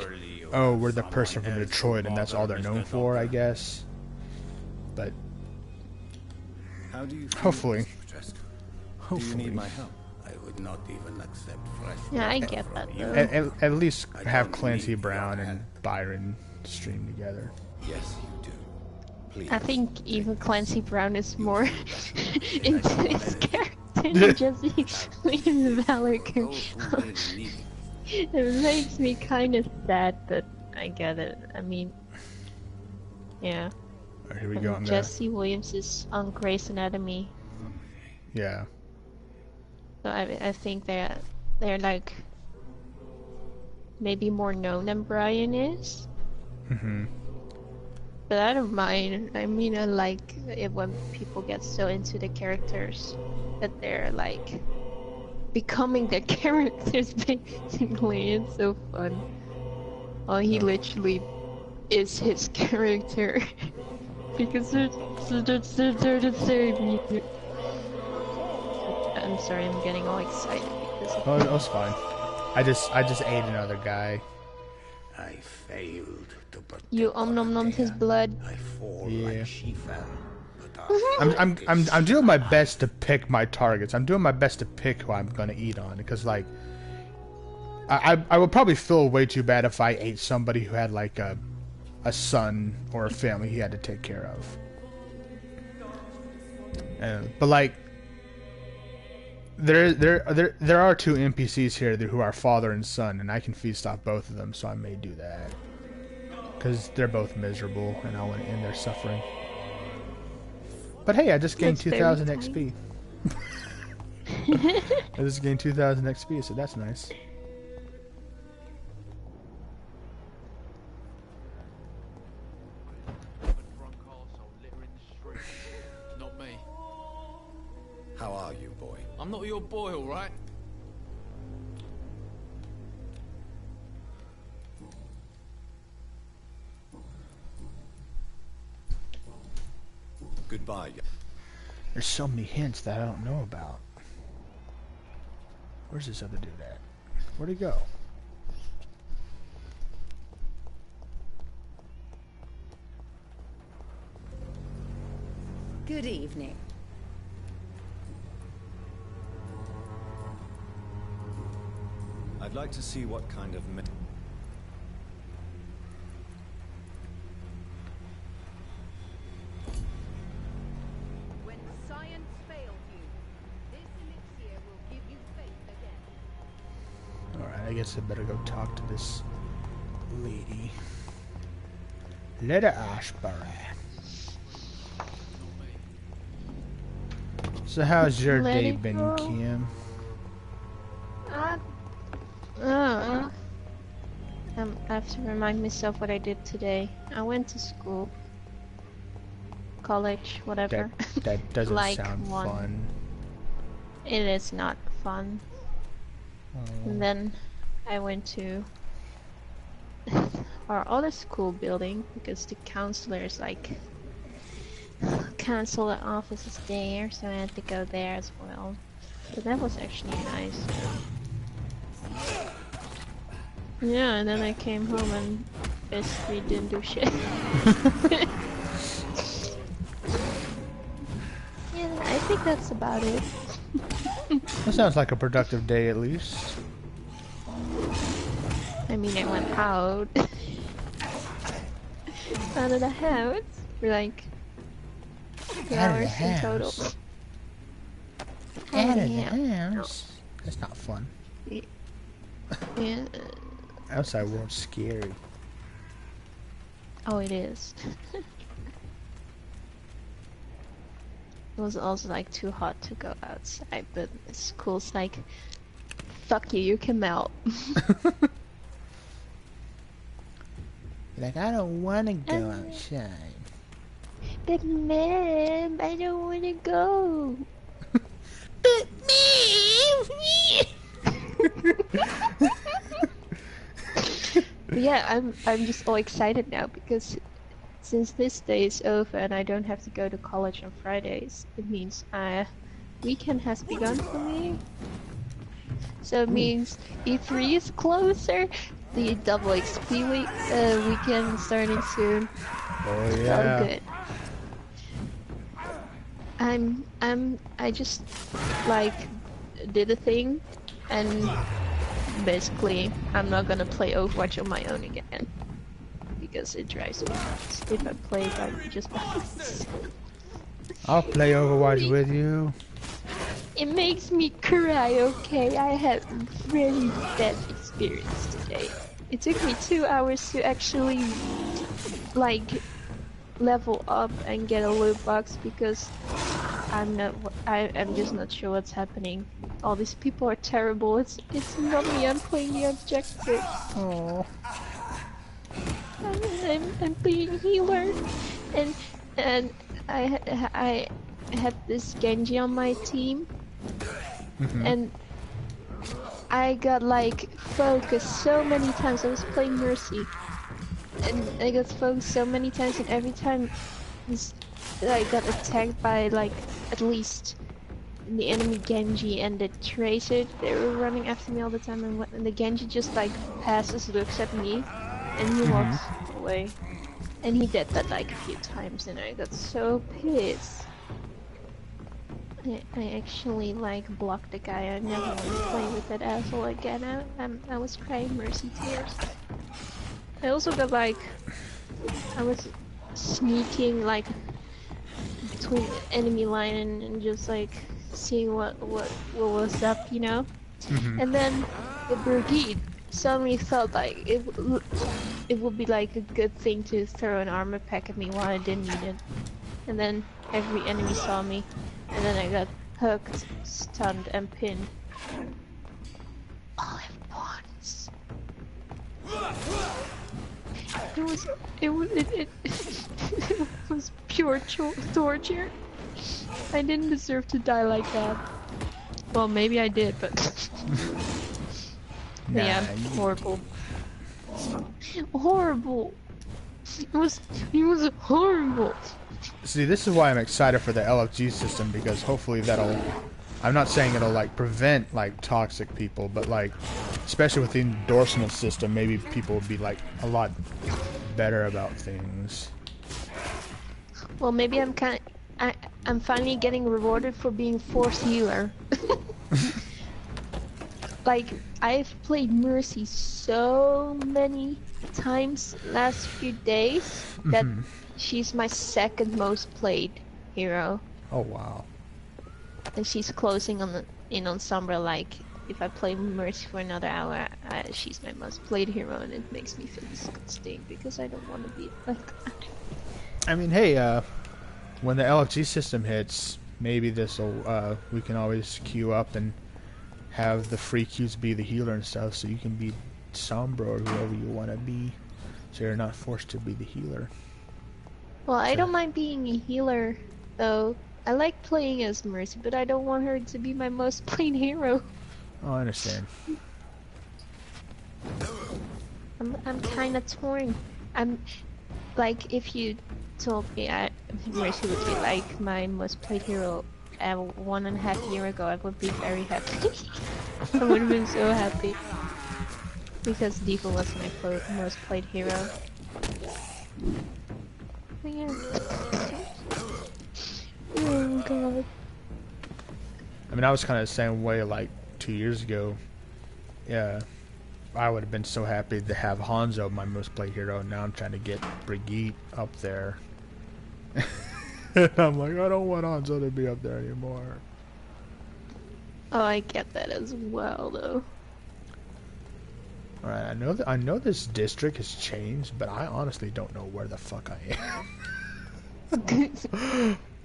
oh, we're the person from Detroit and that's all they're known for, I guess. But
how do you feel,
hopefully
do you need my help?
I would not even accept fresh.
Yeah, I get that though.
At least have Clancy Brown and Byron stream together.
Yes, you do. Please.
I think even Clancy Brown is more into his character than Jesse Williams Valerie. It makes me kind of sad, but I get it. I mean, yeah.
Right, here we go.
Jesse Williams is on Grey's Anatomy.
Yeah.
So I think they're like maybe more known than Brian is. But I don't mind. I mean, I like it when people get so into the characters that they're like becoming their characters, basically. It's so fun. Oh, he literally is his character. Because they're the same. I'm sorry, I'm getting all excited because of
Oh, that's fine. I just ate another guy.
I failed to protect.
You nom his blood.
I fall
Yeah.
like she fell.
I'm doing my best to pick my targets. I'm doing my best to pick who I'm gonna eat on, because like I would probably feel way too bad if I ate somebody who had like a son or a family he had to take care of. But like There are two NPCs here who are father and son, and I can feast off both of them, so I may do that. Because they're both miserable, and I want to end their suffering. But hey, I just gained 2,000 XP. I just gained 2,000 XP, so that's nice.
Not me.
How are you, boy?
I'm not your boy, all right?
Goodbye.
There's so many hints that I don't know about. Where's this other dude at? Where'd he go?
Good evening.
I'd like to see what kind of...
When science failed you, this elixir will give you faith again.
Alright, I guess I better go talk to this lady. Lady Ashbury. So how's your day been, Kim?
I have to remind myself what I did today. I went to school. College, whatever.
That doesn't
like
sound fun.
It is not fun. And then I went to our other school building because the counselors like council office is there, so I had to go there as well. So that was actually nice. Yeah, and then I came home and basically didn't do shit. Yeah, I think that's about it.
That sounds like a productive day at least.
I mean, I went out. Out of the house for like 2 hours in total.
Out of the house? That's not fun.
Yeah.
Outside world's scary.
Oh, it is. It was also like too hot to go outside, but school's like, fuck you, you can melt.
Like, I don't want to go outside.
But ma'am, I don't want to go.
But ma'am!
Yeah, I'm just all excited now because since this day is over and I don't have to go to college on Fridays, it means weekend has begun for me. So it means E3 is closer. The double XP weekend is starting soon.
Oh yeah.
So good. I just like did a thing and basically I'm not gonna play Overwatch on my own again because it drives me nuts if I play by just myself.
I'll play Overwatch with you.
It makes me cry, okay? I had a very bad experience today. It took me 2 hours to actually like level up and get a loot box because I'm just not sure what's happening. All these people are terrible. It's not me. I'm playing the objective.
Oh.
I'm playing healer, and I had this Genji on my team, and I got like focused so many times. I was playing Mercy, and I got focused so many times, and every time I got attacked by like at least the enemy Genji and the Tracer. They were running after me all the time, and the Genji just like passes, looks at me, and he walks away. And he did that like a few times, and I got so pissed. I actually like blocked the guy. I never want to play with that asshole again. I was crying mercy tears. I also got like, I was sneaking like between the enemy line and just like seeing what was up, you know.
Mhm.
And then the brigade suddenly felt like it would be like a good thing to throw an armor pack at me while I didn't need it. And then every enemy saw me, and then I got hooked, stunned, and pinned. All at once. It was pure torture. I didn't deserve to die like that. Well, maybe I did, but
Nah,
yeah, horrible. Horrible. It was horrible.
See, this is why I'm excited for the LFG system, because hopefully that'll, I'm not saying it'll like prevent like toxic people, but like, especially with the endorsement system, maybe people will be like a lot better about things.
Well, maybe I'm finally getting rewarded for being force healer. Like, I've played Mercy so many times last few days that she's my second most played hero.
Oh wow.
And she's closing in on Sombra. Like, if I play Mercy for another hour, she's my most played hero, and it makes me feel disgusting because I don't want to be like that.
I mean, hey, when the LFG system hits, maybe this'll, we can always queue up and have the free queues be the healer and stuff, so you can be Sombra or whoever you want to be, so you're not forced to be the healer.
Well, I don't mind being a healer, though. I like playing as Mercy, but I don't want her to be my most played hero.
Oh, I understand.
I'm kind of torn. I'm like, if you told me Mercy would be like my most played hero 1.5 years ago, I would be very happy. I would have been so happy because Diva was my most played hero. But yeah. Oh god.
I mean, I was kind of the same way like 2 years ago. Yeah, I would have been so happy to have Hanzo, my most played hero. Now I'm trying to get Brigitte up there. And I'm like, I don't want Hanzo to be up there anymore.
Oh, I get that as well, though.
Alright, I know this district has changed, but I honestly don't know where the fuck I am.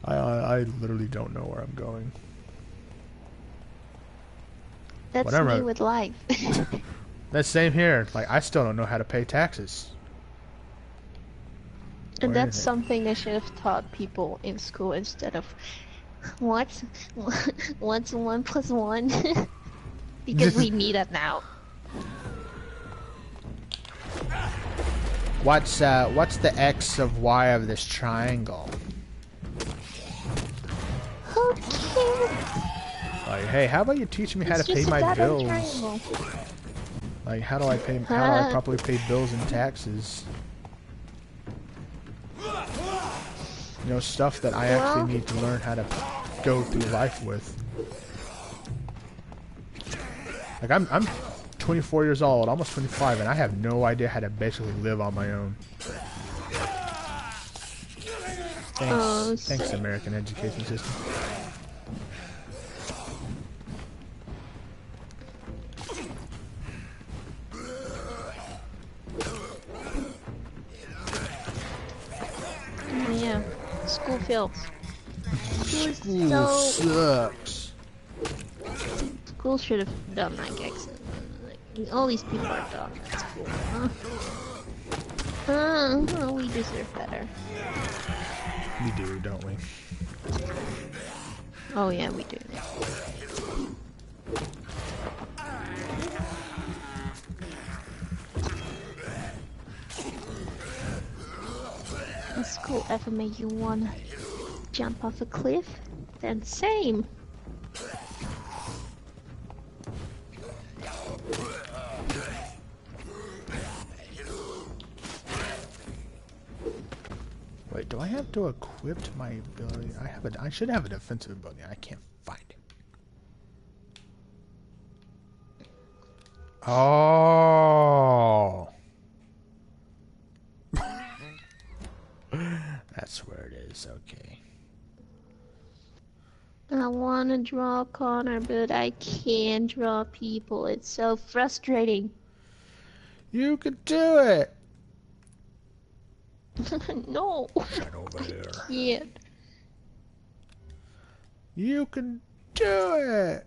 I literally don't know where I'm going.
That's
Whatever.
me with life.
That's same here. Like, I still don't know how to pay taxes.
And
Or
that's
anything.
something I should have taught people in school instead of what's 1 + 1 because we need it now.
What's the x of y of this triangle?
Okay.
Like, hey, how about you teach me how
It's
to pay
just a
my
goddamn
bills?
triangle.
Like, how do I properly pay bills and taxes? You know, stuff that I actually need to learn how to go through life with. Like, I'm 24 years old, almost 25, and I have no idea how to basically live on my own. Thanks, American education system.
Yeah, school fails.
School sucks.
School should have done like excellent. Like, all these people are dumb at school. Huh? We deserve better.
We do, don't we?
Oh yeah, we do. Has school ever made you wanna jump off a cliff? Then same.
Wait, do I have to equip my ability? I should have a defensive ability. I can't find it. Oh. That's where it is. Okay.
I wanna draw Connor, but I can't draw people. It's so frustrating.
You could do it!
No.
Right over there.
Yeah.
You can do it!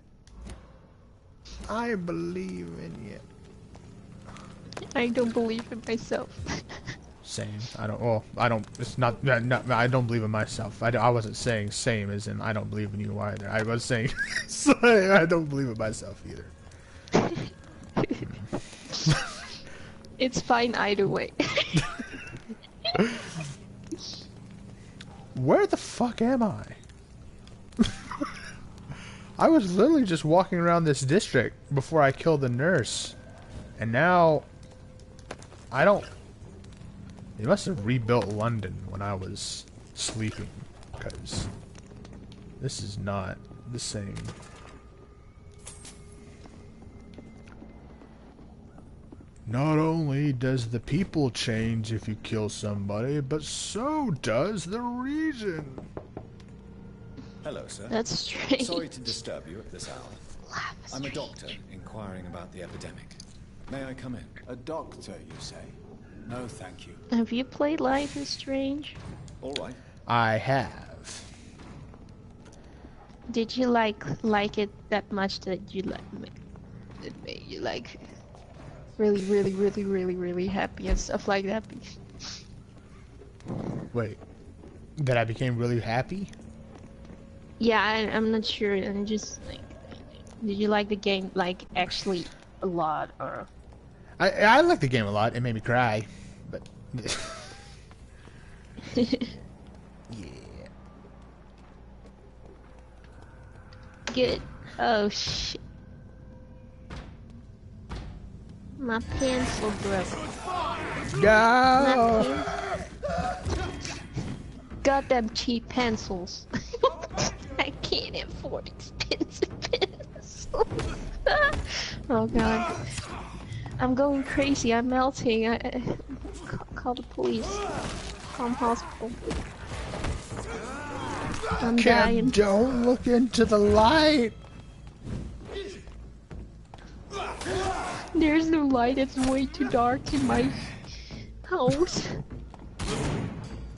I believe in you.
I don't believe in myself.
Same. I don't. Well, I don't. It's not. No, I don't believe in myself. I wasn't saying same as in I don't believe in you either. I was saying I don't believe in myself either.
It's fine either way.
Where the fuck am I? I was literally just walking around this district before I killed the nurse, and now I don't. They must have rebuilt London when I was sleeping, because this is not the same. Not only does the people change if you kill somebody, but so does the region.
Hello, sir.
That's strange.
Sorry to disturb you at this hour. I'm a doctor inquiring about the epidemic. May I come in?
A doctor, you say? No, thank you.
Have you played Life is Strange?
All right.
I have.
Did you like it that much that you it made you like really happy and stuff like that?
Wait, that I became really happy?
Yeah, I'm not sure. I'm just like, did you like the game like actually a lot, or?
I like the game a lot. It made me cry, but yeah.
Good. Oh shit. My pencil broke.
No.
Goddamn cheap pencils. I can't afford expensive pencils. Oh god. I'm going crazy. I'm melting. Call the police. Call hospital. I'm dying.
Don't look into the light.
There's no light. It's way too dark in my house.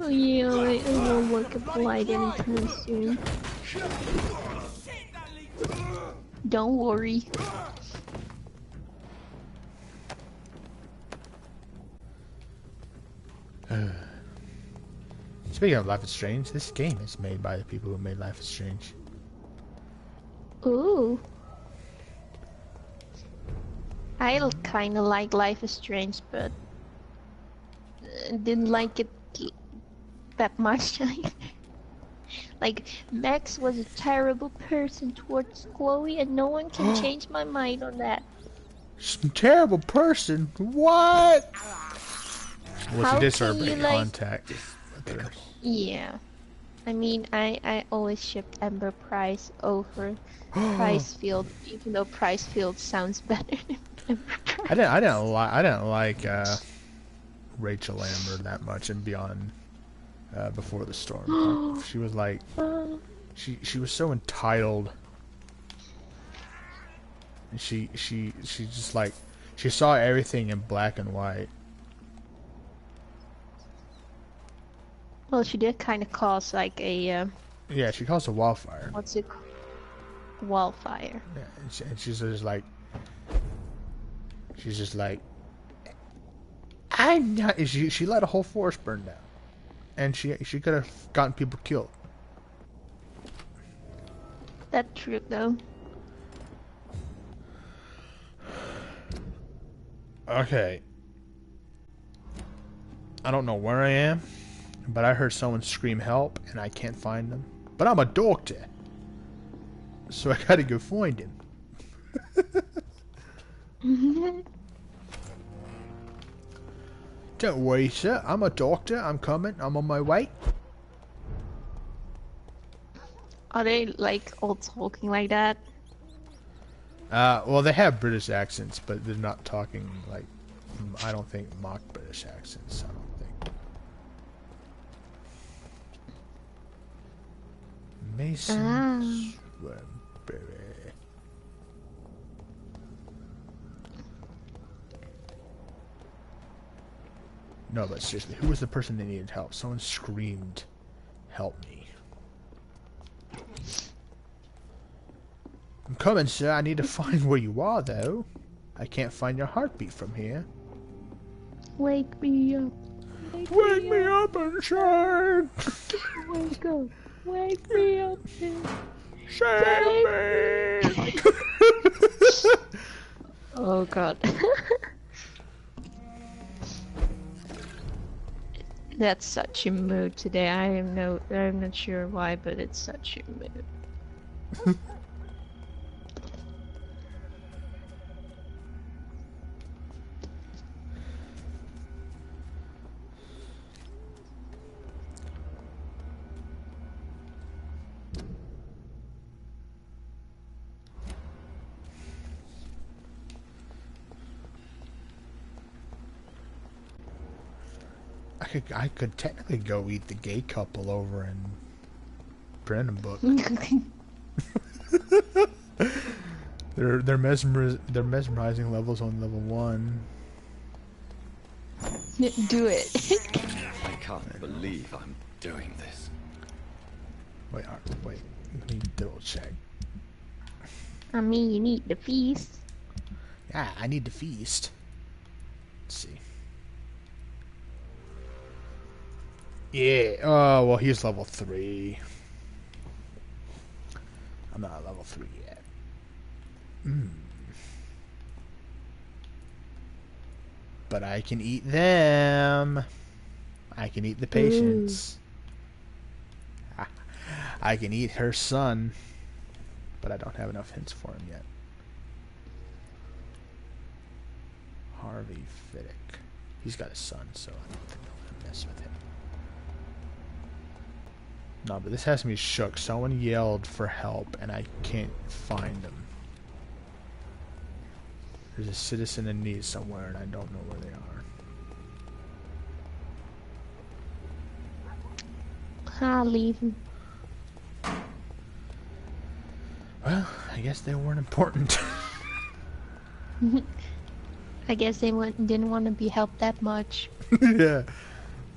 Oh yeah, I won't work up the light anytime soon. Don't worry.
Speaking of Life is Strange, this game is made by the people who made Life is Strange.
Ooh. I kind of like Life is Strange, but didn't like it that much. Like, Max was a terrible person towards Chloe, and no one can change my mind on that.
Terrible person? What? Well, she did sort of
can you,
break
like...
contact with her.
Yeah. I mean, I always shipped Ember Price over Pricefield, even though Pricefield sounds better than Ember Price.
I didn't like Rachel Amber that much and beyond Before the Storm. She was like she was so entitled. And she just like she saw everything in black and white.
Well, she did kind of cause like a
yeah, she caused a wildfire.
What's it called? Wildfire.
Yeah, and she's just like I'm not. She let a whole forest burn down, and she could have gotten people killed.
That's true, though.
Okay. I don't know where I am, but I heard someone scream help, and I can't find them. But I'm a doctor, so I gotta go find him. Don't worry, sir. I'm a doctor. I'm coming. I'm on my way.
Are they like all talking like that?
Well, they have British accents, but they're not talking like, I don't think, mock British accents. I don't think. Mason's Vampyr. No, but seriously, who was the person that needed help? Someone screamed, "Help me." I'm coming, sir. I need to find where you are, though. I can't find your heartbeat from here.
Wake me up.
Wake me up inside.
Wake up. Wake me up.
Save me.
Oh god. That's such a mood today. I'm not sure why, but it's such a mood.
I could technically go eat the gay couple over in Brennan book. They're mesmerizing levels on level 1.
Do it.
I can't believe I'm doing this.
Wait, let me double check.
I mean, you need the feast.
Yeah, I need the feast. Let's see. Yeah, oh, well, he's level 3. I'm not at level 3 yet. But I can eat them. I can eat the patients. I can eat her son. But I don't have enough hints for him yet. Harvey Fiddick. He's got a son, so I don't think I'm going to mess with him. No, but this has me shook. Someone yelled for help, and I can't find them. There's a citizen in need somewhere, and I don't know where they are.
I'll leave him.
Well, I guess they weren't important.
I guess they didn't want to be helped that much.
Yeah.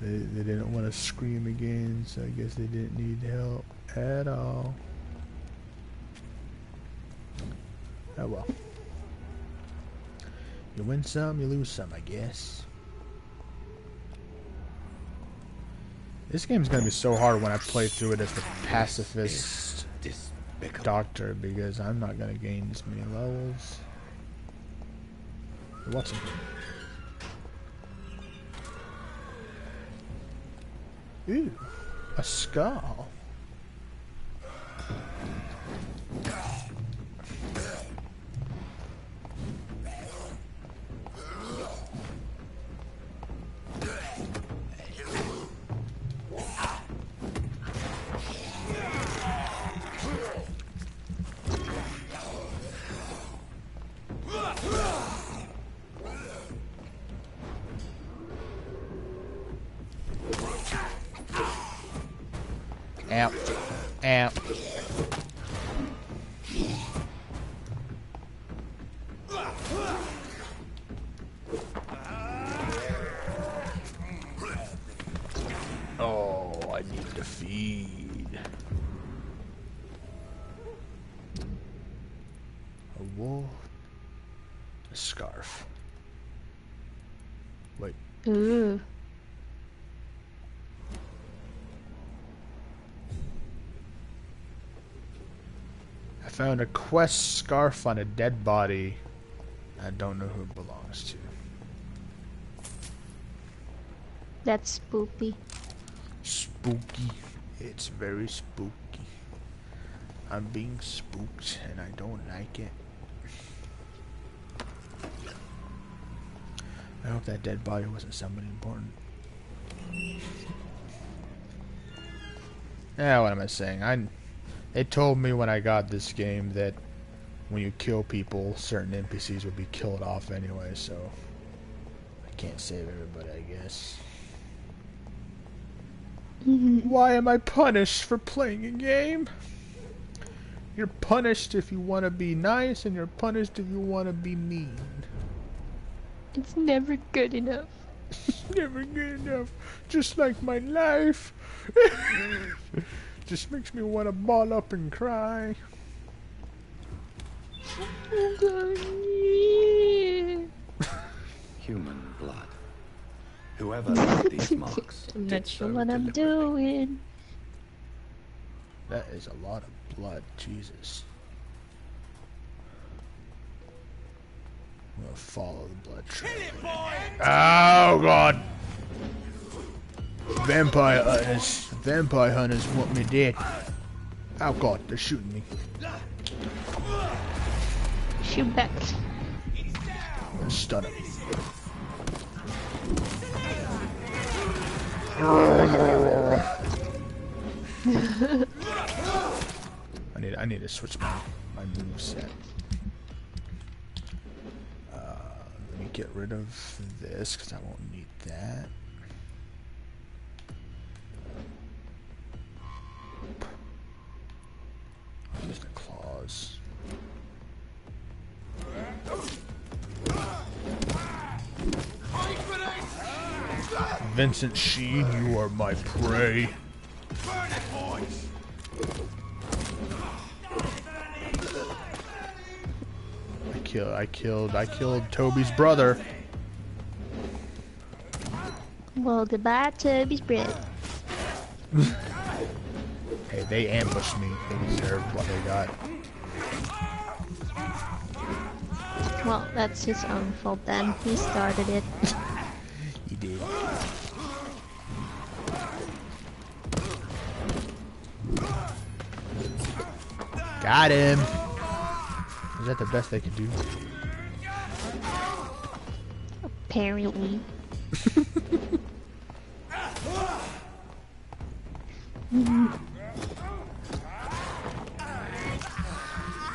They didn't want to scream again, so I guess they didn't need help at all. Oh well. You win some, you lose some, I guess. This game's gonna be so hard when I play through it as the pacifist doctor, because I'm not gonna gain this many levels. What's it? Ooh, a skull. Ow. Ow. Oh, I need to feed. A wool. A scarf. Wait.
Ooh.
I found a quest scarf on a dead body. I don't know who it belongs to.
That's spooky.
Spooky. It's very spooky. I'm being spooked and I don't like it. I hope that dead body wasn't somebody important. Yeah, what am I saying? They told me when I got this game that when you kill people, certain NPCs would be killed off anyway, so I can't save everybody, I guess. Why am I punished for playing a game? You're punished if you want to be nice, and you're punished if you want to be mean.
It's never good enough.
Never good enough. Just like my life. Just makes me want to ball up and cry.
Human blood. Whoever left these marks.
I'm not sure what I'm doing.
That is a lot of blood, Jesus. I'm gonna follow the blood trail. Oh God! Vampire hunters want me dead. Oh God, they're shooting me.
Shoot back.
Stun him. I need to switch my moveset. Let me get rid of this because I won't need that. I'll use the claws. Vincent Sheen, you are my prey.
Burn it, boys!
I killed Toby's brother.
Well, goodbye, Toby's brother.
Hey, they ambushed me. They deserved what they got.
Well, that's his own fault then. He started it.
He did. Got him. Is that the best they could do?
Apparently.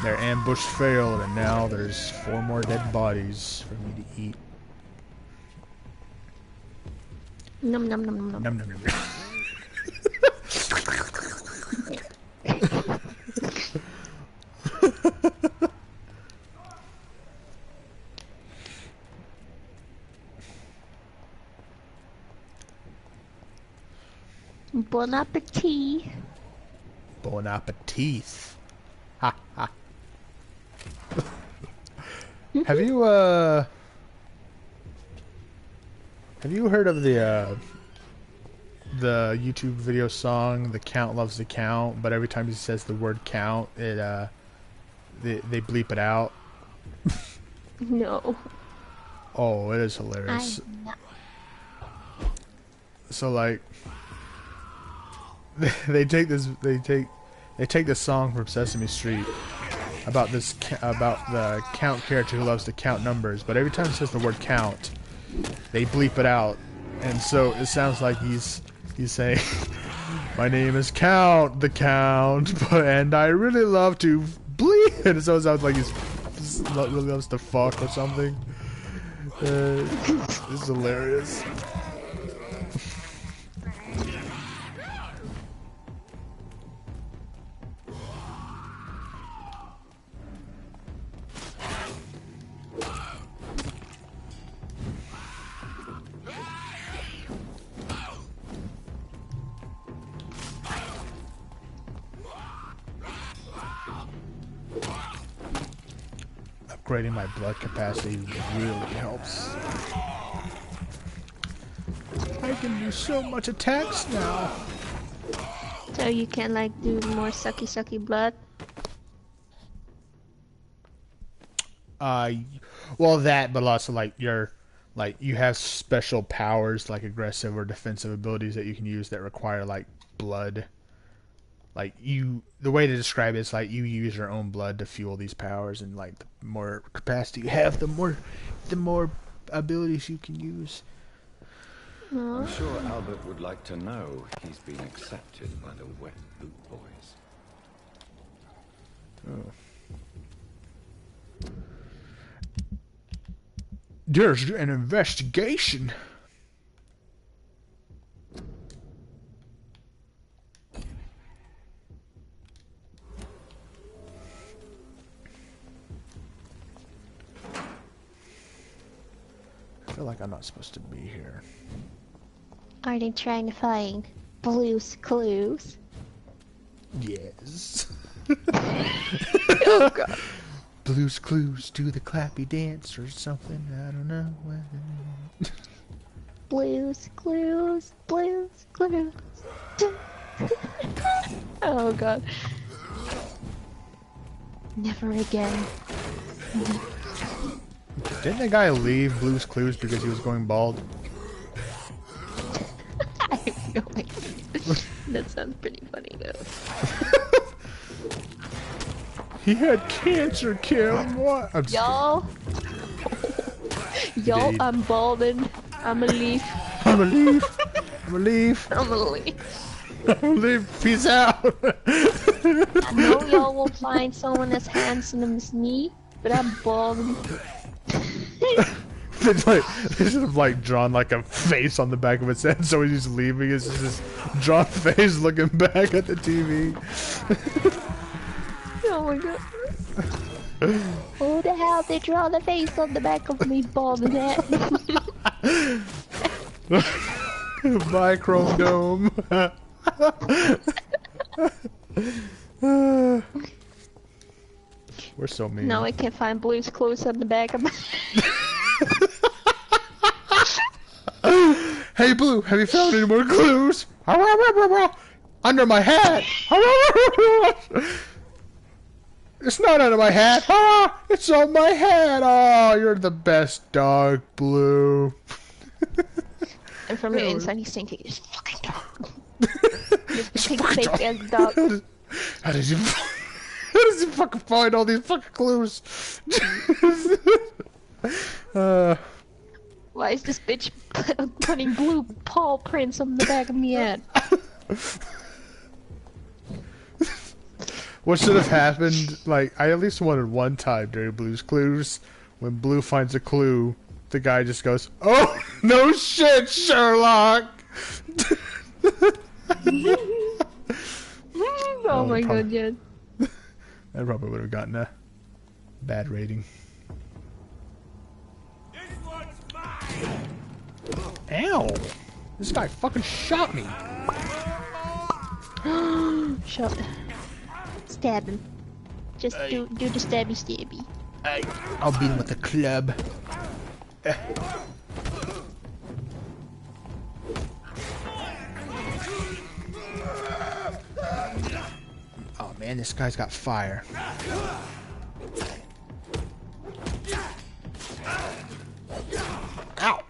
Their ambush failed, and now there's 4 more dead bodies for me to eat.
Num num num num num.
Num num num.
Bon appetit.
Bon appetit. Ha ha. Have you heard of the YouTube video song "The Count Loves the Count"? But every time he says the word "count," it they bleep it out.
No.
Oh, it is hilarious. So like, they take this song from Sesame Street about the Count character who loves to count numbers, but every time it says the word "count," they bleep it out, and so it sounds like he's saying, "My name is Count the Count, and I really love to bleep," and so it sounds like he's really loves to fuck or something. It's hilarious. Upgrading my blood capacity really helps. I can do so much attacks now.
So you can like do more sucky blood?
Well that, but also like you have special powers like aggressive or defensive abilities that you can use that require like blood. Like the way to describe it is like you use your own blood to fuel these powers, and like the more capacity you have, the more abilities you can use.
I'm sure Albert would like to know he's been accepted by the Wet Boot Boys.
Oh. There's an investigation. feel like I'm not supposed to be here.
Are they trying to find Blue's clues?
Yes.
Oh god.
Blue's Clues, do the clappy dance or something. I don't know.
Blue's clues, Blue's clues. Oh god. Never again.
Didn't the guy leave Blue's Clues because he was going bald?
I have no idea. That sounds pretty funny though.
He had cancer, Kim. What? I'm just
Y'all. Y'all, I'm balding. I'm a leaf.
I'm a leaf. I'm a leaf.
I'm a leaf.
I'm a leaf. Peace out.
I know y'all will find someone as handsome as me, but I'm balding.
They should have like drawn like a face on the back of his head, so he's just leaving. It's just this drawn face looking back at the TV.
Oh my god. Who the hell did draw the face on the back of me balding head?
Bye, Chrome Dome. We're so mean.
Now I can find Blue's Clues on the back of my
Hey Blue, have you found any more clues? Under my hat. It's not under my hat. It's on my hat. Oh, you're the best dog, Blue.
And from the inside he's thinking, this fucking dog. This fucking fake ass dog.
How does he fucking find all these fucking clues?
Why is this bitch putting blue paw prints on the back of me head?
What should have happened, like, I at least wanted one time during Blue's Clues, when Blue finds a clue, the guy just goes, "Oh, no shit, Sherlock!"
Oh my god, yes.
That probably would have gotten a bad rating. Ow! This guy fucking shot me!
Shut. Stab him. Just do the stabby stabby.
I'll beat him with a club. Oh man, this guy's got fire. Ow!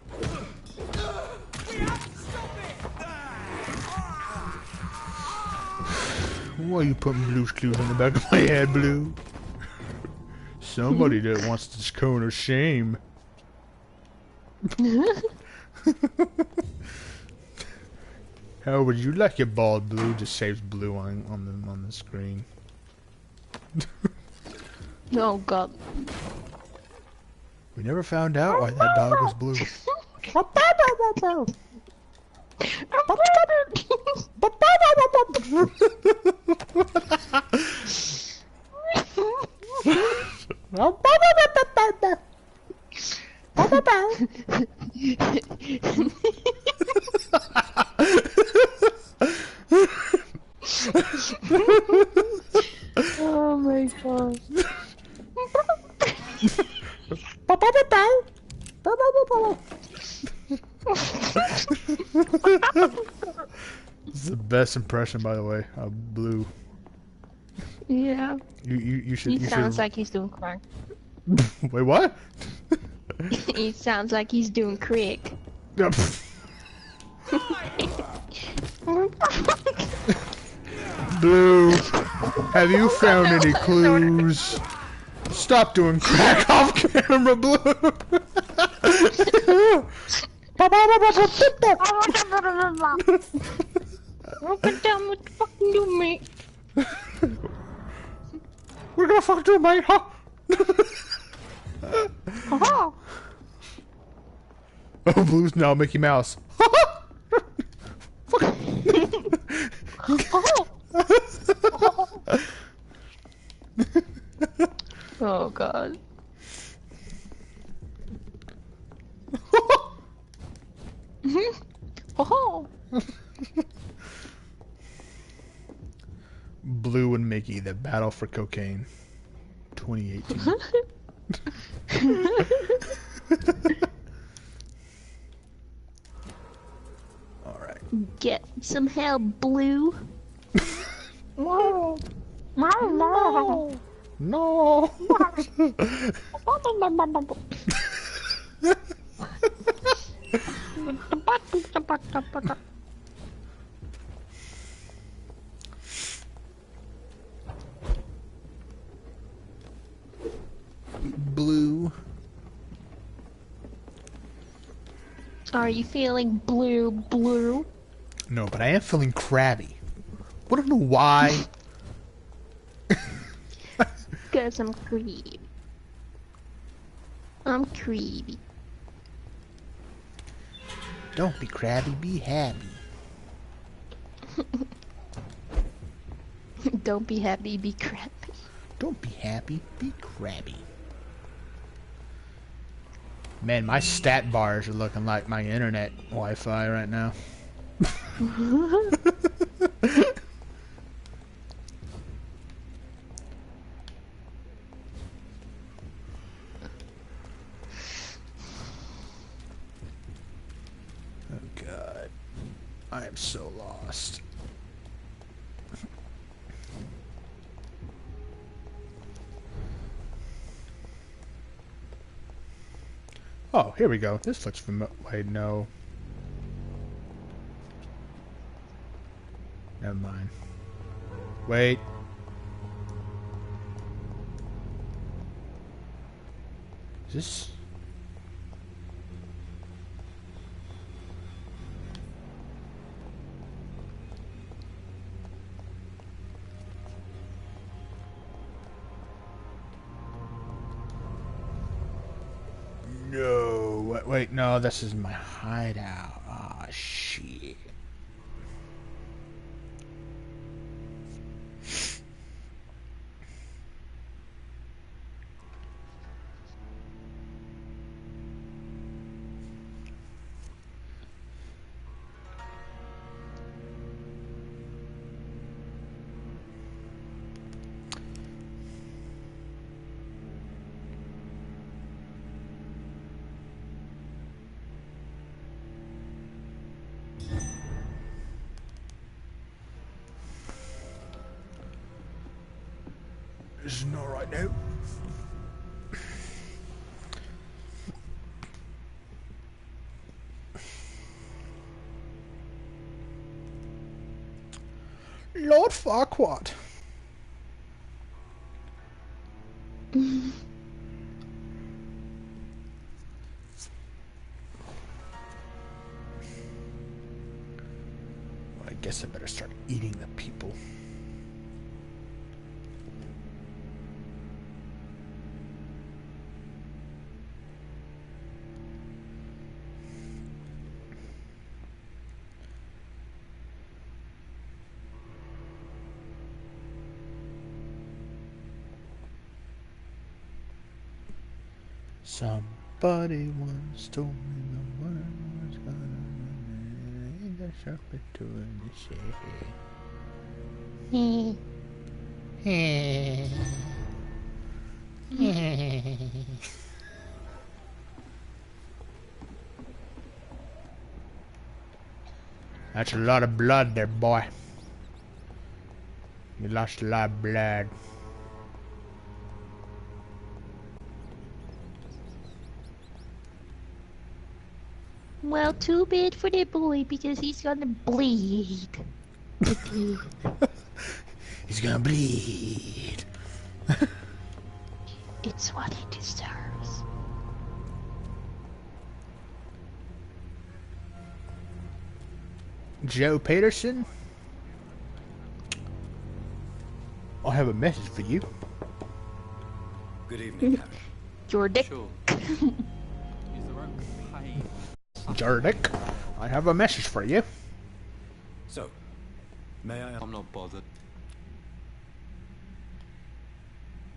Why are you putting Blue's Clues on the back of my head, Blue? Somebody that wants this cone of shame. How would you like your bald, Blue? Just saves Blue on the screen.
Oh god.
We never found out why that dog was blue.
Oh my god.
This is the best impression, by the way, of Blue.
Yeah.
You should.
He sounds like he's doing crack.
Wait, what?
He sounds like he's doing crack.
Blue, have you found any clues? Stop doing crack off camera, Blue.
Open down what the fucking do, mate.
We're gonna fucking do it, mate, huh? Oh, Blue's now Mickey Mouse.
Oh god. Oh.
Blue and Mickey, the battle for cocaine. 2018. Alright.
Get some help, Blue. No. No.
No. Blue.
Are you feeling blue?
No, but I am feeling crabby. I don't know why.
Because I'm creepy. I'm creepy.
Don't be crabby, be happy.
Don't be happy, be crabby.
Don't be happy, be crabby. Man, my stat bars are looking like my internet Wi-Fi right now. Oh God, I am so lost. Oh, here we go. This looks familiar. Wait, no. Never mind. Wait. Is this... No, wait, no, this is my hideout. Ah, shit. This is not right now. Lord Farquaad. Well, I guess I better start eating the people. Somebody once told me the world was gonna end the sharpest tool in the shed. That's a lot of blood there, boy. You lost a lot of blood.
Well, too bad for the boy because he's gonna bleed.
He's gonna bleed.
It's what he deserves.
Joe Peterson, I have a message for you.
Good evening, Harry.
Your dick.
Sure.
Jardick, I have a message for you.
So, may I...
I'm not bothered.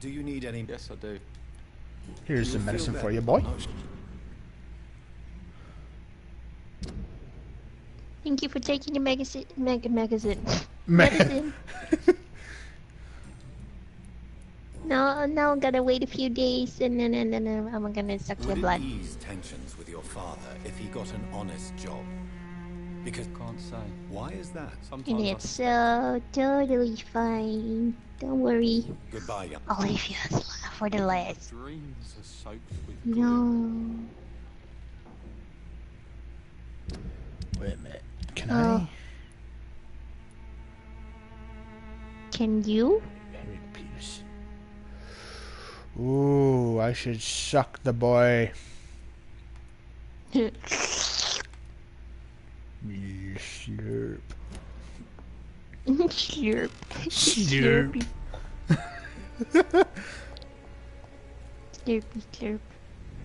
Do you need any...
Yes, I do.
Here's some medicine for you, boy.
Thank you for taking the magazine. Medicine. No, now I'm gonna wait a few days and then I'm gonna suck your
Would it
blood.
ease tensions with your father if he got an honest job? Because
Can't say.
why is that?
And it's so totally fine. Don't worry.
Goodbye, young.
I'll leave you for the last.
Dreams are soaked with
No.
Wait a minute. Can
Oh.
I?
Can you?
Henry Peters. Ooh, I should suck the boy. Slurp.
Slurp.
Slurp.
Slurpy slurp.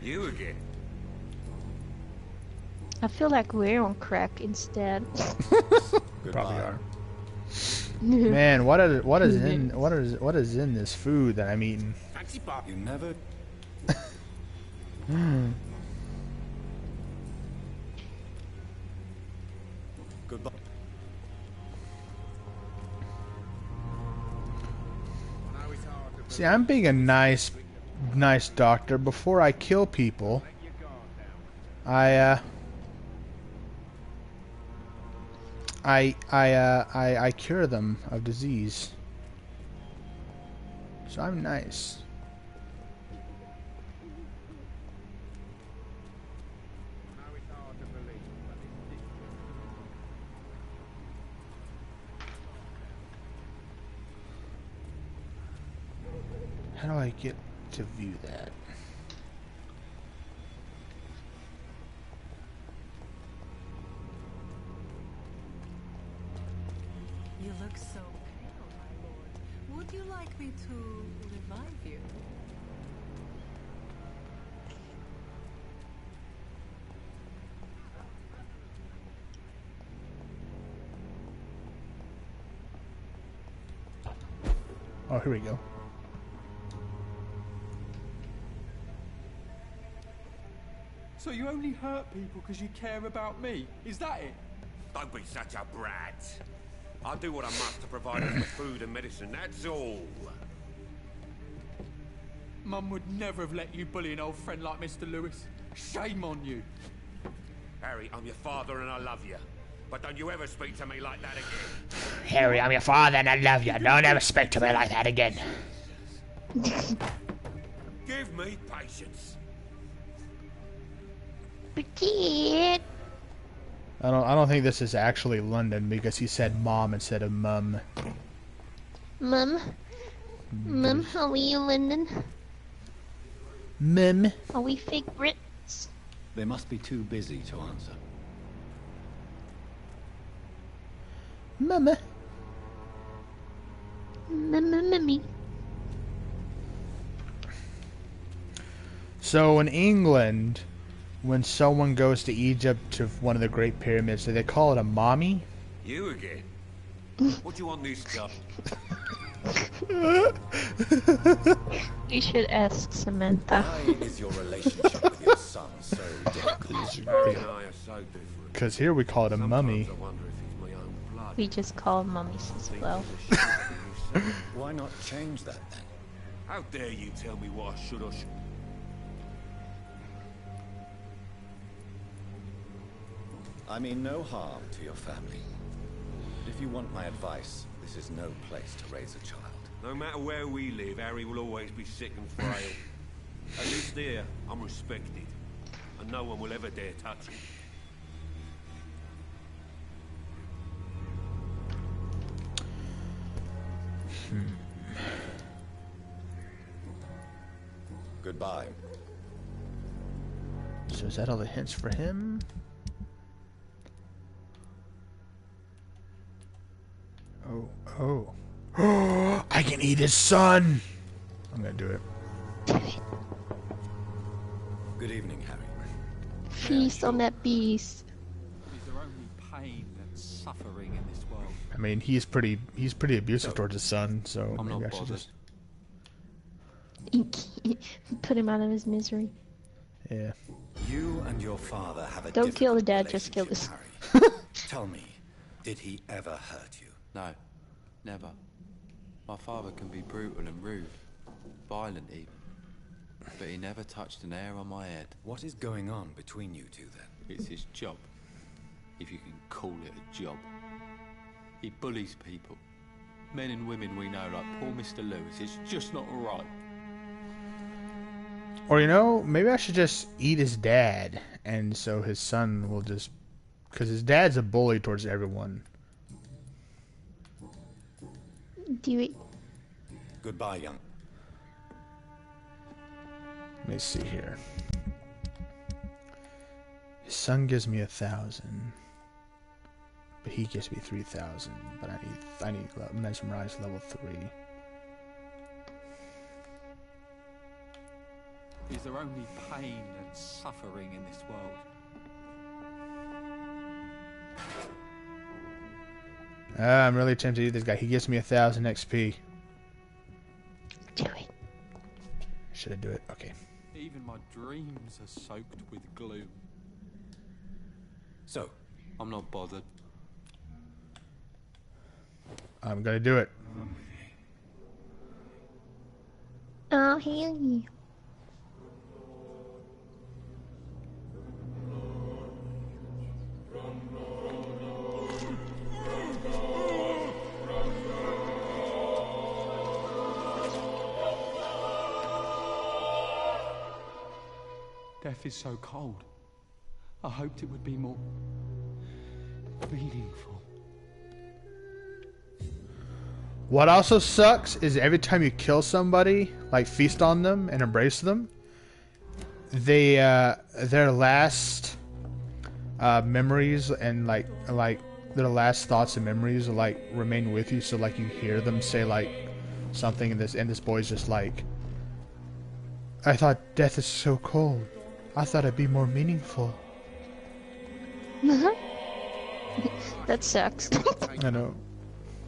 You again?
I feel like we're on crack instead.
Probably are. Man, what is in this food that I'm eating?
You never. Goodbye.
See, I'm being a nice doctor. Before I kill people, I cure them of disease. So I'm nice. How do I get to view that?
You look so pale, my lord. Would you like me to revive you?
Oh, here we go.
So you only hurt people because you care about me? Is that it?
Don't be such a brat. I'll do what I must to provide us with food and medicine, that's all.
Mum would never have let you bully an old friend like Mr. Lewis. Shame on you.
Harry, I'm your father and I love you. But don't you ever speak to me like that again.
Harry, I'm your father and I love you. Don't ever speak to me like that again.
Give me patience.
Petite.
I don't think this is actually London because he said mom instead of mum.
Mum, are we in London?
Mum.
Are we fake Brits?
They must be too busy to answer.
Mama.
Mummy.
So in England, when someone goes to Egypt to one of the Great Pyramids, do they call it a mommy?
You again? What do you want this stuff?
You should ask Samantha.
Why is your relationship with your son so difficult?
Harry and I are so different.
Because here we call it a mummy.
Sometimes I wonder if he's my own blood.
We just call mummies as well.
Why not change that then?
How dare you tell me what I should or should...
I mean no harm to your family. But if you want my advice, this is no place to raise a child.
No matter where we live, Harry will always be sick and frail. At least here, I'm respected. And no one will ever dare touch him.
Goodbye.
So is that all the hints for him? Oh. I can eat his son! I'm gonna do it.
Good evening, Harry.
Feast on that beast.
Is there only pain and suffering in this world?
I mean, he's pretty abusive towards his son, so
I'm
maybe
not
I should
bothered.
just...
Put him out of his misery.
Yeah.
You and your father have a
Don't kill the
difficult
dad, just kill
relationship,
this.
Harry. Tell me, did he ever hurt you?
No, never. My father can be brutal and rude, violent even. But he never touched an hair on my head.
What is going on between you two then?
It's his job, if you can call it a job. He bullies people. Men and women we know, like poor Mr. Lewis. It's just not right.
Or, you know, maybe I should just eat his dad, and so his son will just... Because his dad's a bully towards everyone.
Do it.
Goodbye, young.
Let me see here. His son gives me 1,000, but he gives me 3,000. But I need mesmerize level 3.
Is there only pain and suffering in this world?
I'm really tempted to eat this guy. He gives me 1,000 XP.
Do it.
Should I do it? Okay.
Even my dreams are soaked with gloom.
So,
I'm not bothered.
I'm gonna do it.
Oh, hell yeah.
Death is so cold. I hoped it would be more meaningful.
What also sucks is every time you kill somebody, like feast on them and embrace them, they their last memories and like their last thoughts and memories like remain with you. So like you hear them say like something, and this boy's just like, I thought death is so cold. I thought it'd be more meaningful.
That sucks.
I know.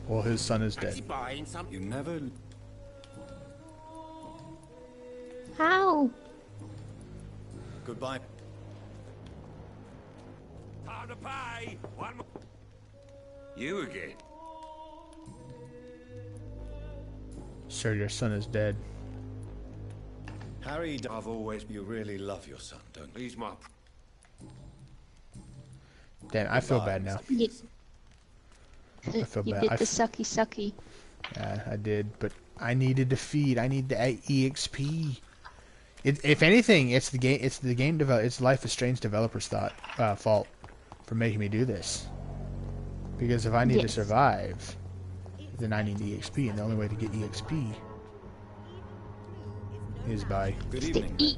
Well, his son is dead.
You never...
How?
Goodbye.
Time to pay! One more. You again?
Sir, your son is dead.
Harry, I've always... You really love your son, don't you?
He's my...
Damn, I feel bad now. I feel
You
bad.
did the sucky sucky.
Yeah, I did, but I needed to feed. I need the EXP. If anything, it's the game. It's the game It's Life is Strange developers' fault for making me do this. Because if I need to survive, then I need EXP, and the only way to get EXP is by
Good evening, Benjamin.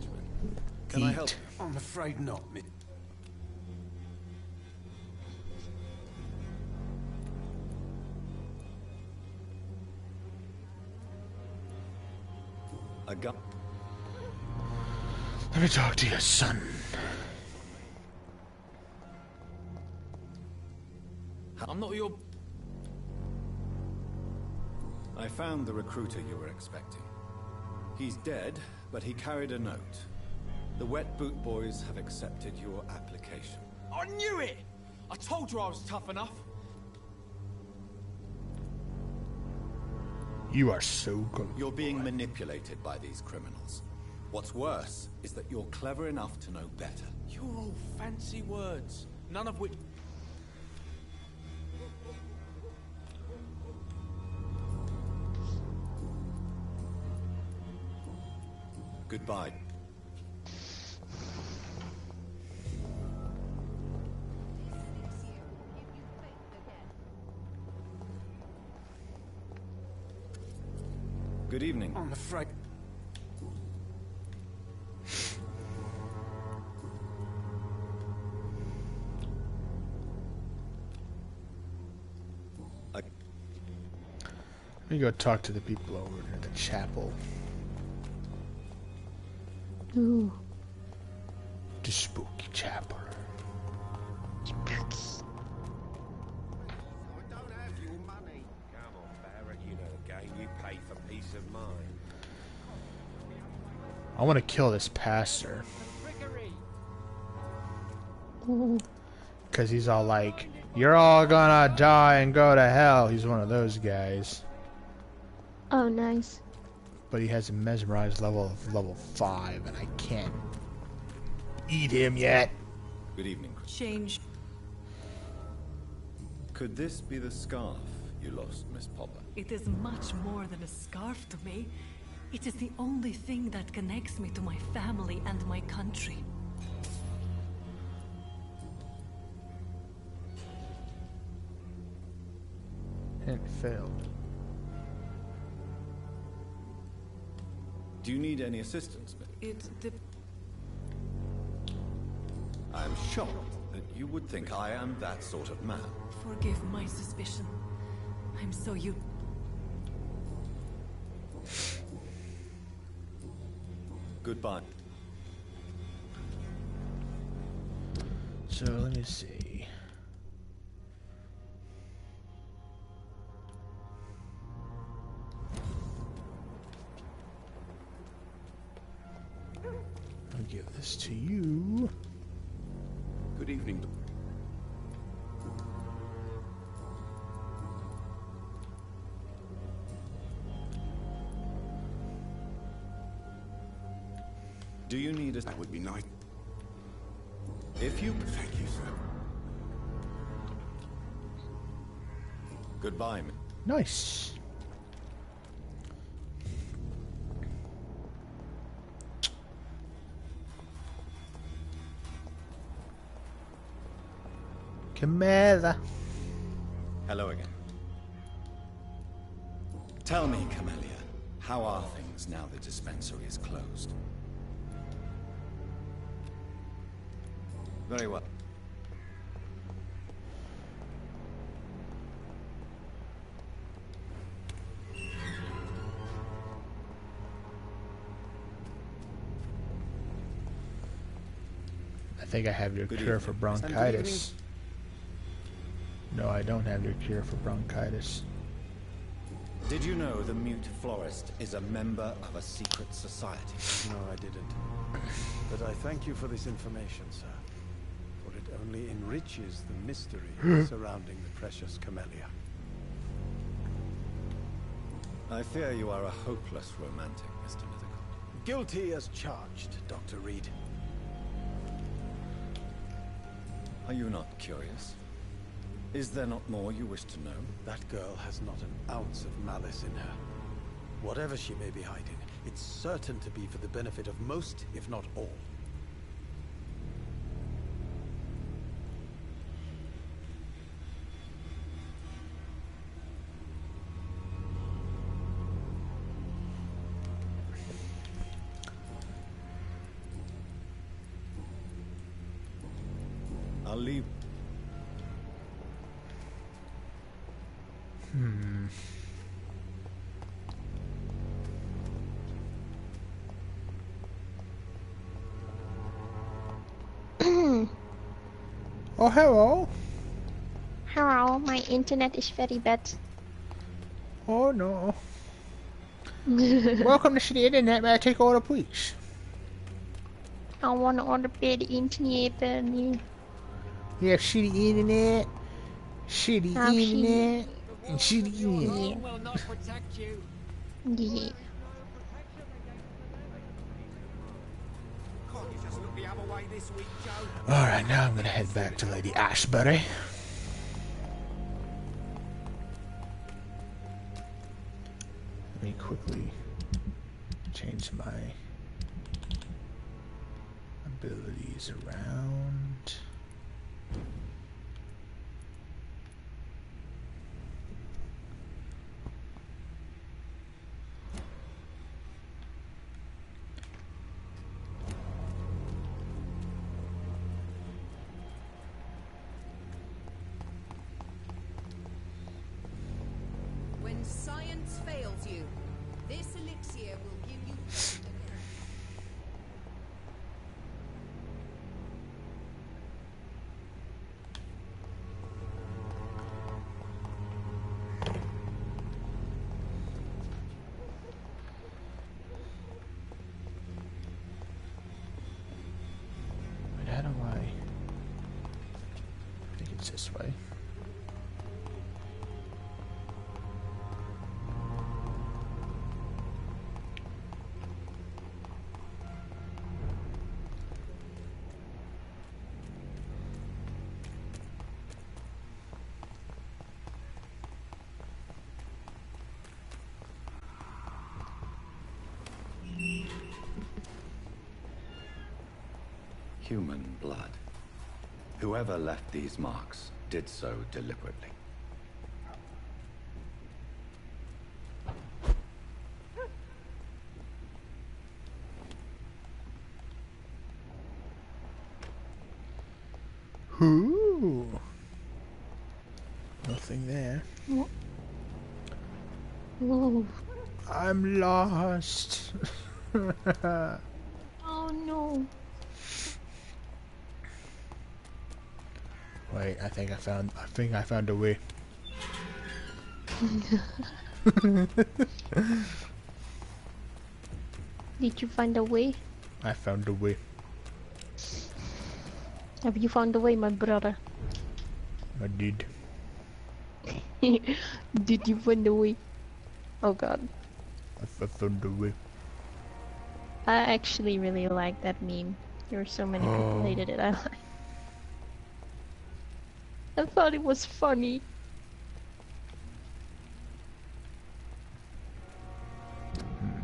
Can I help you?
I'm afraid not, Miss.
A gun.
Let me talk to your son.
I'm not your...
I found the recruiter you were expecting. He's dead, but he carried a note. The Wet Boot Boys have accepted your application.
I knew it! I told you I was tough enough.
You are so good.
You're being manipulated by these criminals. What's worse is that you're clever enough to know better.
You're all fancy words, none of which...
Goodbye. Good evening.
I'm afraid.
Let me go talk to the people over at the chapel.
Ooh.
The spooky chapel.
I don't have your money.
Come on, Barrett, you know the game. You pay for peace of mind.
I want to kill this pastor.
Ooh.
Because he's all like, You're all gonna die and go to hell. He's one of those guys.
Oh, nice.
But he has a mesmerized level of level 5, and I can't eat him yet.
Good evening.
Change.
Could this be the scarf you lost, Miss Popper?
It is much more than a scarf to me. It is the only thing that connects me to my family and my country.
And failed.
Do you need any assistance, Miss? I am shocked that you would think I am that sort of man.
Forgive my suspicion. I'm so
Goodbye.
So let me see. I'll give this to you.
Good evening.
Do you need a...
That would be nice.
If you...
Thank you, sir.
Goodbye, Miss.
Nice. Camilla.
Hello again. Tell me, Camellia, how are things now the dispensary is closed? Very well.
I think I have your cure for bronchitis. No, I don't have your cure for bronchitis.
Did you know the mute florist is a member of a secret society?
No, I didn't. But I thank you for this information, sir. For it only enriches the mystery surrounding the precious camellia.
I fear you are a hopeless romantic, Mr. Mithercott.
Guilty as charged, Dr. Reed.
Are you not curious? Is there not more you wish to know?
That girl has not an ounce of malice in her. Whatever she may be hiding, it's certain to be for the benefit of most, if not all.
I'll leave.
Oh, hello.
Hello, my internet is very bad.
Oh, no. Welcome to City Internet. May I take order, please?
I want to order the internet, Bernie.
You have shitty internet, shitty
How
internet, and shitty internet.
Yeah.
will not protect you.
Yeah.
Can't you just look the other way this week, Joe?
Alright, now I'm gonna head back to Lady Ashbury. Let me quickly change my abilities around.
When science fails you, this elixir will give you faith again.
Wait, how do I think it's this way?
Human blood. Whoever left these marks did so deliberately.
Ooh. Nothing there.
Ooh.
I'm lost.
Oh no.
Wait, I think I found a way.
Did you find a way?
I found a way.
Have you found a way, my brother?
I did.
Did you find a way? Oh god.
I found a way.
I actually really like that meme. There were so many people hated it. I thought it was funny.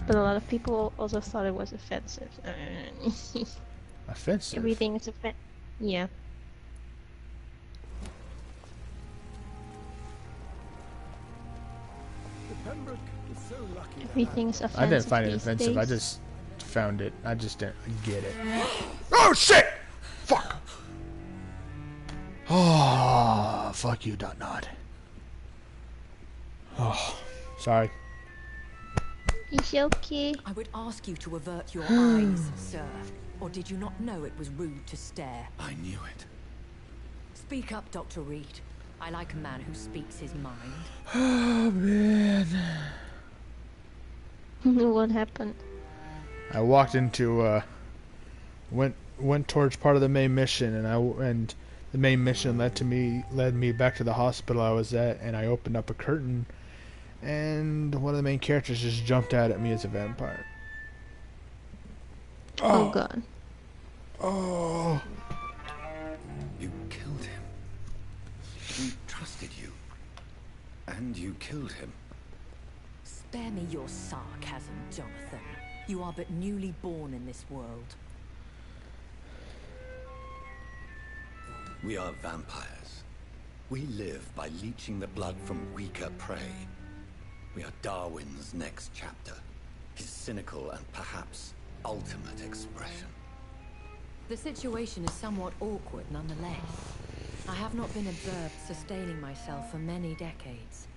But a lot of people also thought it was offensive.
Offensive?
Everything is offensive. Yeah. Everything's offensive.
I didn't find it offensive.
Days.
I just found it. I just didn't get it. Oh shit! Fuck! Oh, fuck you, Dot Nod. Oh, sorry.
It's okay.
I would ask you to avert your eyes, sir. Or did you not know it was rude to stare?
I knew it.
Speak up, Dr. Reed. I like a man who speaks his mind.
Oh, man.
What happened?
I walked into, went towards part of the main mission, and the main mission led me back to the hospital I was at, and I opened up a curtain, and one of the main characters just jumped out at me as a vampire.
Oh god.
Oh.
You killed him. He trusted you. And you killed him.
Spare me your sarcasm, Jonathan. You are but newly born in this world.
We are vampires. We live by leeching the blood from weaker prey. We are Darwin's next chapter. His cynical and perhaps ultimate expression.
The situation is somewhat awkward nonetheless. I have not been observed sustaining myself for many decades.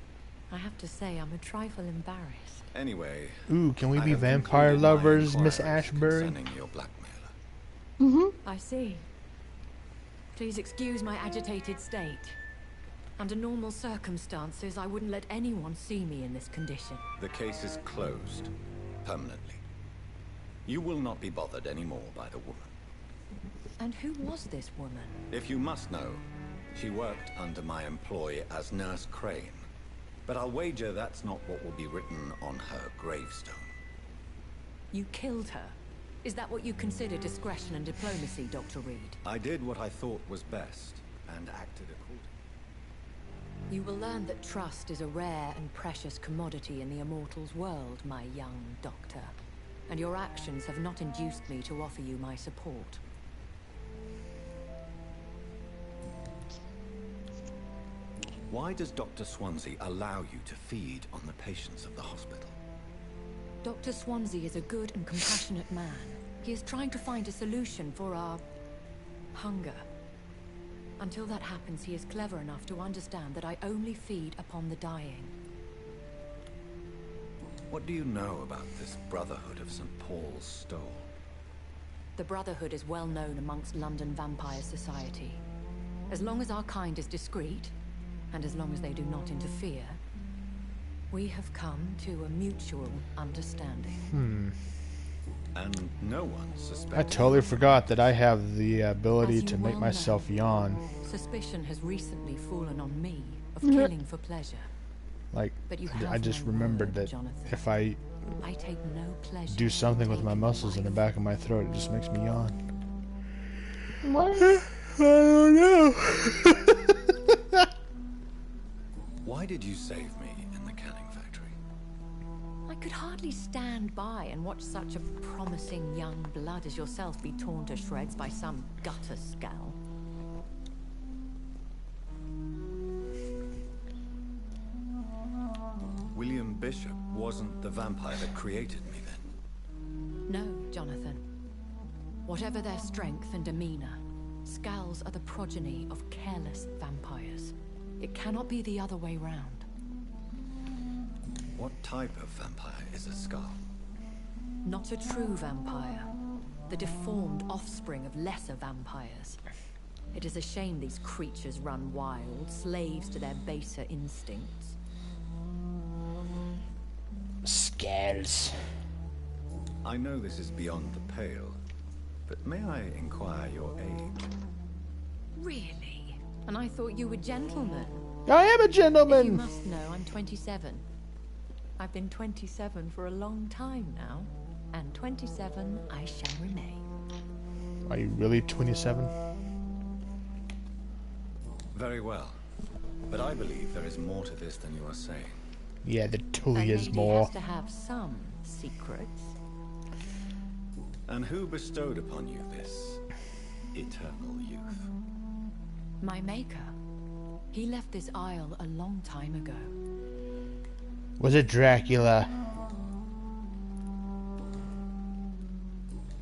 I have to say I'm a trifle embarrassed.
Anyway,
Ooh, can we
I
be
have
vampire
concluded my
lovers, Miss
inquiries
Ashbury?
concerning your blackmailer.
I see. Please excuse my agitated state. Under normal circumstances, I wouldn't let anyone see me in this condition.
The case is closed. Permanently. You will not be bothered anymore by the woman.
And who was this woman?
If you must know, she worked under my employ as Nurse Crane. But I'll wager that's not what will be written on her gravestone.
You killed her? Is that what you consider discretion and diplomacy, Dr. Reed?
I did what I thought was best, and acted accordingly.
You will learn that trust is a rare and precious commodity in the Immortals world, my young doctor. And your actions have not induced me to offer you my support.
Why does Dr. Swansea allow you to feed on the patients of the hospital?
Dr. Swansea is a good and compassionate man. He is trying to find a solution for our hunger. Until that happens, he is clever enough to understand that I only feed upon the dying.
What do you know about this Brotherhood of St. Paul's Stole?
The Brotherhood is well known amongst London Vampire Society. As long as our kind is discreet, and as long as they do not interfere, we have come to a mutual understanding.
And no one suspects.
I totally forgot that I have the ability to make myself yawn.
Suspicion has recently fallen on me of killing for pleasure.
Like,
But you
I
have
just
my
remembered
word,
that
Jonathan.
if I
I take no pleasure
do something
in
with my
taking
muscles in the
life.
back of my throat, it just makes me yawn.
What?
I don't know.
Why did you save me in the canning factory?
I could hardly stand by and watch such a promising young blood as yourself be torn to shreds by some gutter scowl.
William Bishop wasn't the vampire that created me then?
No, Jonathan. Whatever their strength and demeanor, Scowls are the progeny of careless vampires. It cannot be the other way round.
What type of vampire is a Skull?
Not a true vampire. The deformed offspring of lesser vampires. It is a shame these creatures run wild, slaves to their baser instincts.
Scales.
I know this is beyond the pale, but may I inquire your age?
Really? And I thought you were gentlemen.
I am a gentleman!
You must know I'm 27. I've been 27 for a long time now, and 27 I shall remain.
Are you really 27?
Very well. But I believe there is more to this than you are saying.
Yeah, there totally is
lady
more.
has to have some secrets.
And who bestowed upon you this eternal youth?
My maker. He left this isle a long time ago.
Was it Dracula?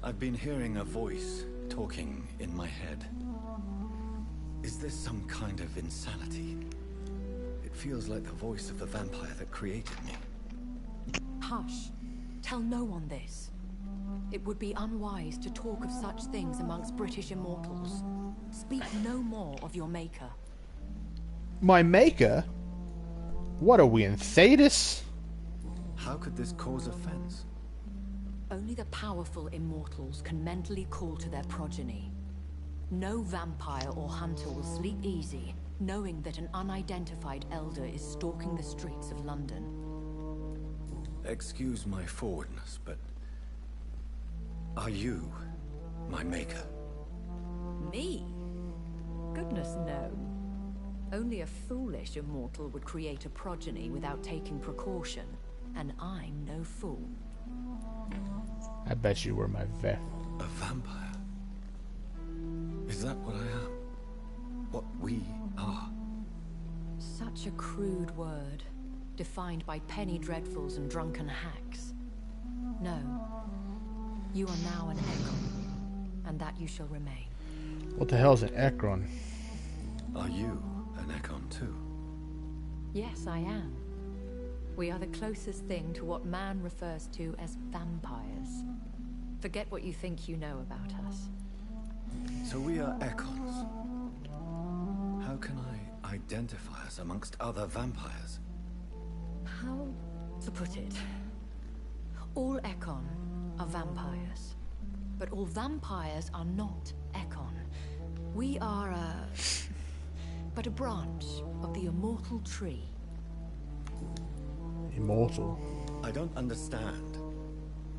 I've been hearing a voice talking in my head. Is this some kind of insanity? It feels like the voice of the vampire that created me.
Hush. Tell no one this. It would be unwise to talk of such things amongst British immortals. Speak no more of your maker.
My maker? What are we in Thetis?
How could this cause offense?
Only the powerful immortals can mentally call to their progeny. No vampire or hunter will sleep easy, knowing that an unidentified elder is stalking the streets of London.
Excuse my forwardness, but are you my maker?
Me? Goodness no. Only a foolish immortal would create a progeny without taking precaution, and I'm no fool.
I bet you were my
A vampire? Is that what I am? What we are?
Such a crude word, defined by penny dreadfuls and drunken hacks. No. You are now an Ekon, and that you shall remain.
What the hell's an Ekron?
Are you an Ekon too?
Yes, I am. We are the closest thing to what man refers to as vampires. Forget what you think you know about us.
So we are Ekons. How can I identify us amongst other vampires?
How to put it? All Ekon are vampires. But all vampires are not Ekon. We are but a branch of the immortal tree.
Immortal?
I don't understand.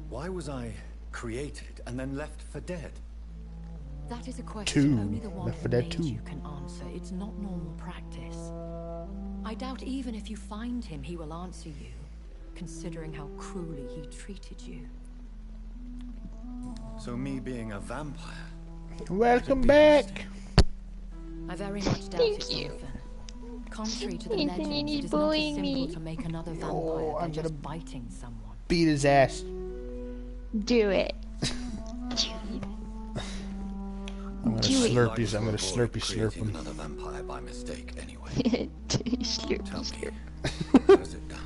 Why was I created and then left for dead?
That is a question only the one
Left
who
for Dead
made
2.
you can answer. It's not normal practice. I doubt even if you find him, he will answer you, considering how cruelly he treated you.
So me being a vampire?
Welcome back!
I very much doubt it, Jonathan. Contrary to the legends, it is not as simple to make another vampire than just biting someone.
Beat his ass.
Do it.
I'm gonna slurpy. I'm gonna slurp him.
Another vampire by mistake, anyway. Tell me, how is it done?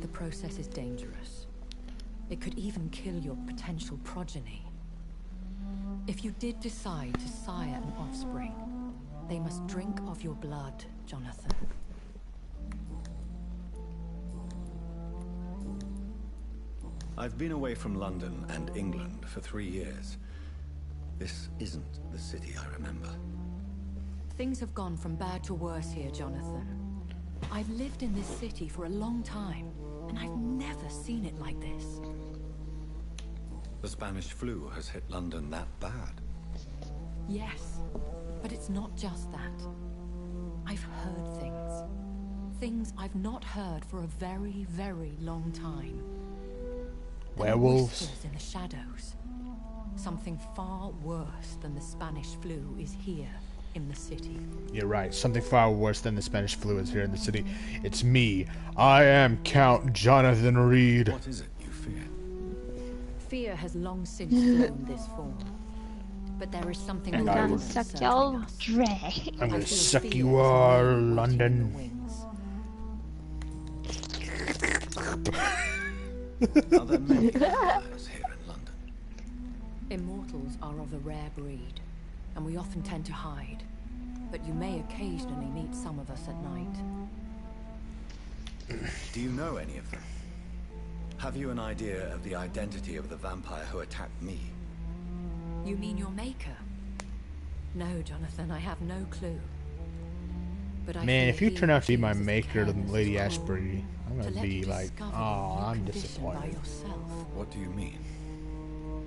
The process is dangerous. It could even kill your potential progeny. If you did decide to sire an offspring, they must drink of your blood, Jonathan.
I've been away from London and England for 3 years. This isn't the city I remember.
Things have gone from bad to worse here, Jonathan. I've lived in this city for a long time, and I've never seen it like this.
The Spanish flu has hit London that bad.
Yes, but it's not just that. I've heard things. things I've not heard for a very, very long time. There are
Werewolves.
whispers in the shadows. Something far worse than the Spanish flu is here in the city.
You're right. Something far worse than the Spanish flu is here in the city. It's me. I am Count Jonathan Reed.
What is it you fear?
Fear has long since flown this form. But there is something
And
I'm
more
gonna
than
suck y'all
circling us.
dry.
I'm gonna
I feel
suck
fear
you
is
all,
waiting in the
London.
wings.
Are there many vampires here in London?
Immortals are of a rare breed, and we often tend to hide. But you may occasionally meet some of us at night.
Do you know any of them? Have you an idea of the identity of the vampire who attacked me?
You mean your maker? No, Jonathan, I have no clue. But I
Man,
fear
if you
he
turn out to be
or she
my
is as
maker,
careless
Lady
as cruel
Ashbury, I'm
to
gonna
let
be
you
like,
discover
oh,
your
I'm
condition by
disappointed.
yourself.
What do you mean?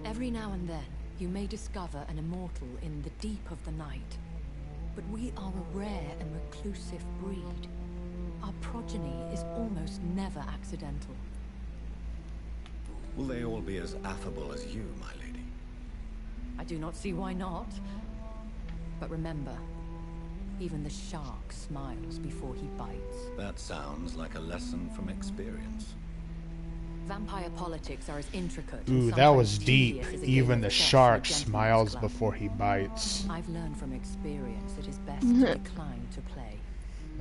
Every now and then, you may discover an immortal in the deep of the night. But we are a rare and reclusive breed. Our progeny is almost never accidental.
Will they all be as affable as you, my lady?
I do not see why not. But remember, even the shark smiles before he bites.
That sounds like a lesson from experience.
Vampire politics are as intricate and
Ooh, that
sometimes
was deep.
tedious as a
Even
game
the
of chess
shark
at a gentleman's
smiles
club.
before he bites.
I've learned from experience it is best to decline to play.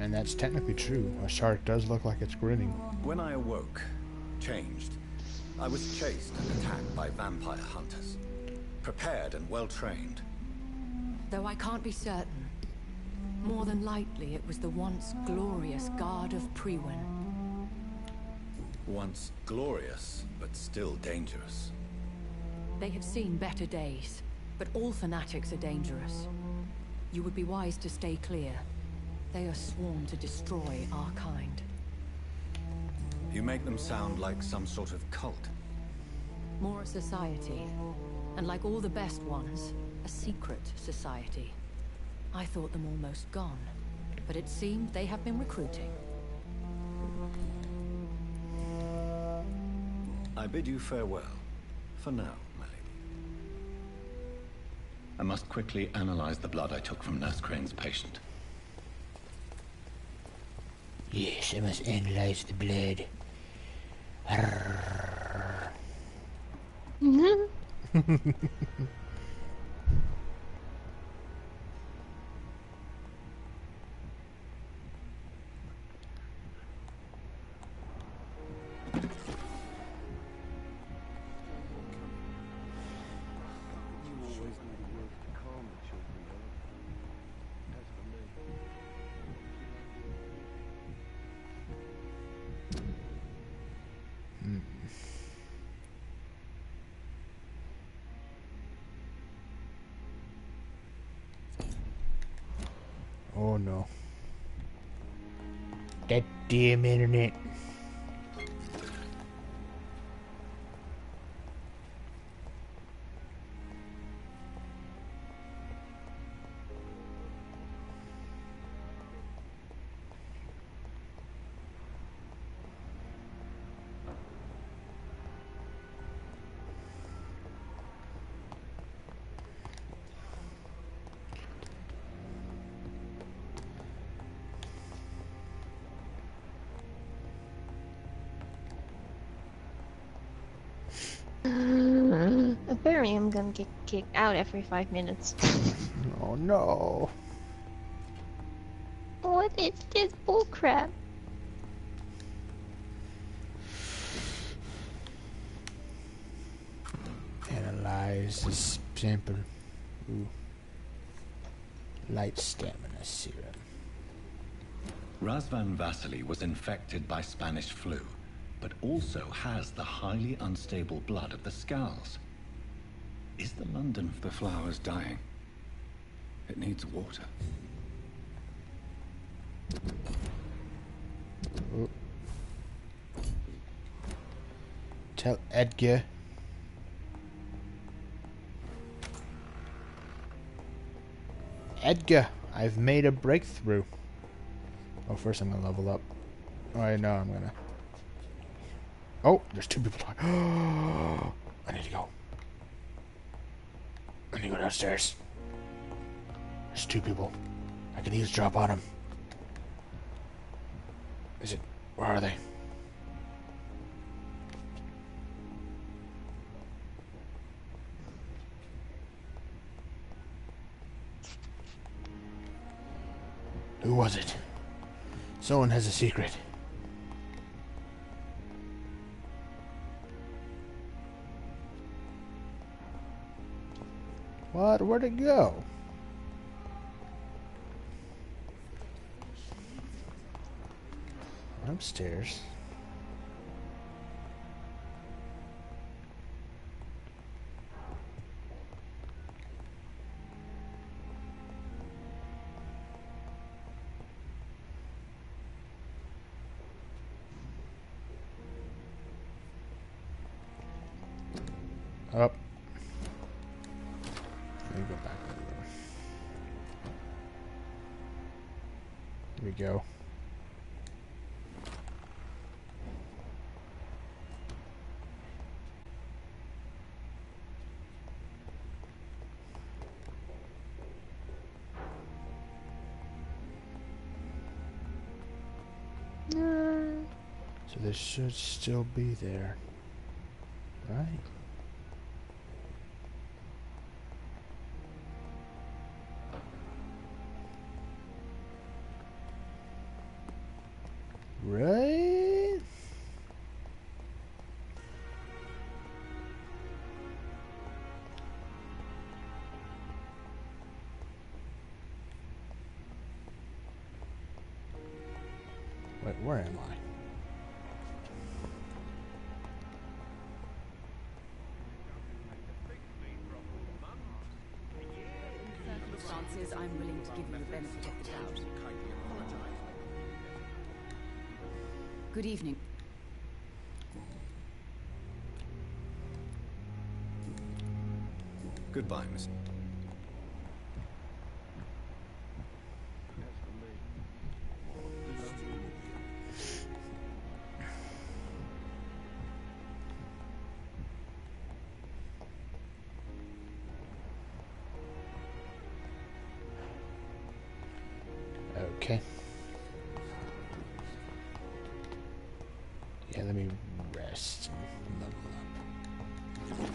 And that's technically true. A shark does look like it's grinning.
When I awoke, changed, I was chased and attacked by vampire hunters. Prepared and well-trained.
Though I can't be certain, more than likely it was the once glorious Guard of Priwen.
Once glorious, but still dangerous.
They have seen better days, but all fanatics are dangerous. You would be wise to stay clear. They are sworn to destroy our kind.
You make them sound like some sort of cult.
More a society, and like all the best ones, a secret society. I thought them almost gone, but it seemed they have been recruiting.
I bid you farewell. For now, my lady. I must quickly analyze the blood I took from Nurse Crane's patient.
Yes, I must analyze the blood. Oh no. That damn internet.
Apparently I'm gonna get kicked out every 5 minutes.
Oh no.
What is this bullcrap?
Analyze this sample. Ooh. Light stamina serum.
Razvan Vasily was infected by Spanish flu, but also has the highly unstable blood of the Scowls. Is the London of the Flowers dying? It needs water.
Oh. Tell Edgar. Edgar, I've made a breakthrough. Oh, first I'm gonna level up. I know I'm gonna. Oh, there's two people talking. I need to go. I need to go downstairs. There's two people. I can eavesdrop on them. Is it? Where are they? Who was it? Someone has a secret. What? Where'd it go? Upstairs. Up. Let me go back. Here we go. So they should still be there, right? Right? Wait, where am I?
Circumstances, I'm willing to give you the benefit of the doubt. Good evening.
Goodbye, Miss.
Okay. Yeah, let me rest and level up.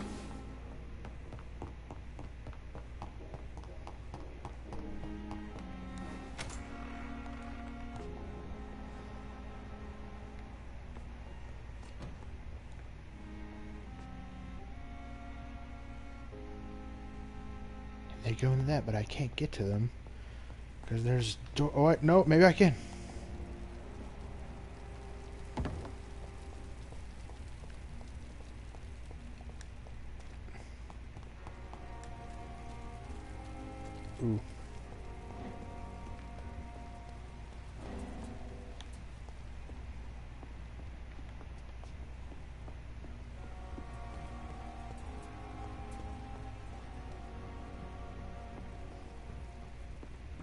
They go into that, but I can't get to them because there's door. Oh, wait, no, maybe I can. Ooh.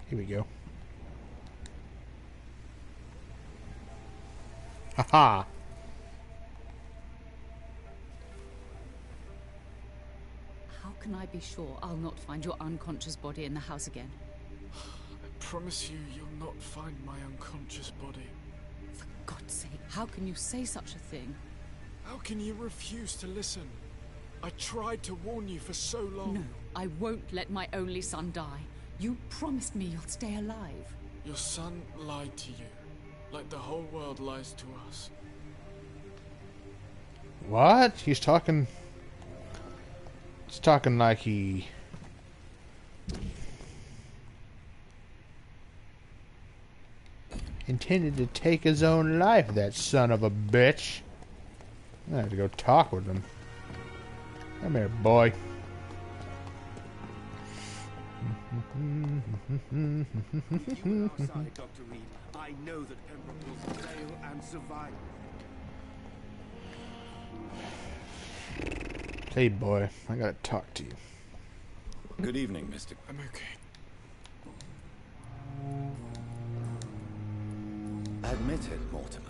Here we go. Haha.
How can I be sure I'll not find your unconscious body in the house again?
I promise you, you'll not find my unconscious body.
For God's sake, how can you say such a thing?
How can you refuse to listen? I tried to warn you for so long.
No, I won't let my only son die. You promised me you'll stay alive.
Your son lied to you, like the whole world lies to us.
What? He's talking like he... intended to take his own life, that son of a bitch. I have to go talk with him. Come here, boy.
You were outside, Dr. Reed. I know that Pembroke will fail and survive.
Hey, boy. I gotta talk to you.
Good evening, Mr.
I'm okay.
Admit it, Mortimer.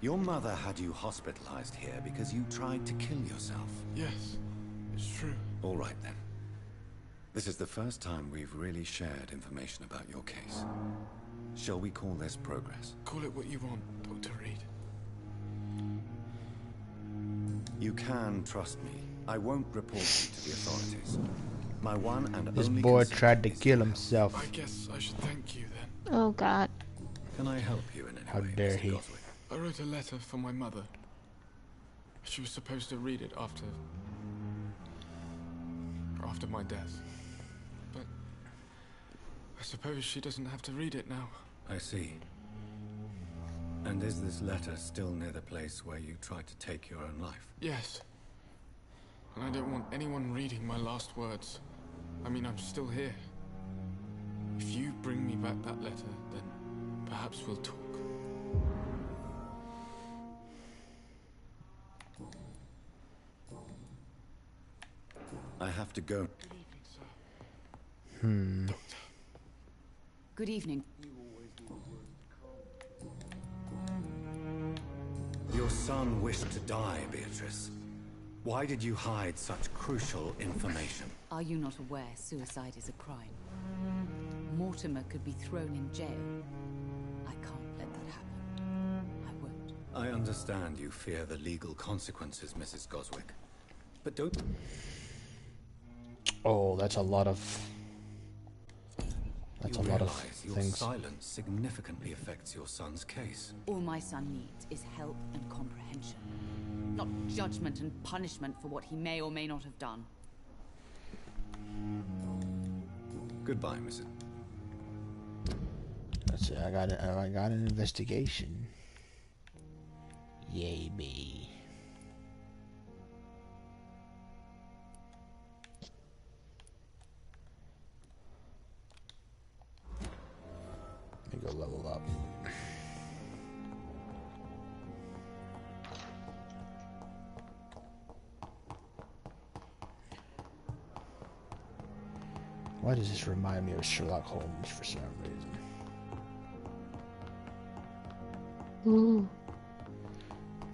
Your mother had you hospitalized here because you tried to kill yourself.
Yes, it's true.
All right, then. This is the first time we've really shared information about your case. Shall we call this progress?
Call it what you want, Dr. Reed.
You can trust me. I won't report you to the authorities. My one and
This
only
boy
concern
tried to
is
kill
help.
himself.
I guess I should thank you then.
Oh God.
Can I help you in any
How
way,
dare
Mr.
he?
Goswick?
I wrote a letter for my mother. She was supposed to read it after my death. But I suppose she doesn't have to read it now.
I see. And is this letter still near the place where you tried to take your own life?
Yes. And I don't want anyone reading my last words. I mean, I'm still here. If you bring me back that letter, then perhaps we'll talk.
I have to go.
Good evening.
Your son wished to die, Beatrice. Why did you hide such crucial information?
Are you not aware suicide is a crime? Mortimer could be thrown in jail. I can't let that happen. I won't.
I understand you fear the legal consequences, Mrs. Goswick. But don't...
Oh, that's a lot of...
That's a lot of things. Your silence significantly affects your son's case.
All my son needs is help and comprehension. Not judgment and punishment for what he may or may not have done.
Goodbye, Mrs.
That's it. I got an investigation. Yay me. Let me go level up. Why does this remind me of Sherlock Holmes for some reason?
Ooh.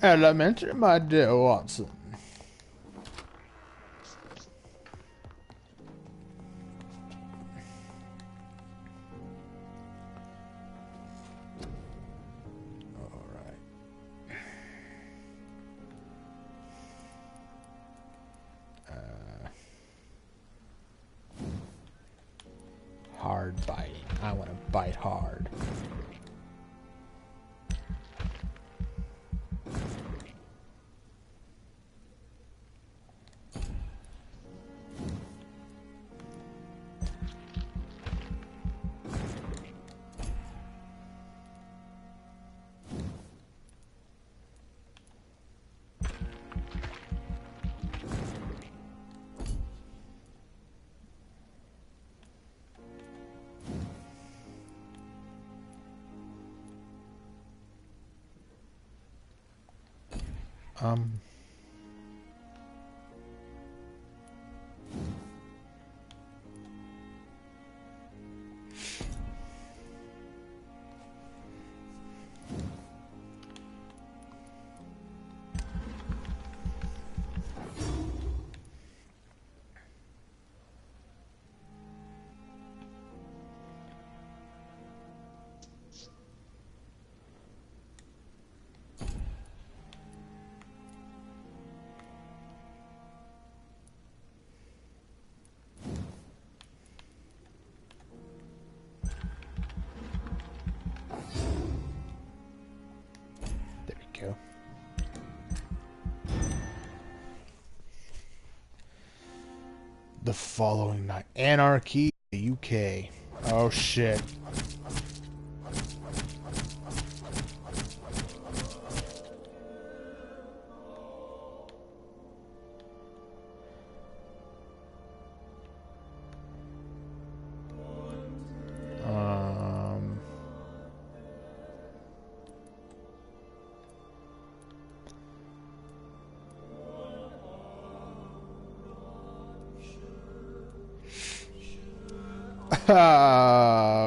Elementary, my dear Watson. Hard biting. I want to bite hard. Go. The following night. Anarchy, the UK. Oh shit.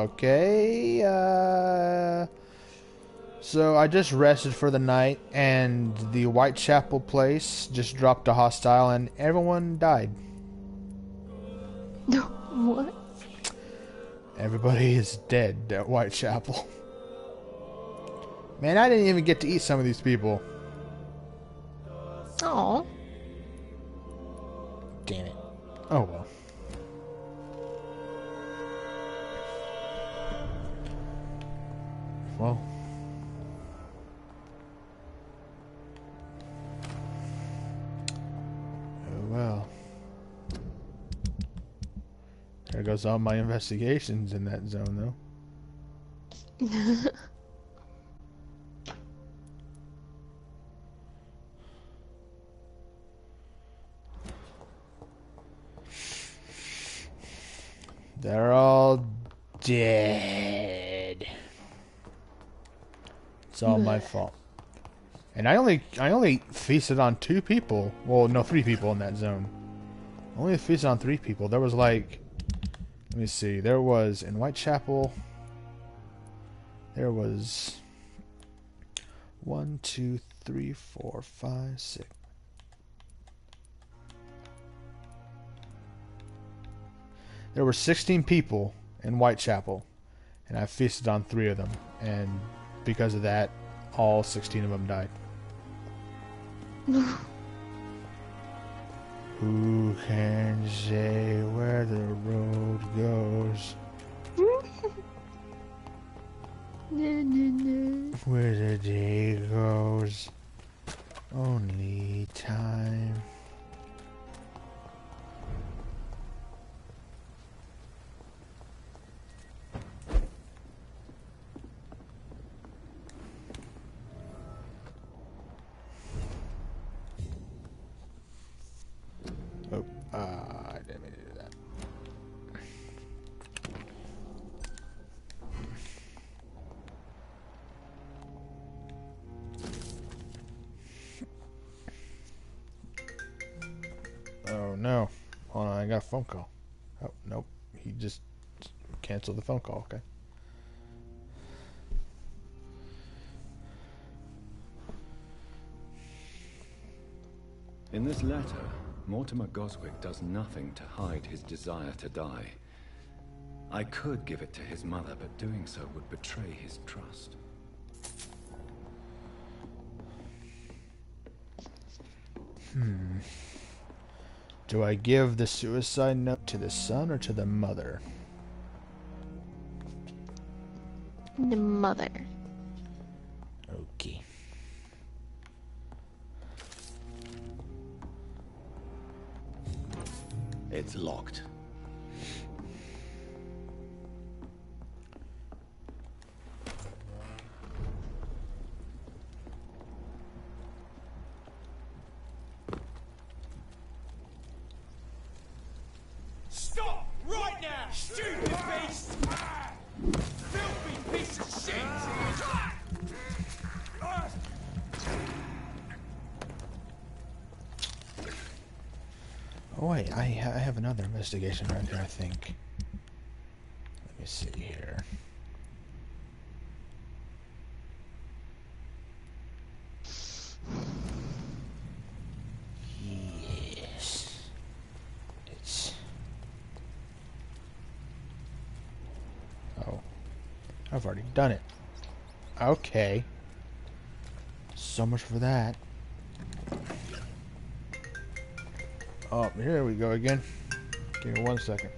Okay. So I just rested for the night, and the Whitechapel place just dropped a hostile, and everyone died.
What?
Everybody is dead at Whitechapel. Man, I didn't even get to eat some of these people.
Oh.
Damn it. Oh well. Well. Oh well. There goes all my investigations in that zone, though. They're all dead. It's all my fault. And I only feasted on 2 people. Well, no, 3 people in that zone. I only feasted on 3 people. There was like, let me see. There was in Whitechapel. There was 1, 2, 3, 4, 5, 6. There were 16 people in Whitechapel, and I feasted on 3 of them, and because of that, all 16 of them died. Who can say where the road goes? Where the day goes? Only time. I didn't mean to do that. Oh no. Hold on, I got a phone call. Oh, nope. He just canceled the phone call, okay.
In this letter, Mortimer Goswick does nothing to hide his desire to die. I could give it to his mother, but doing so would betray his trust.
Do I give the suicide note to the son or to the mother?
The mother.
Okay.
It's locked.
Stop! Right now! Stupid beast! Filthy piece of shit!
Oh wait, I have another investigation right here, I think. Let me see here. Yes. It's... Oh. I've already done it. Okay. So much for that. Oh, here we go again. Give me 1 second.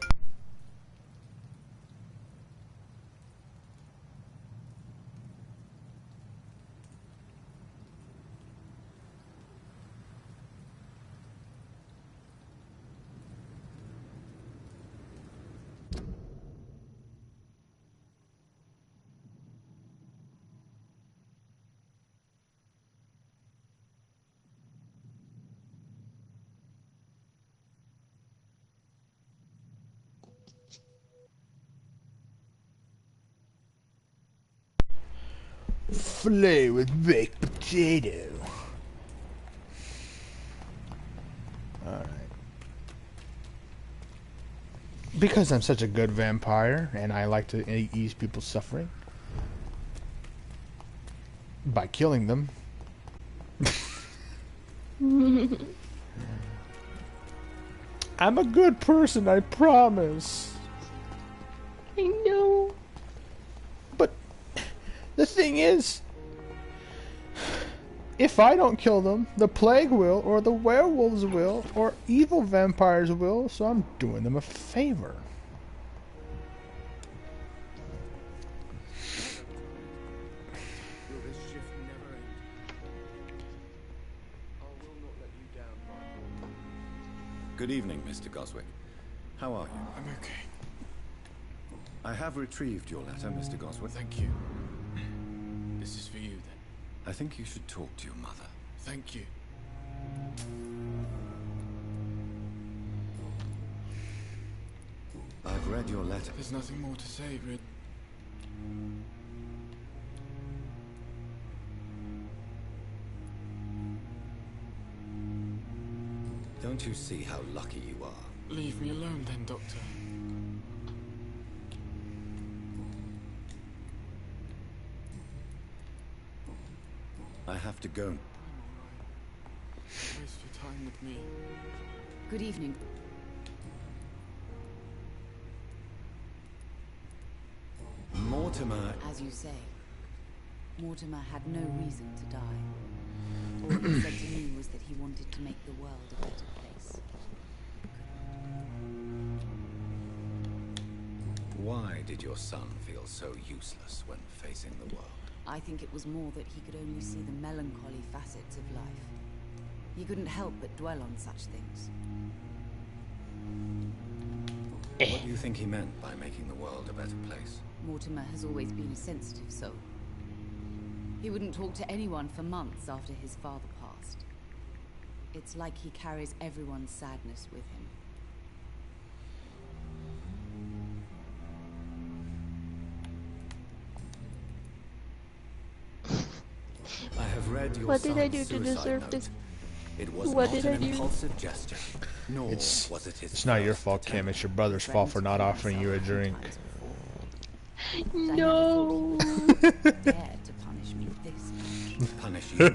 Filet with baked potato. Alright. Because I'm such a good vampire and I like to ease people's suffering, By killing them. I'm a good person, I promise.
I know.
But the thing is, if I don't kill them, the plague will, or the werewolves will, or evil vampires will, so I'm doing them a favor.
Good evening, Mr. Goswick. How are you?
I'm okay.
I have retrieved your letter, Mr. Goswick.
Thank you. This is for you, then.
I think you should talk to your mother.
Thank you.
I've read your letter.
There's nothing more to say, Rid.
Don't you see how lucky you are?
Leave me alone then, Doctor.
I have to go.
Waste your time with me.
Good evening.
Mortimer.
As you say, Mortimer had no reason to die. All he said to me was that he wanted to make the world a better place.
Why did your son feel so useless when facing the world?
I think it was more that he could only see the melancholy facets of life. He couldn't help but dwell on such things.
What do you think he meant by making the world a better place?
Mortimer has always been a sensitive soul. He wouldn't talk to anyone for months after his father passed. It's like he carries everyone's sadness with him.
I have read your
What did I do
son's
to
suicide
deserve
note.
this?
It was
What
not
did I
an
do?
impulsive gesture, nor was it his
It's not your
first
fault, Kim. It's your brother's fault for not offering you a drink.
No.
Dared to punish me this much.
Punish you?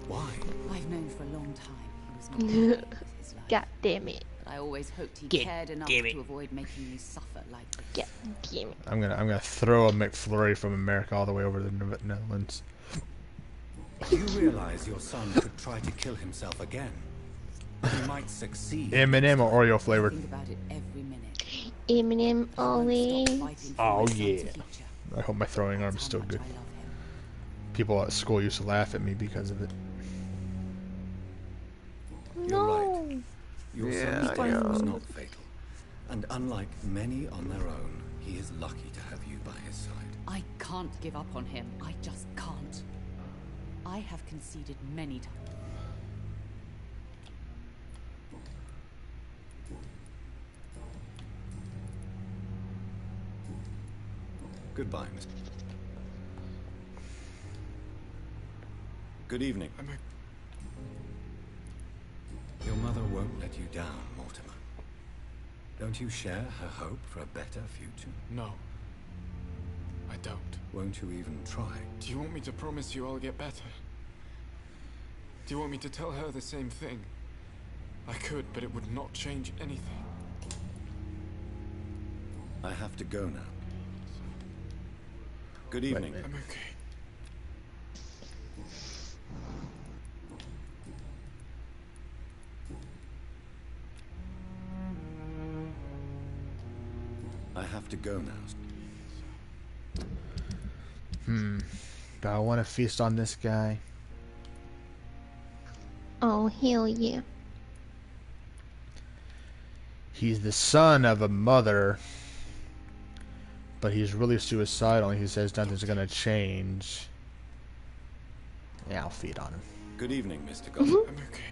Why?
I've known for a long time he was not happy with his life.
God damn it.
But I always hoped he
God
cared enough
damn it.
to avoid making me suffer like this.
God damn it.
I'm gonna throw a McFlurry from America all the way over to the Netherlands.
You realize your son could try to kill himself again. He might succeed.
M&M or Oreo flavored?
Think about it every minute.
M&M always.
Oh yeah. I hope my throwing arm's still good. People at school used to laugh at me because of it.
You're right. Your
Yeah,
son's death was not fatal. And unlike many on their own, he is lucky to have you by his side.
I can't give up on him. I just can't. I have conceded many times.
Goodbye, Mr. Good evening. Your mother won't let you down, Mortimer. Don't you share her hope for a better future?
No. I don't.
Won't you even try?
Do you want me to promise you I'll get better? Do you want me to tell her the same thing? I could, but it would not change anything.
I have to go now. Good evening.
I'm okay.
I have to go now.
Do I want to feast on this guy?
Oh, hell yeah.
He's the son of a mother, but he's really suicidal and he says nothing's gonna change. Yeah, I'll feed on him.
Good evening, Mr. Gossip.
I'm okay.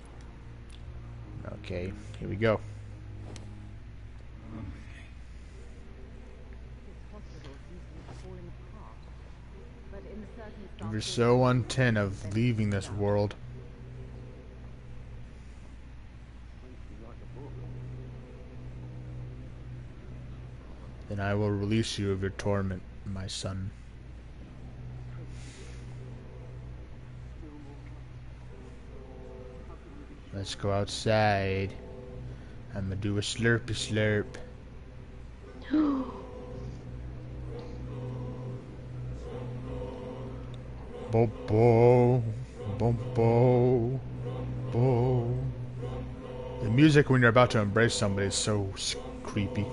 Okay, here we go. You're so intent of leaving this world. Then I will release you of your torment, my son. Let's go outside. I'm gonna do a slurpy slurp. Bo bo, bo bo, bo. The music when you're about to embrace somebody is so creepy.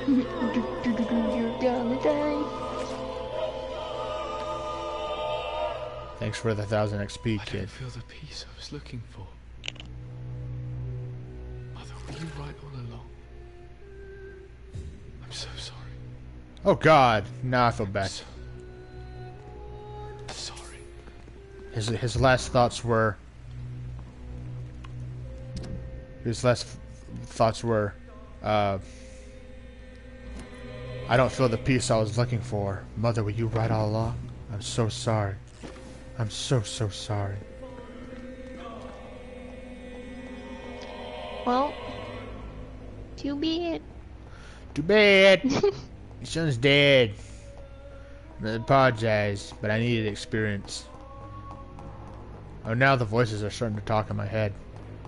You're gonna die.
Thanks for the 1000 XP,
I
kid.
don't feel the peace I was looking for. Mother, were you right all along? I'm so sorry.
Oh God! Now I feel bad.
Sorry.
His last thoughts were. I don't feel the peace I was looking for. Mother, were you right all along? I'm so sorry. I'm so sorry.
Well, too bad.
Too bad. Your son's dead. I apologize, but I needed experience. Oh, now the voices are starting to talk in my head.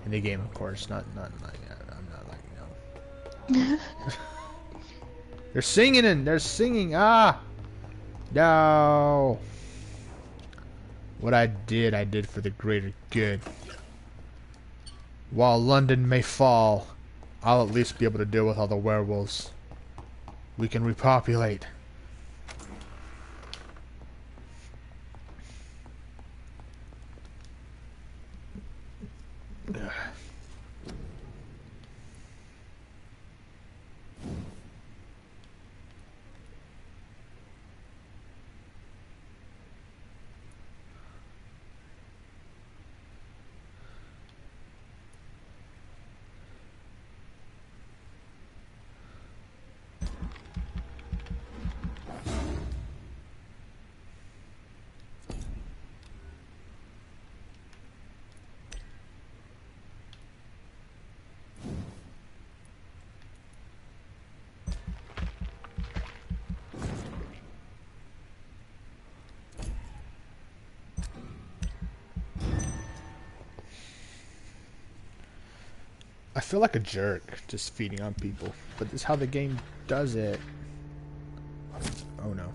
In the game, of course. Not like I'm not like, you know. They're singing and they're singing. Ah! No! What I did for the greater good. While London may fall, I'll at least be able to deal with all the werewolves. We can repopulate. Ugh. I feel like a jerk just feeding on people, but this is how the game does it. Oh no.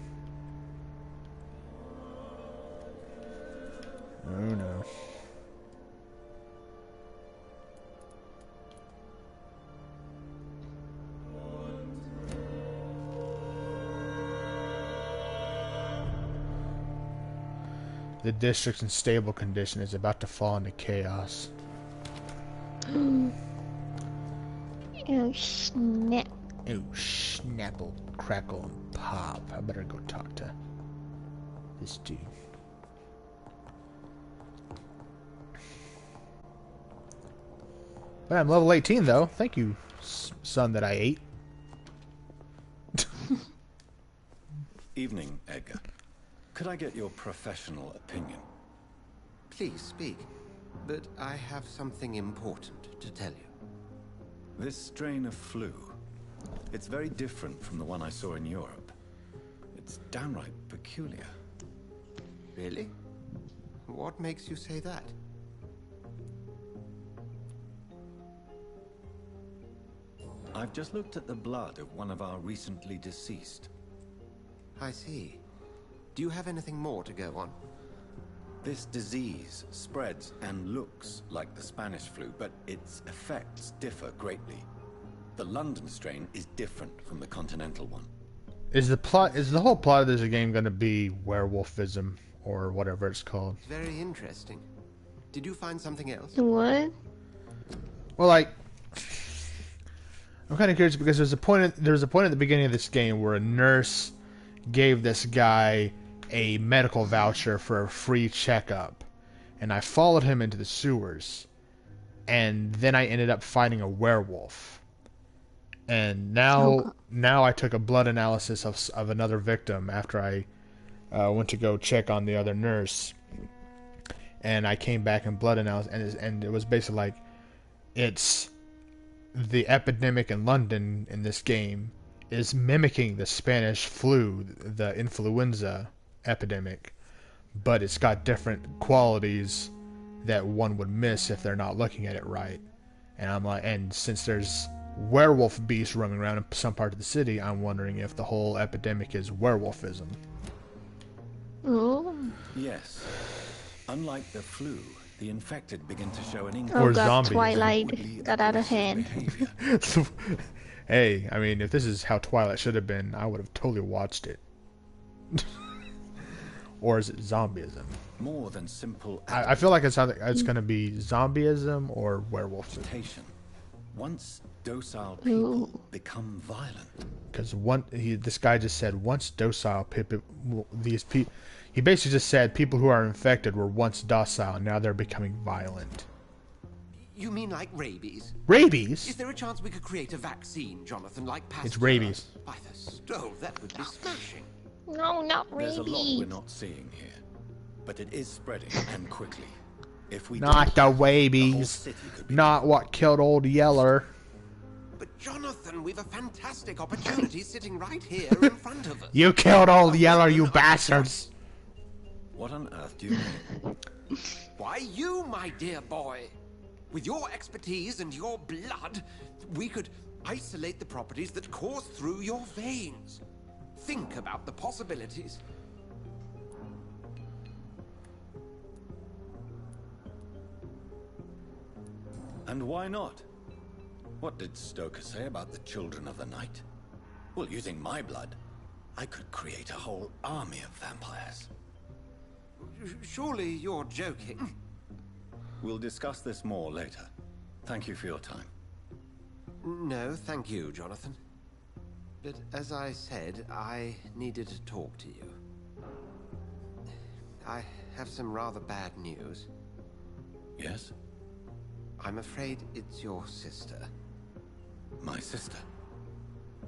Oh no. The district's in stable condition is about to fall into chaos.
Oh snap.
Oh snapple, crackle, and pop. I better go talk to this dude. But I'm level 18 though. Thank you, son that I ate.
Evening, Edgar. Could I get your professional opinion?
Please speak. But I have something important to tell you.
This strain of flu, it's very different from the one I saw in Europe. It's downright peculiar.
Really? What makes you say that?
I've just looked at the blood of one of our recently deceased.
I see. Do you have anything more to go on?
This disease spreads and looks like the Spanish flu, but its effects differ greatly. The London strain is different from the continental one.
Is the whole plot of this game going to be werewolfism or whatever it's called?
Very interesting. Did you find something else?
What?
Well, like, I'm kind of curious because there's a point at the beginning of this game where a nurse gave this guy a medical voucher for a free checkup, and I followed him into the sewers, and then I ended up fighting a werewolf, and now I took a blood analysis of another victim after I went to go check on the other nurse, and I came back in blood analysis, and it was basically like it's the epidemic in London in this game is mimicking the Spanish flu, the influenza epidemic, but it's got different qualities that one would miss if they're not looking at it right. And I'm like, and since there's werewolf beasts roaming around in some part of the city, I'm wondering if the whole epidemic is werewolfism.
Oh.
Yes. Unlike the flu, the infected begin to show an
Oh
increase.
god, Twilight got out of hand.
Hey, I mean, if this is how Twilight should have been, I would have totally watched it. Or is it zombieism?
More than simple.
I feel like it's going to be zombieism or werewolfism.
Once docile people become violent.
Because this guy just said once docile people, he basically just said people who are infected were once docile and now they're becoming violent.
You mean like rabies?
Rabies?
Is there a chance we could create a vaccine, Jonathan, like Pasteur?
It's rabies.
By the stove, that would be smashing.
No, not rabies.
There's a lot we're not seeing here, but it is spreading and quickly. If we
not the rabies, not what killed Old Yeller.
But Jonathan, we've a fantastic opportunity sitting right here in front of us.
You killed Old Yeller, you bastards!
What on earth do you mean?
Why, you, my dear boy. With your expertise and your blood, we could isolate the properties that course through your veins. Think about the possibilities.
And why not? What did Stoker say about the children of the night? Well, using my blood, I could create a whole army of vampires.
Surely you're joking.
We'll discuss this more later. Thank you for your time.
No, thank you, Jonathan. But as I said, I needed to talk to you. I have some rather bad news.
Yes?
I'm afraid it's your sister.
My sister?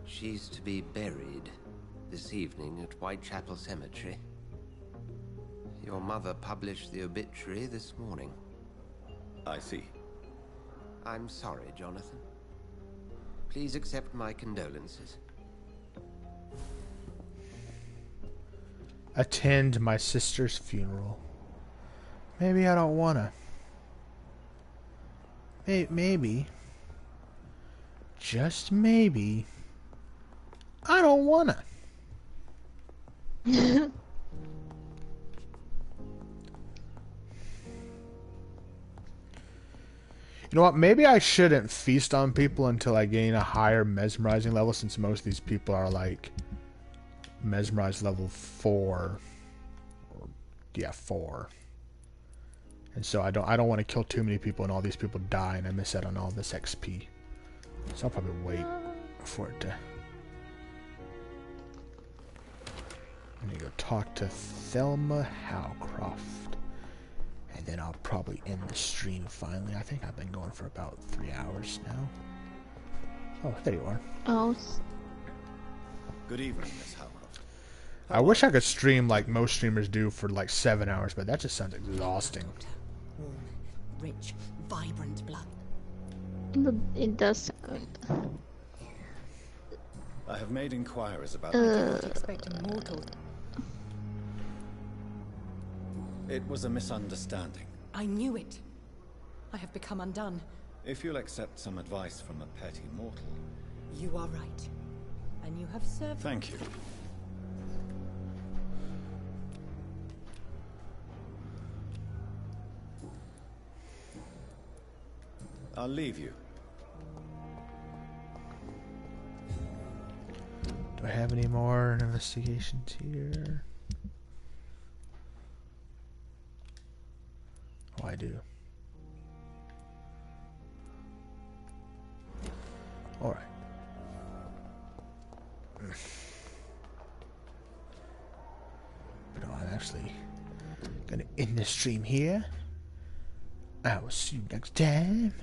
She's to be buried this evening at Whitechapel Cemetery. Your mother published the obituary this morning.
I see.
I'm sorry, Jonathan. Please accept my condolences.
Attend my sister's funeral. Maybe I don't wanna. Maybe. Just maybe. I don't wanna. You know what? Maybe I shouldn't feast on people until I gain a higher mesmerizing level, since most of these people are like mesmerized level 4. Yeah, 4. And so I don't want to kill too many people and all these people die and I miss out on all this XP. So I'll probably wait for it to. I need to go talk to Thelma Howcroft. And then I'll probably end the stream finally. I think I've been going for about 3 hours now. Oh, there you are.
Oh.
Good evening, Miss Howcroft.
I wish I could stream like most streamers do for like 7 hours, but that just sounds exhausting.
Warm, rich, vibrant blood.
It does sound.
I have made inquiries about.
I did not expect a mortal.
It was a misunderstanding.
I knew it. I have become undone.
If you'll accept some advice from a petty mortal.
You are right. And you have served.
Thank you. I'll leave you.
Do I have any more investigations here? Oh, I do. Alright. But I'm actually gonna end the stream here. I will see you next time.